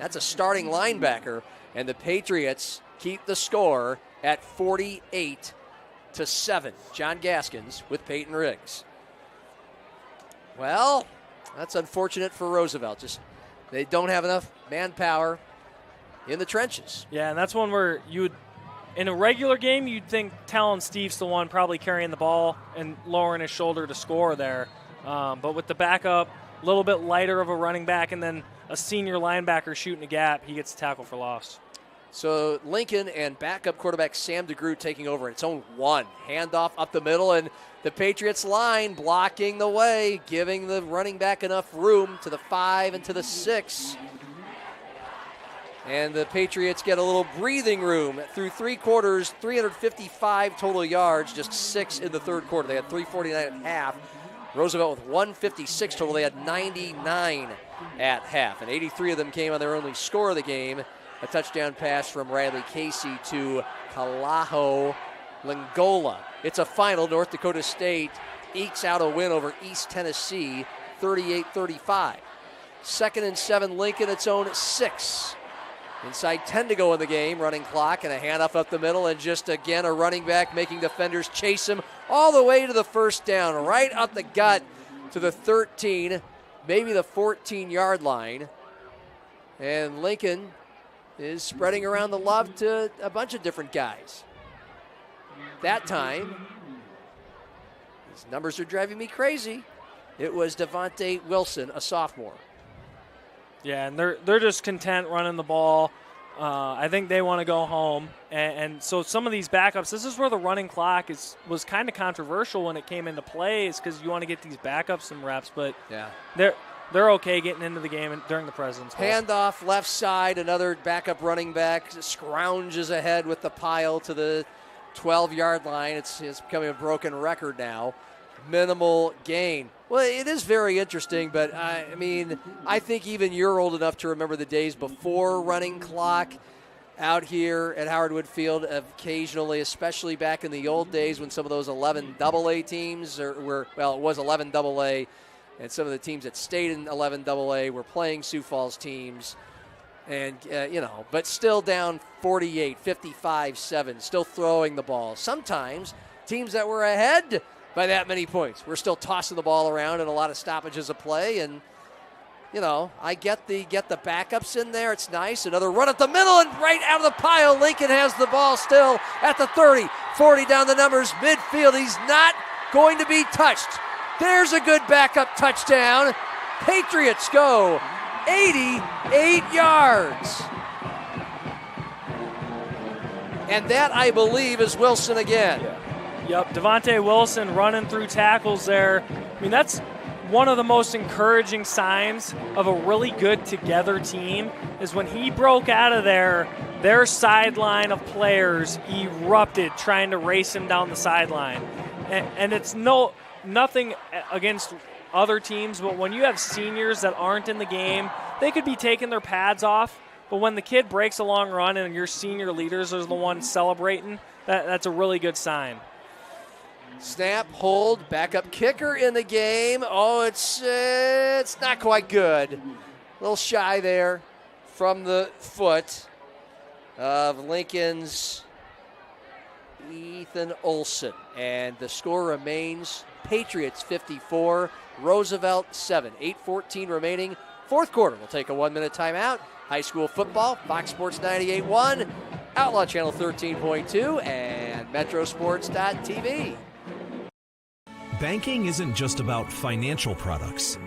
That's a starting linebacker, and the Patriots keep the score at 48-7. John Gaskins with Peyton Riggs. Well, that's unfortunate for Roosevelt. Just they don't have enough manpower in the trenches. Yeah, and that's one where you would, in a regular game, you'd think Talon Steve's the one probably carrying the ball and lowering his shoulder to score there. But with the backup, a little bit lighter of a running back, and then a senior linebacker shooting a gap, he gets a tackle for loss. So Lincoln and backup quarterback Sam DeGroot taking over in its own 1. Handoff up the middle, and the Patriots line blocking the way, giving the running back enough room to the 5 and to the 6. And the Patriots get a little breathing room through 3 quarters, 355 total yards, just 6 in the third quarter. They had 349 at half. Roosevelt with 156 total. They had 99 at half, and 83 of them came on their only score of the game, a touchdown pass from Riley Casey to Kalaho Lingola. It's a final. North Dakota State ekes out a win over East Tennessee, 38-35. 2nd and 7, Lincoln, its own 6. Inside 10 to go in the game, running clock, and a handoff up the middle, and just again a running back making defenders chase him all the way to the first down, right up the gut to the 13, maybe the 14-yard line. And Lincoln is spreading around the love to a bunch of different guys. That time, these numbers are driving me crazy. It was Devontae Wilson, a sophomore. Yeah, and they're just content running the ball. I think they want to go home. And so some of these backups, this is where the running clock was kind of controversial when it came into play, is because you want to get these backups some reps. But yeah, they're okay getting into the game during the President's Bowl. Handoff left side, another backup running back scrounges ahead with the pile to the 12-yard line. It's becoming a broken record now. Minimal gain. Well, it is very interesting, but I mean, I think even you're old enough to remember the days before running clock out here at Howard Wood Field occasionally, especially back in the old days when some of those 11 AA teams were, well, it was 11 AA and some of the teams that stayed in 11 AA were playing Sioux Falls teams. And, but still down 48, 55-7, still throwing the ball. Sometimes teams that were ahead by that many points, we're still tossing the ball around and a lot of stoppages of play. And, I get the backups in there. It's nice. Another run at the middle and right out of the pile. Lincoln has the ball still at the 30, 40 down the numbers, midfield. He's not going to be touched. There's a good backup touchdown. Patriots go 88 yards. And that, I believe, is Wilson again. Yep, Devontae Wilson running through tackles there. I mean, that's one of the most encouraging signs of a really good together team is when he broke out of there, their sideline of players erupted trying to race him down the sideline. And it's nothing against other teams, but when you have seniors that aren't in the game, they could be taking their pads off, but when the kid breaks a long run and your senior leaders are the ones celebrating, that's a really good sign. Snap, hold, backup kicker in the game. Oh, it's not quite good. A little shy there from the foot of Lincoln's Ethan Olson. And the score remains Patriots 54, Roosevelt 7. 8:14 remaining. Fourth quarter. We'll take a 1-minute timeout. High school football, Fox Sports 98.1, Outlaw Channel 13.2, and Metrosports.tv. Banking isn't just about financial products.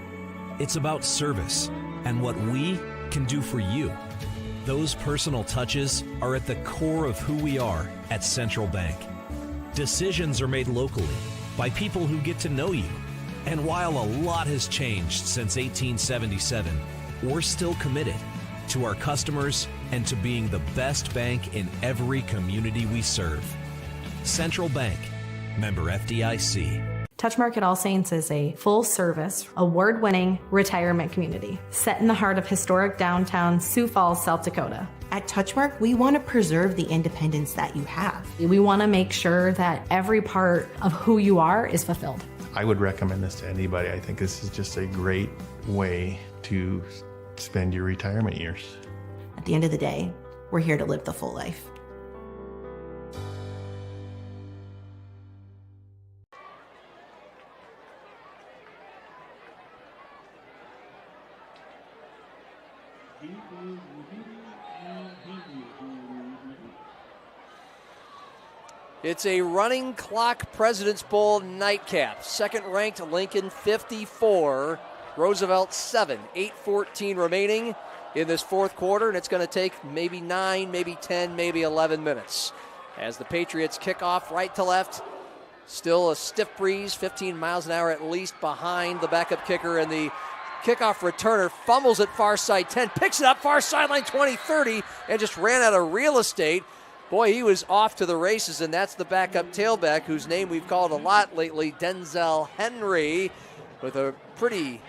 It's about service and what we can do for you. Those personal touches are at the core of who we are at Central Bank. Decisions are made locally by people who get to know you. And while a lot has changed since 1877, we're still committed to our customers and to being the best bank in every community we serve. Central Bank, member FDIC. Touchmark at All Saints is a full-service, award-winning retirement community set in the heart of historic downtown Sioux Falls, South Dakota. At Touchmark, we want to preserve the independence that you have. We want to make sure that every part of who you are is fulfilled. I would recommend this to anybody. I think this is just a great way to spend your retirement years. At the end of the day, we're here to live the full life. It's a running clock President's Bowl nightcap. Second-ranked Lincoln 54, Roosevelt 7. 8:14 remaining in this fourth quarter, and it's going to take maybe 9, maybe 10, maybe 11 minutes. As the Patriots kick off right to left, still a stiff breeze, 15 miles an hour at least behind the backup kicker, and the kickoff returner fumbles at far side 10, picks it up far sideline 20, 30, and just ran out of real estate. Boy, he was off to the races, and that's the backup tailback whose name we've called a lot lately, Denzel Henry, with a pretty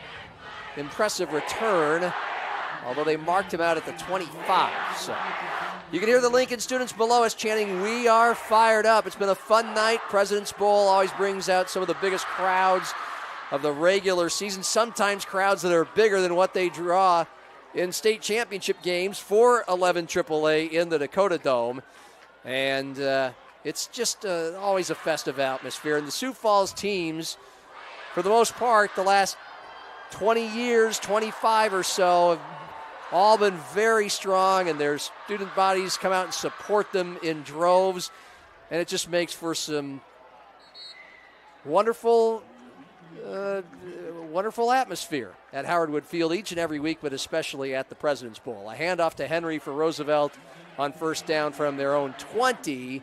impressive return, although they marked him out at the 25. So you can hear the Lincoln students below us chanting, "We are fired up." It's been a fun night. President's Bowl always brings out some of the biggest crowds of the regular season, sometimes crowds that are bigger than what they draw in state championship games for 11 AAA in the Dakota Dome. And it's just always a festive atmosphere. And the Sioux Falls teams, for the most part, the last 20 years, 25 or so, have all been very strong, and their student bodies come out and support them in droves. And it just makes for some wonderful atmosphere at Howard Wood Field each and every week, but especially at the President's Bowl. A handoff to Henry for Roosevelt on first down from their own 20,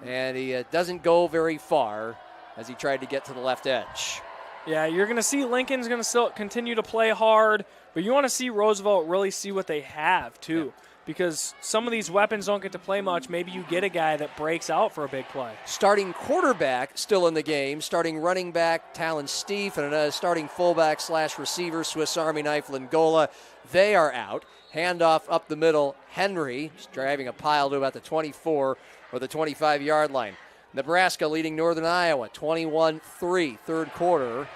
and he doesn't go very far as he tried to get to the left edge. Yeah, you're going to see Lincoln's going to still continue to play hard, but you want to see Roosevelt really see what they have, too. Yeah. Because some of these weapons don't get to play much. Maybe you get a guy that breaks out for a big play. Starting quarterback still in the game. Starting running back, Talon Steef, and a starting fullback / receiver, Swiss Army knife, Lingola. They are out. Handoff up the middle. Henry driving a pile to about the 24 or the 25-yard line. Nebraska leading Northern Iowa 21-3, third quarter.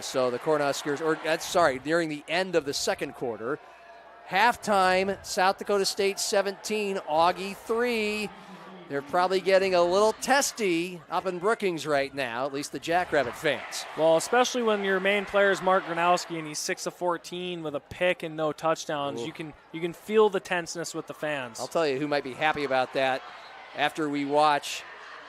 So the Cornhuskers, nearing the end of the second quarter. Halftime, South Dakota State 17, Augie 3. They're probably getting a little testy up in Brookings right now, at least the Jackrabbit fans. Well, especially when your main player is Mark Gronowski and he's 6 of 14 with a pick and no touchdowns. Ooh. You can feel the tenseness with the fans. I'll tell you who might be happy about that after we watch.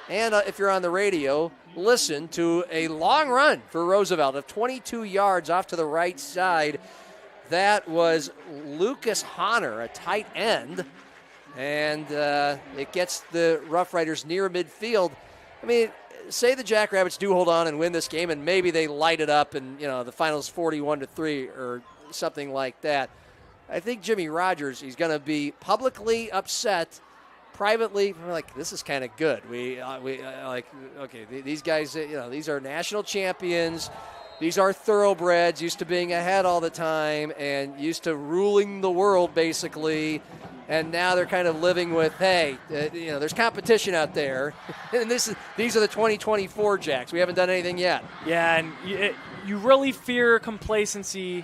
And if you're on the radio, listen to a long run for Roosevelt of 22 yards off to the right side. That was Lucas Honor, a tight end. And it gets the Rough Riders near midfield. I mean, say the Jackrabbits do hold on and win this game, and maybe they light it up, and the final's 41-3 or something like that. I think Jimmy Rogers, he's going to be publicly upset. Privately, we're like, this is kind of good. We okay, these guys, these are national champions. These are thoroughbreds, used to being ahead all the time and used to ruling the world, basically. And now they're kind of living with, hey, there's competition out there. And these are the 2024 Jacks. We haven't done anything yet. Yeah, and you really fear complacency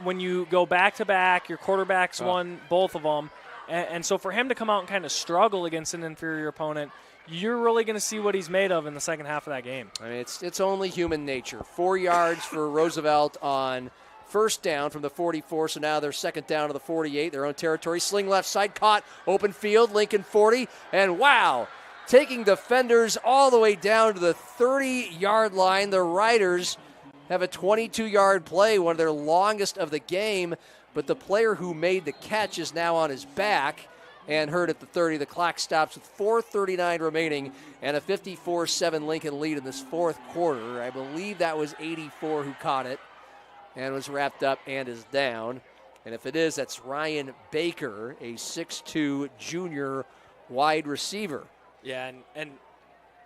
when you go back-to-back. Your quarterback's won both of them. And so for him to come out and kind of struggle against an inferior opponent, you're really going to see what he's made of in the second half of that game. I mean, it's only human nature. 4 yards for Roosevelt on first down from the 44, so now they're second down to the 48, their own territory. Sling left side, caught, open field, Lincoln 40, and wow, taking defenders all the way down to the 30-yard line. The Riders have a 22-yard play, one of their longest of the game, but the player who made the catch is now on his back and hurt at the 30. The clock stops with 4:39 remaining and a 54-7 Lincoln lead in this fourth quarter. I believe that was 84 who caught it and was wrapped up and is down. And if it is, that's Ryan Baker, a 6'2 junior wide receiver. Yeah, and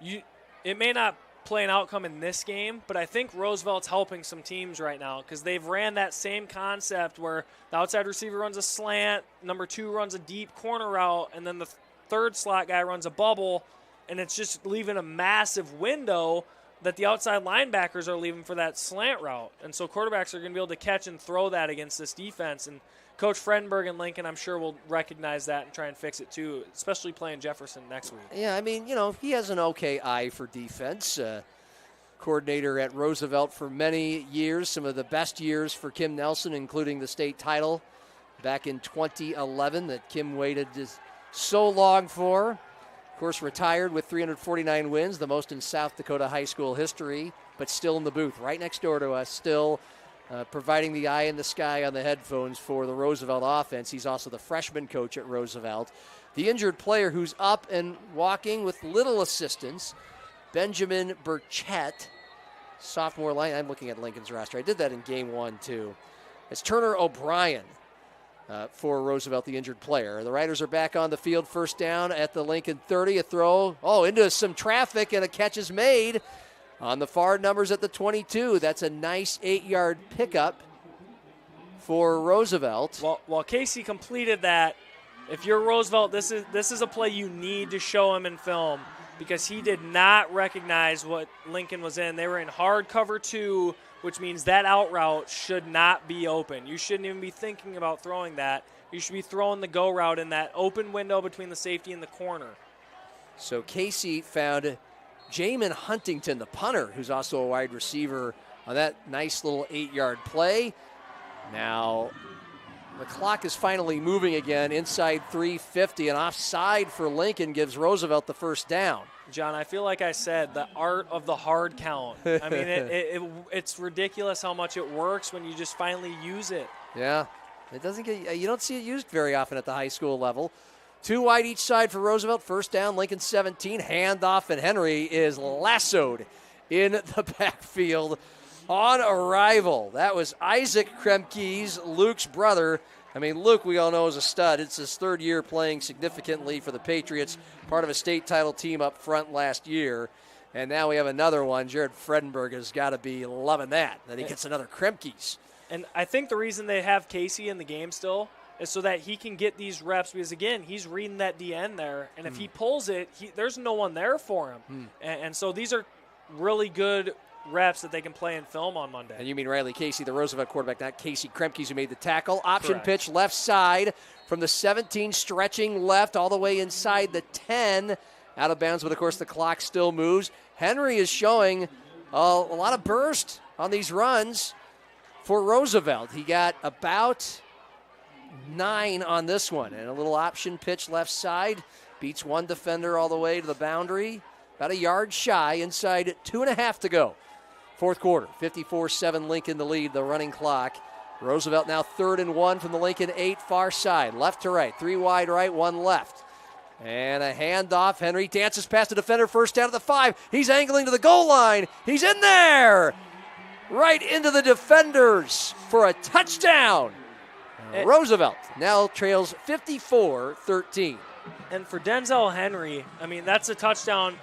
it may not play an outcome in this game, but I think Roosevelt's helping some teams right now because they've ran that same concept where the outside receiver runs a slant, number 2 runs a deep corner route, and then the third slot guy runs a bubble, and it's just leaving a massive window that the outside linebackers are leaving for that slant route. And so quarterbacks are going to be able to catch and throw that against this defense. And Coach Fredenberg and Lincoln, I'm sure, will recognize that and try and fix it too, especially playing Jefferson next week. Yeah, I mean, he has an okay eye for defense. Coordinator at Roosevelt for many years, some of the best years for Kim Nelson, including the state title back in 2011 that Kim waited so long for. Of course, retired with 349 wins, the most in South Dakota high school history, but still in the booth right next door to us, still providing the eye in the sky on the headphones for the Roosevelt offense. He's also the freshman coach at Roosevelt. The injured player who's up and walking with little assistance, Benjamin Burchett, sophomore line. I'm looking at Lincoln's roster. I did that in game 1, too. It's Turner O'Brien for Roosevelt, the injured player. The Riders are back on the field, first down at the Lincoln 30. A throw, into some traffic, and a catch is made on the far numbers at the 22. That's a nice 8-yard pickup for Roosevelt. While Casey completed that, if you're Roosevelt, this is a play you need to show him in film because he did not recognize what Lincoln was in. They were in hard cover 2, which means that out route should not be open. You shouldn't even be thinking about throwing that. You should be throwing the go route in that open window between the safety and the corner. So Casey found Jamin Huntington, the punter, who's also a wide receiver, on that nice little 8-yard play. Now, the clock is finally moving again inside 3:50, and offside for Lincoln gives Roosevelt the first down. John, I feel like I said, the art of the hard count. I mean, it's ridiculous how much it works when you just finally use it. Yeah, you don't see it used very often at the high school level. 2 wide each side for Roosevelt. First down, Lincoln 17. Handoff, and Henry is lassoed in the backfield on arrival. That was Isaac Kremke's, Luke's brother. I mean, Luke, we all know, is a stud. It's his 3rd year playing significantly for the Patriots, part of a state title team up front last year. And now we have another one. Jared Fredenberg has got to be loving that he gets another Kremke's. And I think the reason they have Casey in the game still is so that he can get these reps because, again, he's reading that DN there. And if he pulls it, there's no one there for him. And so these are really good reps that they can play in film on Monday. And you mean Riley Casey, the Roosevelt quarterback, not Casey Kremkes, who made the tackle. Option Correct. pitch left side from the 17, stretching left all the way inside the 10. Out of bounds, but of course the clock still moves. Henry is showing a lot of burst on these runs for Roosevelt. He got about 9 on this one. And a little option pitch left side. Beats one defender all the way to the boundary. About a yard shy, inside 2.5 to go. Fourth quarter, 54-7 Lincoln the lead, the running clock. Roosevelt now 3rd and 1 from the Lincoln 8 far side. Left to right, 3 wide right, 1 left. And a handoff. Henry dances past the defender, first down at the 5. He's angling to the goal line. He's in there! Right into the defenders for a touchdown. Roosevelt now trails 54-13. And for Denzel Henry, I mean, that's a touchdown.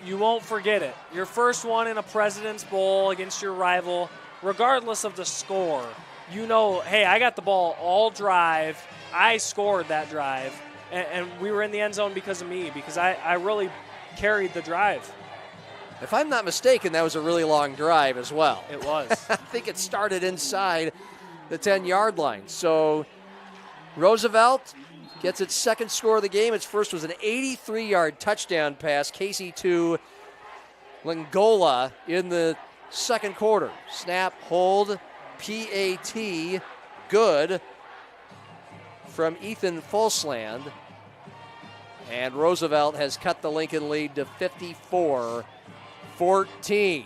You won't forget it. Your first one in a President's Bowl against your rival, regardless of the score, you know, hey, I got the ball all drive. I scored that drive. And we were in the end zone because of me, because I really carried the drive. If I'm not mistaken, that was a really long drive as well. It was. I think it started inside the 10-yard line. So Roosevelt gets its second score of the game. Its first was an 83-yard touchdown pass, Casey to Lingola in the second quarter. Snap, hold, PAT, good from Ethan Fulsland. And Roosevelt has cut the Lincoln lead to 54-14.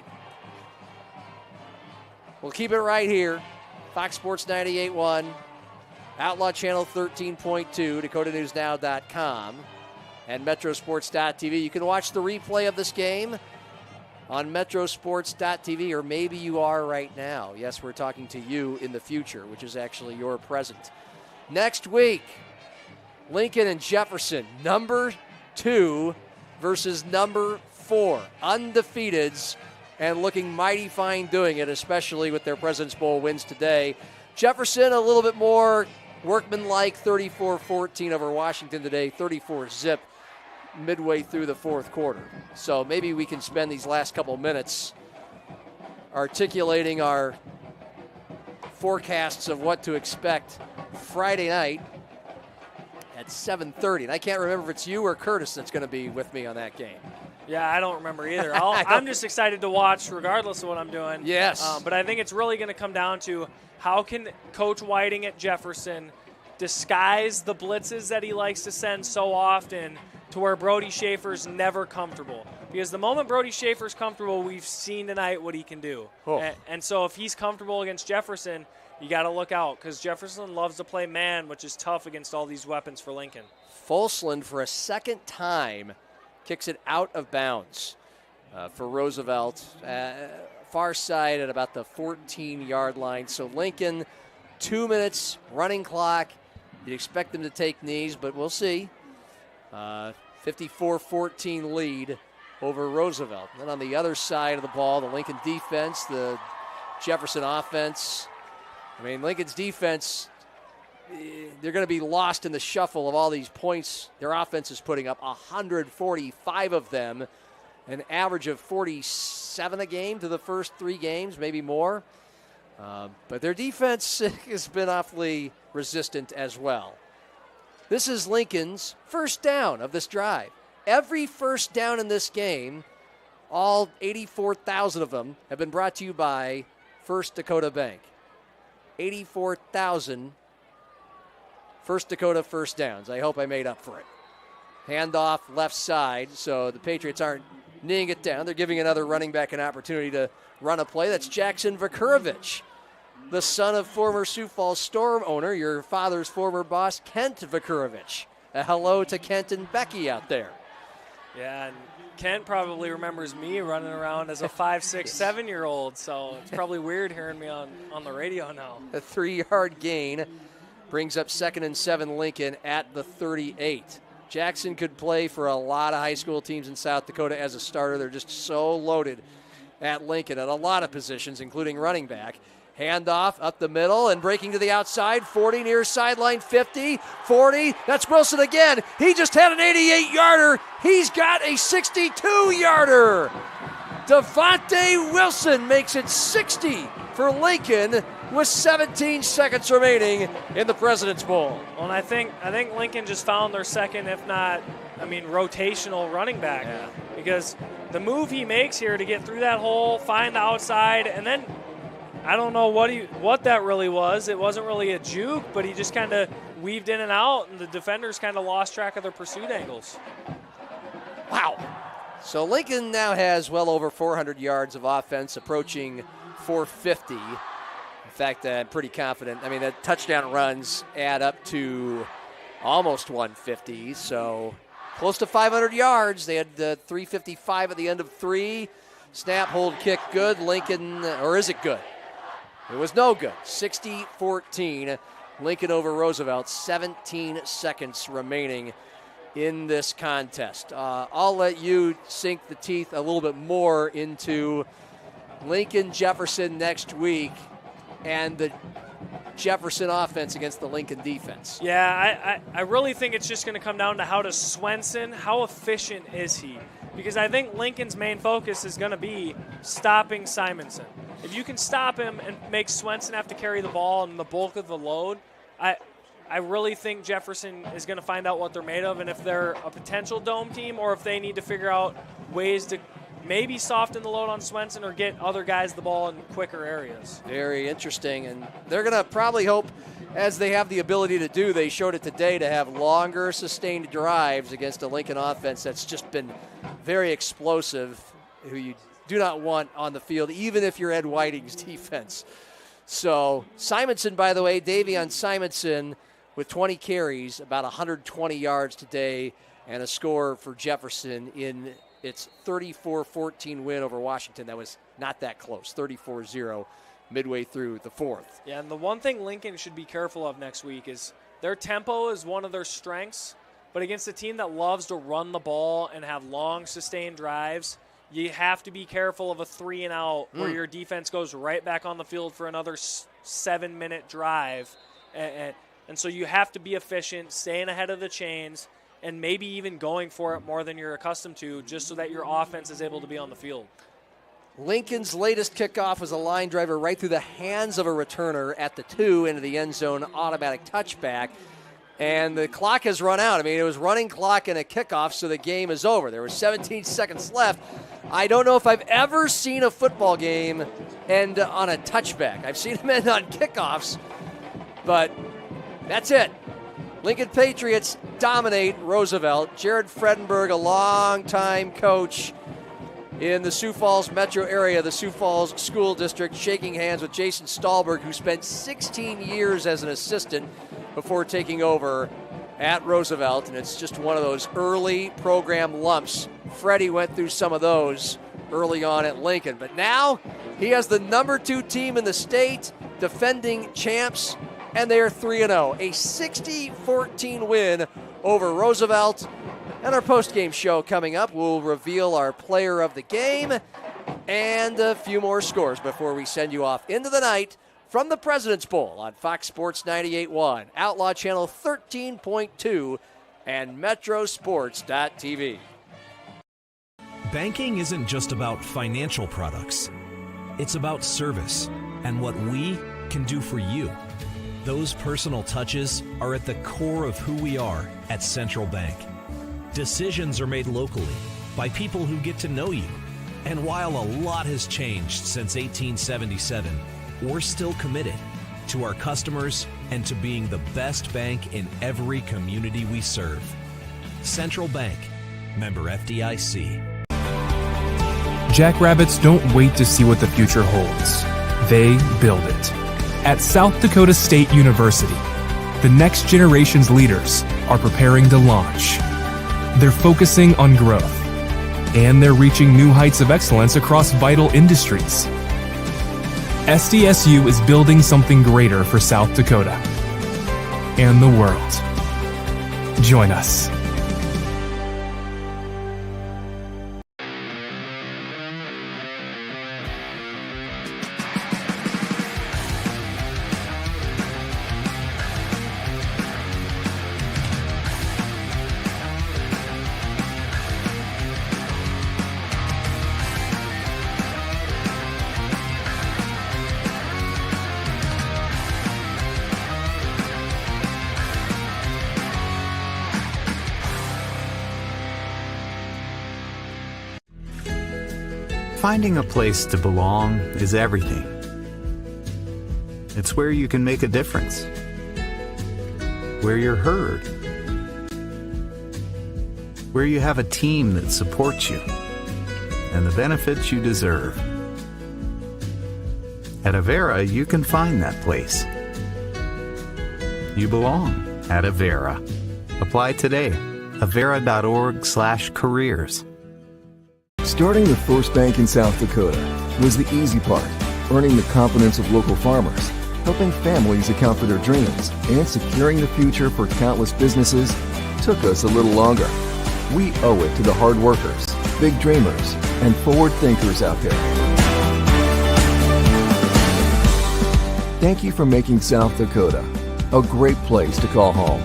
We'll keep it right here. Fox Sports 98.1, Outlaw Channel 13.2, DakotaNewsNow.com, and Metrosports.tv. You can watch the replay of this game on Metrosports.tv, or maybe you are right now. Yes, we're talking to you in the future, which is actually your present. Next week, Lincoln and Jefferson, number 2 versus number 4. Undefeateds and looking mighty fine doing it, especially with their President's Bowl wins today. Jefferson a little bit more workmanlike, 34-14 over Washington today, 34-zip midway through the fourth quarter. So maybe we can spend these last couple minutes articulating our forecasts of what to expect Friday night at 7:30. And I can't remember if it's you or Curtis that's going to be with me on that game. Yeah, I don't remember either. I'm just excited to watch regardless of what I'm doing. Yes. But I think it's really going to come down to how can Coach Whiting at Jefferson disguise the blitzes that he likes to send so often to where Brody Schaefer's never comfortable. Because the moment Brody Schaefer's comfortable, we've seen tonight what he can do. Oh. And so if he's comfortable against Jefferson, you got to look out because Jefferson loves to play man, which is tough against all these weapons for Lincoln. Fulsland, for a second time, kicks it out of bounds for Roosevelt. Far side at about the 14-yard line. So Lincoln, 2 minutes, running clock. You'd expect them to take knees, but we'll see. 54-14 lead over Roosevelt. Then on the other side of the ball, the Lincoln defense, the Jefferson offense. I mean, Lincoln's defense, they're going to be lost in the shuffle of all these points their offense is putting up, 145 of them, an average of 47 a game to the first 3 games, maybe more. But their defense has been awfully resistant as well. This is Lincoln's first down of this drive. Every first down in this game, all 84,000 of them, have been brought to you by First Dakota Bank. 84,000 First Dakota first downs. I hope I made up for it. Handoff left side, so the Patriots aren't kneeing it down. They're giving another running back an opportunity to run a play. That's Jackson Vakurovich, the son of former Sioux Falls Storm owner, your father's former boss, Kent Vakurovich. A hello to Kent and Becky out there. Yeah, and Kent probably remembers me running around as a 5'6", 7-year-old, so it's probably weird hearing me on the radio now. A 3-yard gain brings up 2nd and 7 Lincoln at the 38. Jackson could play for a lot of high school teams in South Dakota as a starter. They're just so loaded at Lincoln at a lot of positions, including running back. Handoff up the middle and breaking to the outside, 40 near sideline, 50, 40. That's Wilson again. He just had an 88-yarder. He's got a 62-yarder. Devontae Wilson makes it 60 for Lincoln with 17 seconds remaining in the President's Bowl. Well, and I think Lincoln just found their second, if not, rotational running back. Yeah. Because the move he makes here to get through that hole, find the outside, and then I don't know what that really was. It wasn't really a juke, but he just kind of weaved in and out, and the defenders kind of lost track of their pursuit angles. Wow. So Lincoln now has well over 400 yards of offense, approaching 450. In fact, I'm pretty confident. The touchdown runs add up to almost 150, so close to 500 yards. They had 355 at the end of 3. Snap, hold, kick, good. Lincoln, or is it good? It was no good. 60-14. Lincoln over Roosevelt. 17 seconds remaining in this contest. I'll let you sink the teeth a little bit more into Lincoln Jefferson next week and the Jefferson offense against the Lincoln defense. Yeah, I really think it's just going to come down to how efficient is he? Because I think Lincoln's main focus is going to be stopping Simonson. If you can stop him and make Swenson have to carry the ball and the bulk of the load, I really think Jefferson is going to find out what they're made of and if they're a potential dome team or if they need to figure out ways to maybe soften the load on Swenson or get other guys the ball in quicker areas. Very interesting, and they're going to probably hope, as they have the ability to do, they showed it today, to have longer sustained drives against a Lincoln offense that's just been very explosive, who you do not want on the field, even if you're Ed Whiting's defense. So Simonson, by the way, Davion Simonson with 20 carries, about 120 yards today, and a score for Jefferson in its 34-14 win over Washington. That was not that close, 34-0 midway through the fourth. Yeah, and the one thing Lincoln should be careful of next week is their tempo is one of their strengths, but against a team that loves to run the ball and have long, sustained drives, you have to be careful of a 3-and-out where your defense goes right back on the field for another 7-minute drive. And so you have to be efficient, staying ahead of the chains, and maybe even going for it more than you're accustomed to, just so that your offense is able to be on the field. Lincoln's latest kickoff was a line driver right through the hands of a returner at the 2 into the end zone, automatic touchback. And the clock has run out. It was running clock and a kickoff, so the game is over. There were 17 seconds left. I don't know if I've ever seen a football game end on a touchback. I've seen them end on kickoffs, but that's it. Lincoln Patriots dominate Roosevelt. Jared Fredenberg, a longtime coach in the Sioux Falls metro area, the Sioux Falls School District, shaking hands with Jason Stahlberg, who spent 16 years as an assistant before taking over at Roosevelt. And it's just one of those early program lumps. Freddie went through some of those early on at Lincoln. But now he has the number 2 team in the state, defending champs, and they are 3-0. A 60-14 win over Roosevelt. And our post-game show coming up, we'll reveal our player of the game and a few more scores before we send you off into the night from the President's Bowl on Fox Sports 98.1, Outlaw Channel 13.2, and Metrosports.tv. Banking isn't just about financial products. It's about service and what we can do for you. Those personal touches are at the core of who we are at Central Bank. Decisions are made locally by people who get to know you. And while a lot has changed since 1877, we're still committed to our customers and to being the best bank in every community we serve. Central Bank, member FDIC. Jackrabbits don't wait to see what the future holds. They build it. At South Dakota State University, the next generation's leaders are preparing to launch. They're focusing on growth, and they're reaching new heights of excellence across vital industries. SDSU is building something greater for South Dakota and the world. Join us. Finding a place to belong is everything. It's where you can make a difference, where you're heard, where you have a team that supports you, and the benefits you deserve. At Avera, you can find that place. You belong at Avera. Apply today. Avera.org/careers. Starting with First Bank in South Dakota was the easy part. Earning the confidence of local farmers, helping families account for their dreams, and securing the future for countless businesses took us a little longer. We owe it to the hard workers, big dreamers, and forward thinkers out there. Thank you for making South Dakota a great place to call home.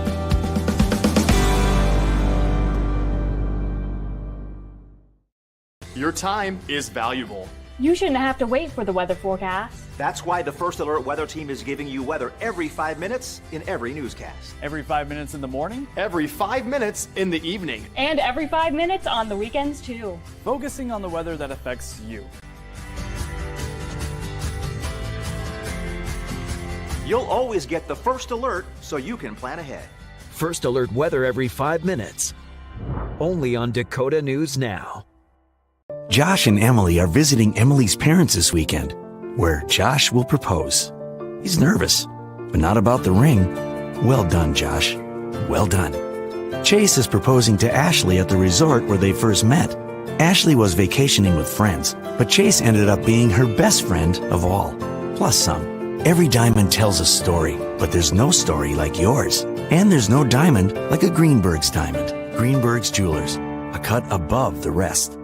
Your time is valuable. You shouldn't have to wait for the weather forecast. That's why the First Alert weather team is giving you weather every 5 minutes in every newscast. Every 5 minutes in the morning, every 5 minutes in the evening, And every 5 minutes on the weekends, too. focusing on the weather that affects you. You'll always get the First Alert so you can plan ahead. First Alert weather every 5 minutes. Only on Dakota News Now. Josh and Emily are visiting Emily's parents this weekend, where Josh will propose. He's nervous, but not about the ring. Well done, Josh. Well done. Chase is proposing to Ashley at the resort where they first met. Ashley was vacationing with friends, but Chase ended up being her best friend of all, plus some. Every diamond tells a story, but there's no story like yours. And there's no diamond like a Greenberg's diamond. Greenberg's Jewelers, a cut above the rest.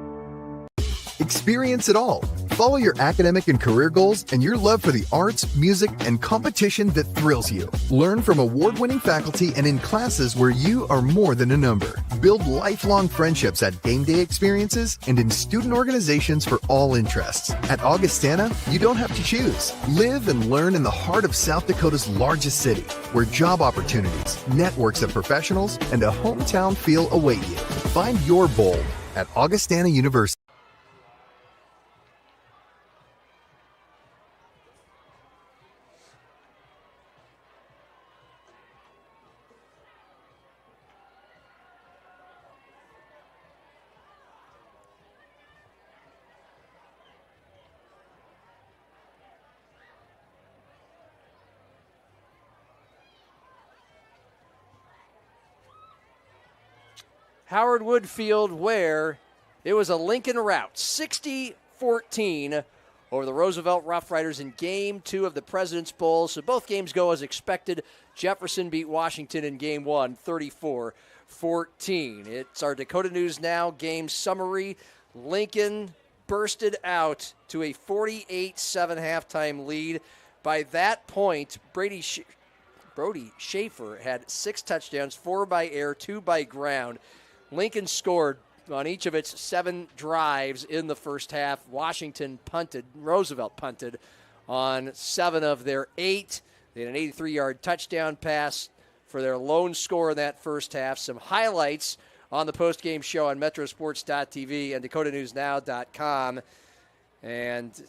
Experience it all. Follow your academic and career goals and your love for the arts, music, and competition that thrills you. Learn from award-winning faculty and in classes where you are more than a number. Build lifelong friendships at game day experiences and in student organizations for all interests. At Augustana, you don't have to choose. Live and learn in the heart of South Dakota's largest city, where job opportunities, networks of professionals, and a hometown feel await you. Find your bold at Augustana University. Howard Wood Field, where it was a Lincoln rout, 60-14 over the Roosevelt Rough Riders in Game 2 of the President's Bowl. So both games go as expected. Jefferson beat Washington in Game 1, 34-14. It's our Dakota News Now game summary. Lincoln bursted out to a 48-7 halftime lead. By that point, Brody Schaefer had 6 touchdowns, 4 by air, 2 by ground. Lincoln scored on each of its 7 drives in the first half. Roosevelt punted on 7 of their 8. They had an 83-yard touchdown pass for their lone score in that first half. Some highlights on the postgame show on metrosports.tv and dakotanewsnow.com. And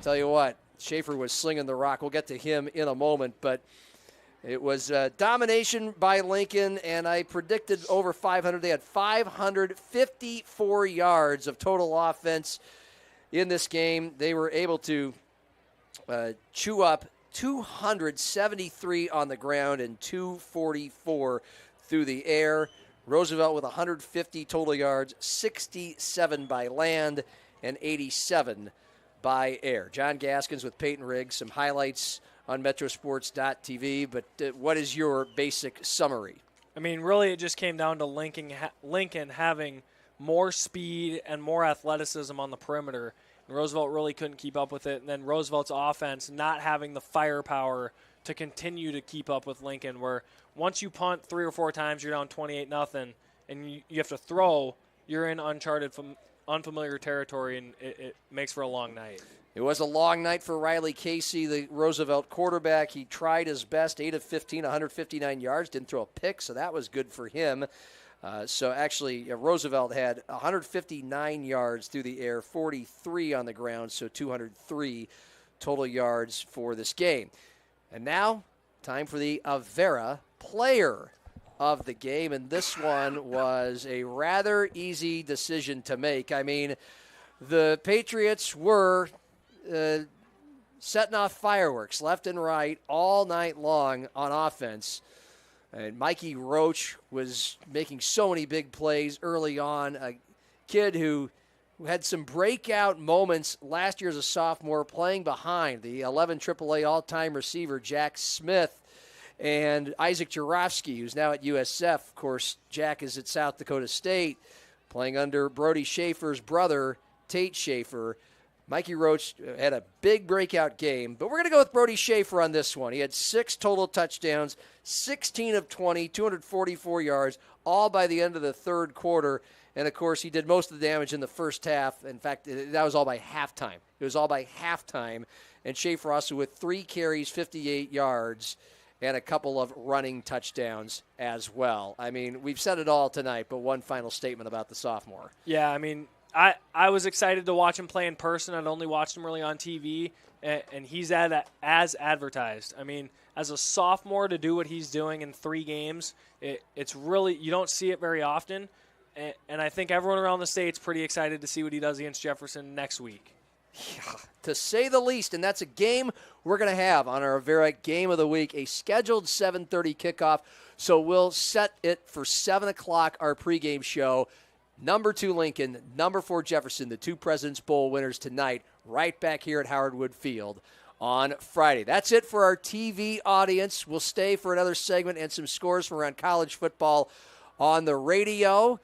tell you what, Schaefer was slinging the rock. We'll get to him in a moment, but it was domination by Lincoln, and I predicted over 500. They had 554 yards of total offense in this game. They were able to chew up 273 on the ground and 244 through the air. Roosevelt with 150 total yards, 67 by land, and 87 by air. John Gaskins with Peyton Riggs. Some highlights on metrosports.tv, but what is your basic summary? I mean, really it just came down to Lincoln having more speed and more athleticism on the perimeter, and Roosevelt really couldn't keep up with it, and then Roosevelt's offense not having the firepower to continue to keep up with Lincoln, where once you punt 3 or 4 times, you're down 28-0, and you have to throw, you're in unfamiliar territory, and it makes for a long night. It was a long night for Riley Casey, the Roosevelt quarterback. He tried his best, 8 of 15, 159 yards, didn't throw a pick, so that was good for him. So actually, Roosevelt had 159 yards through the air, 43 on the ground, so 203 total yards for this game. And now, time for the Avera player of the game, and this one was a rather easy decision to make. I mean, the Patriots were setting off fireworks left and right all night long on offense. And Mikey Roach was making so many big plays early on. A kid who had some breakout moments last year as a sophomore, playing behind the 11 AAA all-time receiver Jack Smith and Isaac Jarofsky, who's now at USF. Of course, Jack is at South Dakota State, playing under Brody Schaefer's brother, Tate Schaefer. Mikey Roach had a big breakout game, but we're going to go with Brody Schaefer on this one. He had 6 total touchdowns, 16 of 20, 244 yards, all by the end of the third quarter. And, of course, he did most of the damage in the first half. In fact, that was all by halftime. It was all by halftime. And Schaefer also with 3 carries, 58 yards, and a couple of running touchdowns as well. I mean, we've said it all tonight, but one final statement about the sophomore. Yeah, I mean, I was excited to watch him play in person. I'd only watched him really on TV, and he's as advertised. I mean, as a sophomore to do what he's doing in 3 games, it's really – you don't see it very often. And I think everyone around the state's pretty excited to see what he does against Jefferson next week. Yeah, to say the least, and that's a game we're going to have on our Avera Game of the Week, a scheduled 7:30 kickoff. So we'll set it for 7 o'clock, our pregame show. Number 2 Lincoln, number 4 Jefferson, the 2 Presidents Bowl winners tonight, right back here at Howard Wood Field on Friday. That's it for our TV audience. We'll stay for another segment and some scores from around college football on the radio.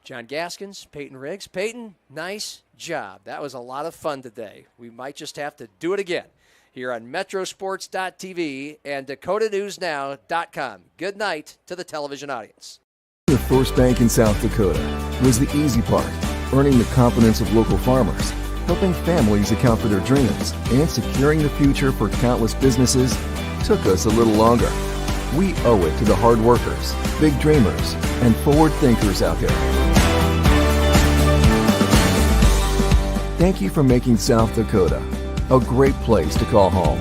John Gaskins, Peyton Riggs. Peyton, nice job. That was a lot of fun today. We might just have to do it again here on Metrosports.tv and DakotaNewsNow.com. Good night to the television audience. The First Bank in South Dakota was the easy part, earning the confidence of local farmers, helping families account for their dreams, and securing the future for countless businesses took us a little longer. We owe it to the hard workers, big dreamers, and forward thinkers out there. Thank you for making South Dakota a great place to call home.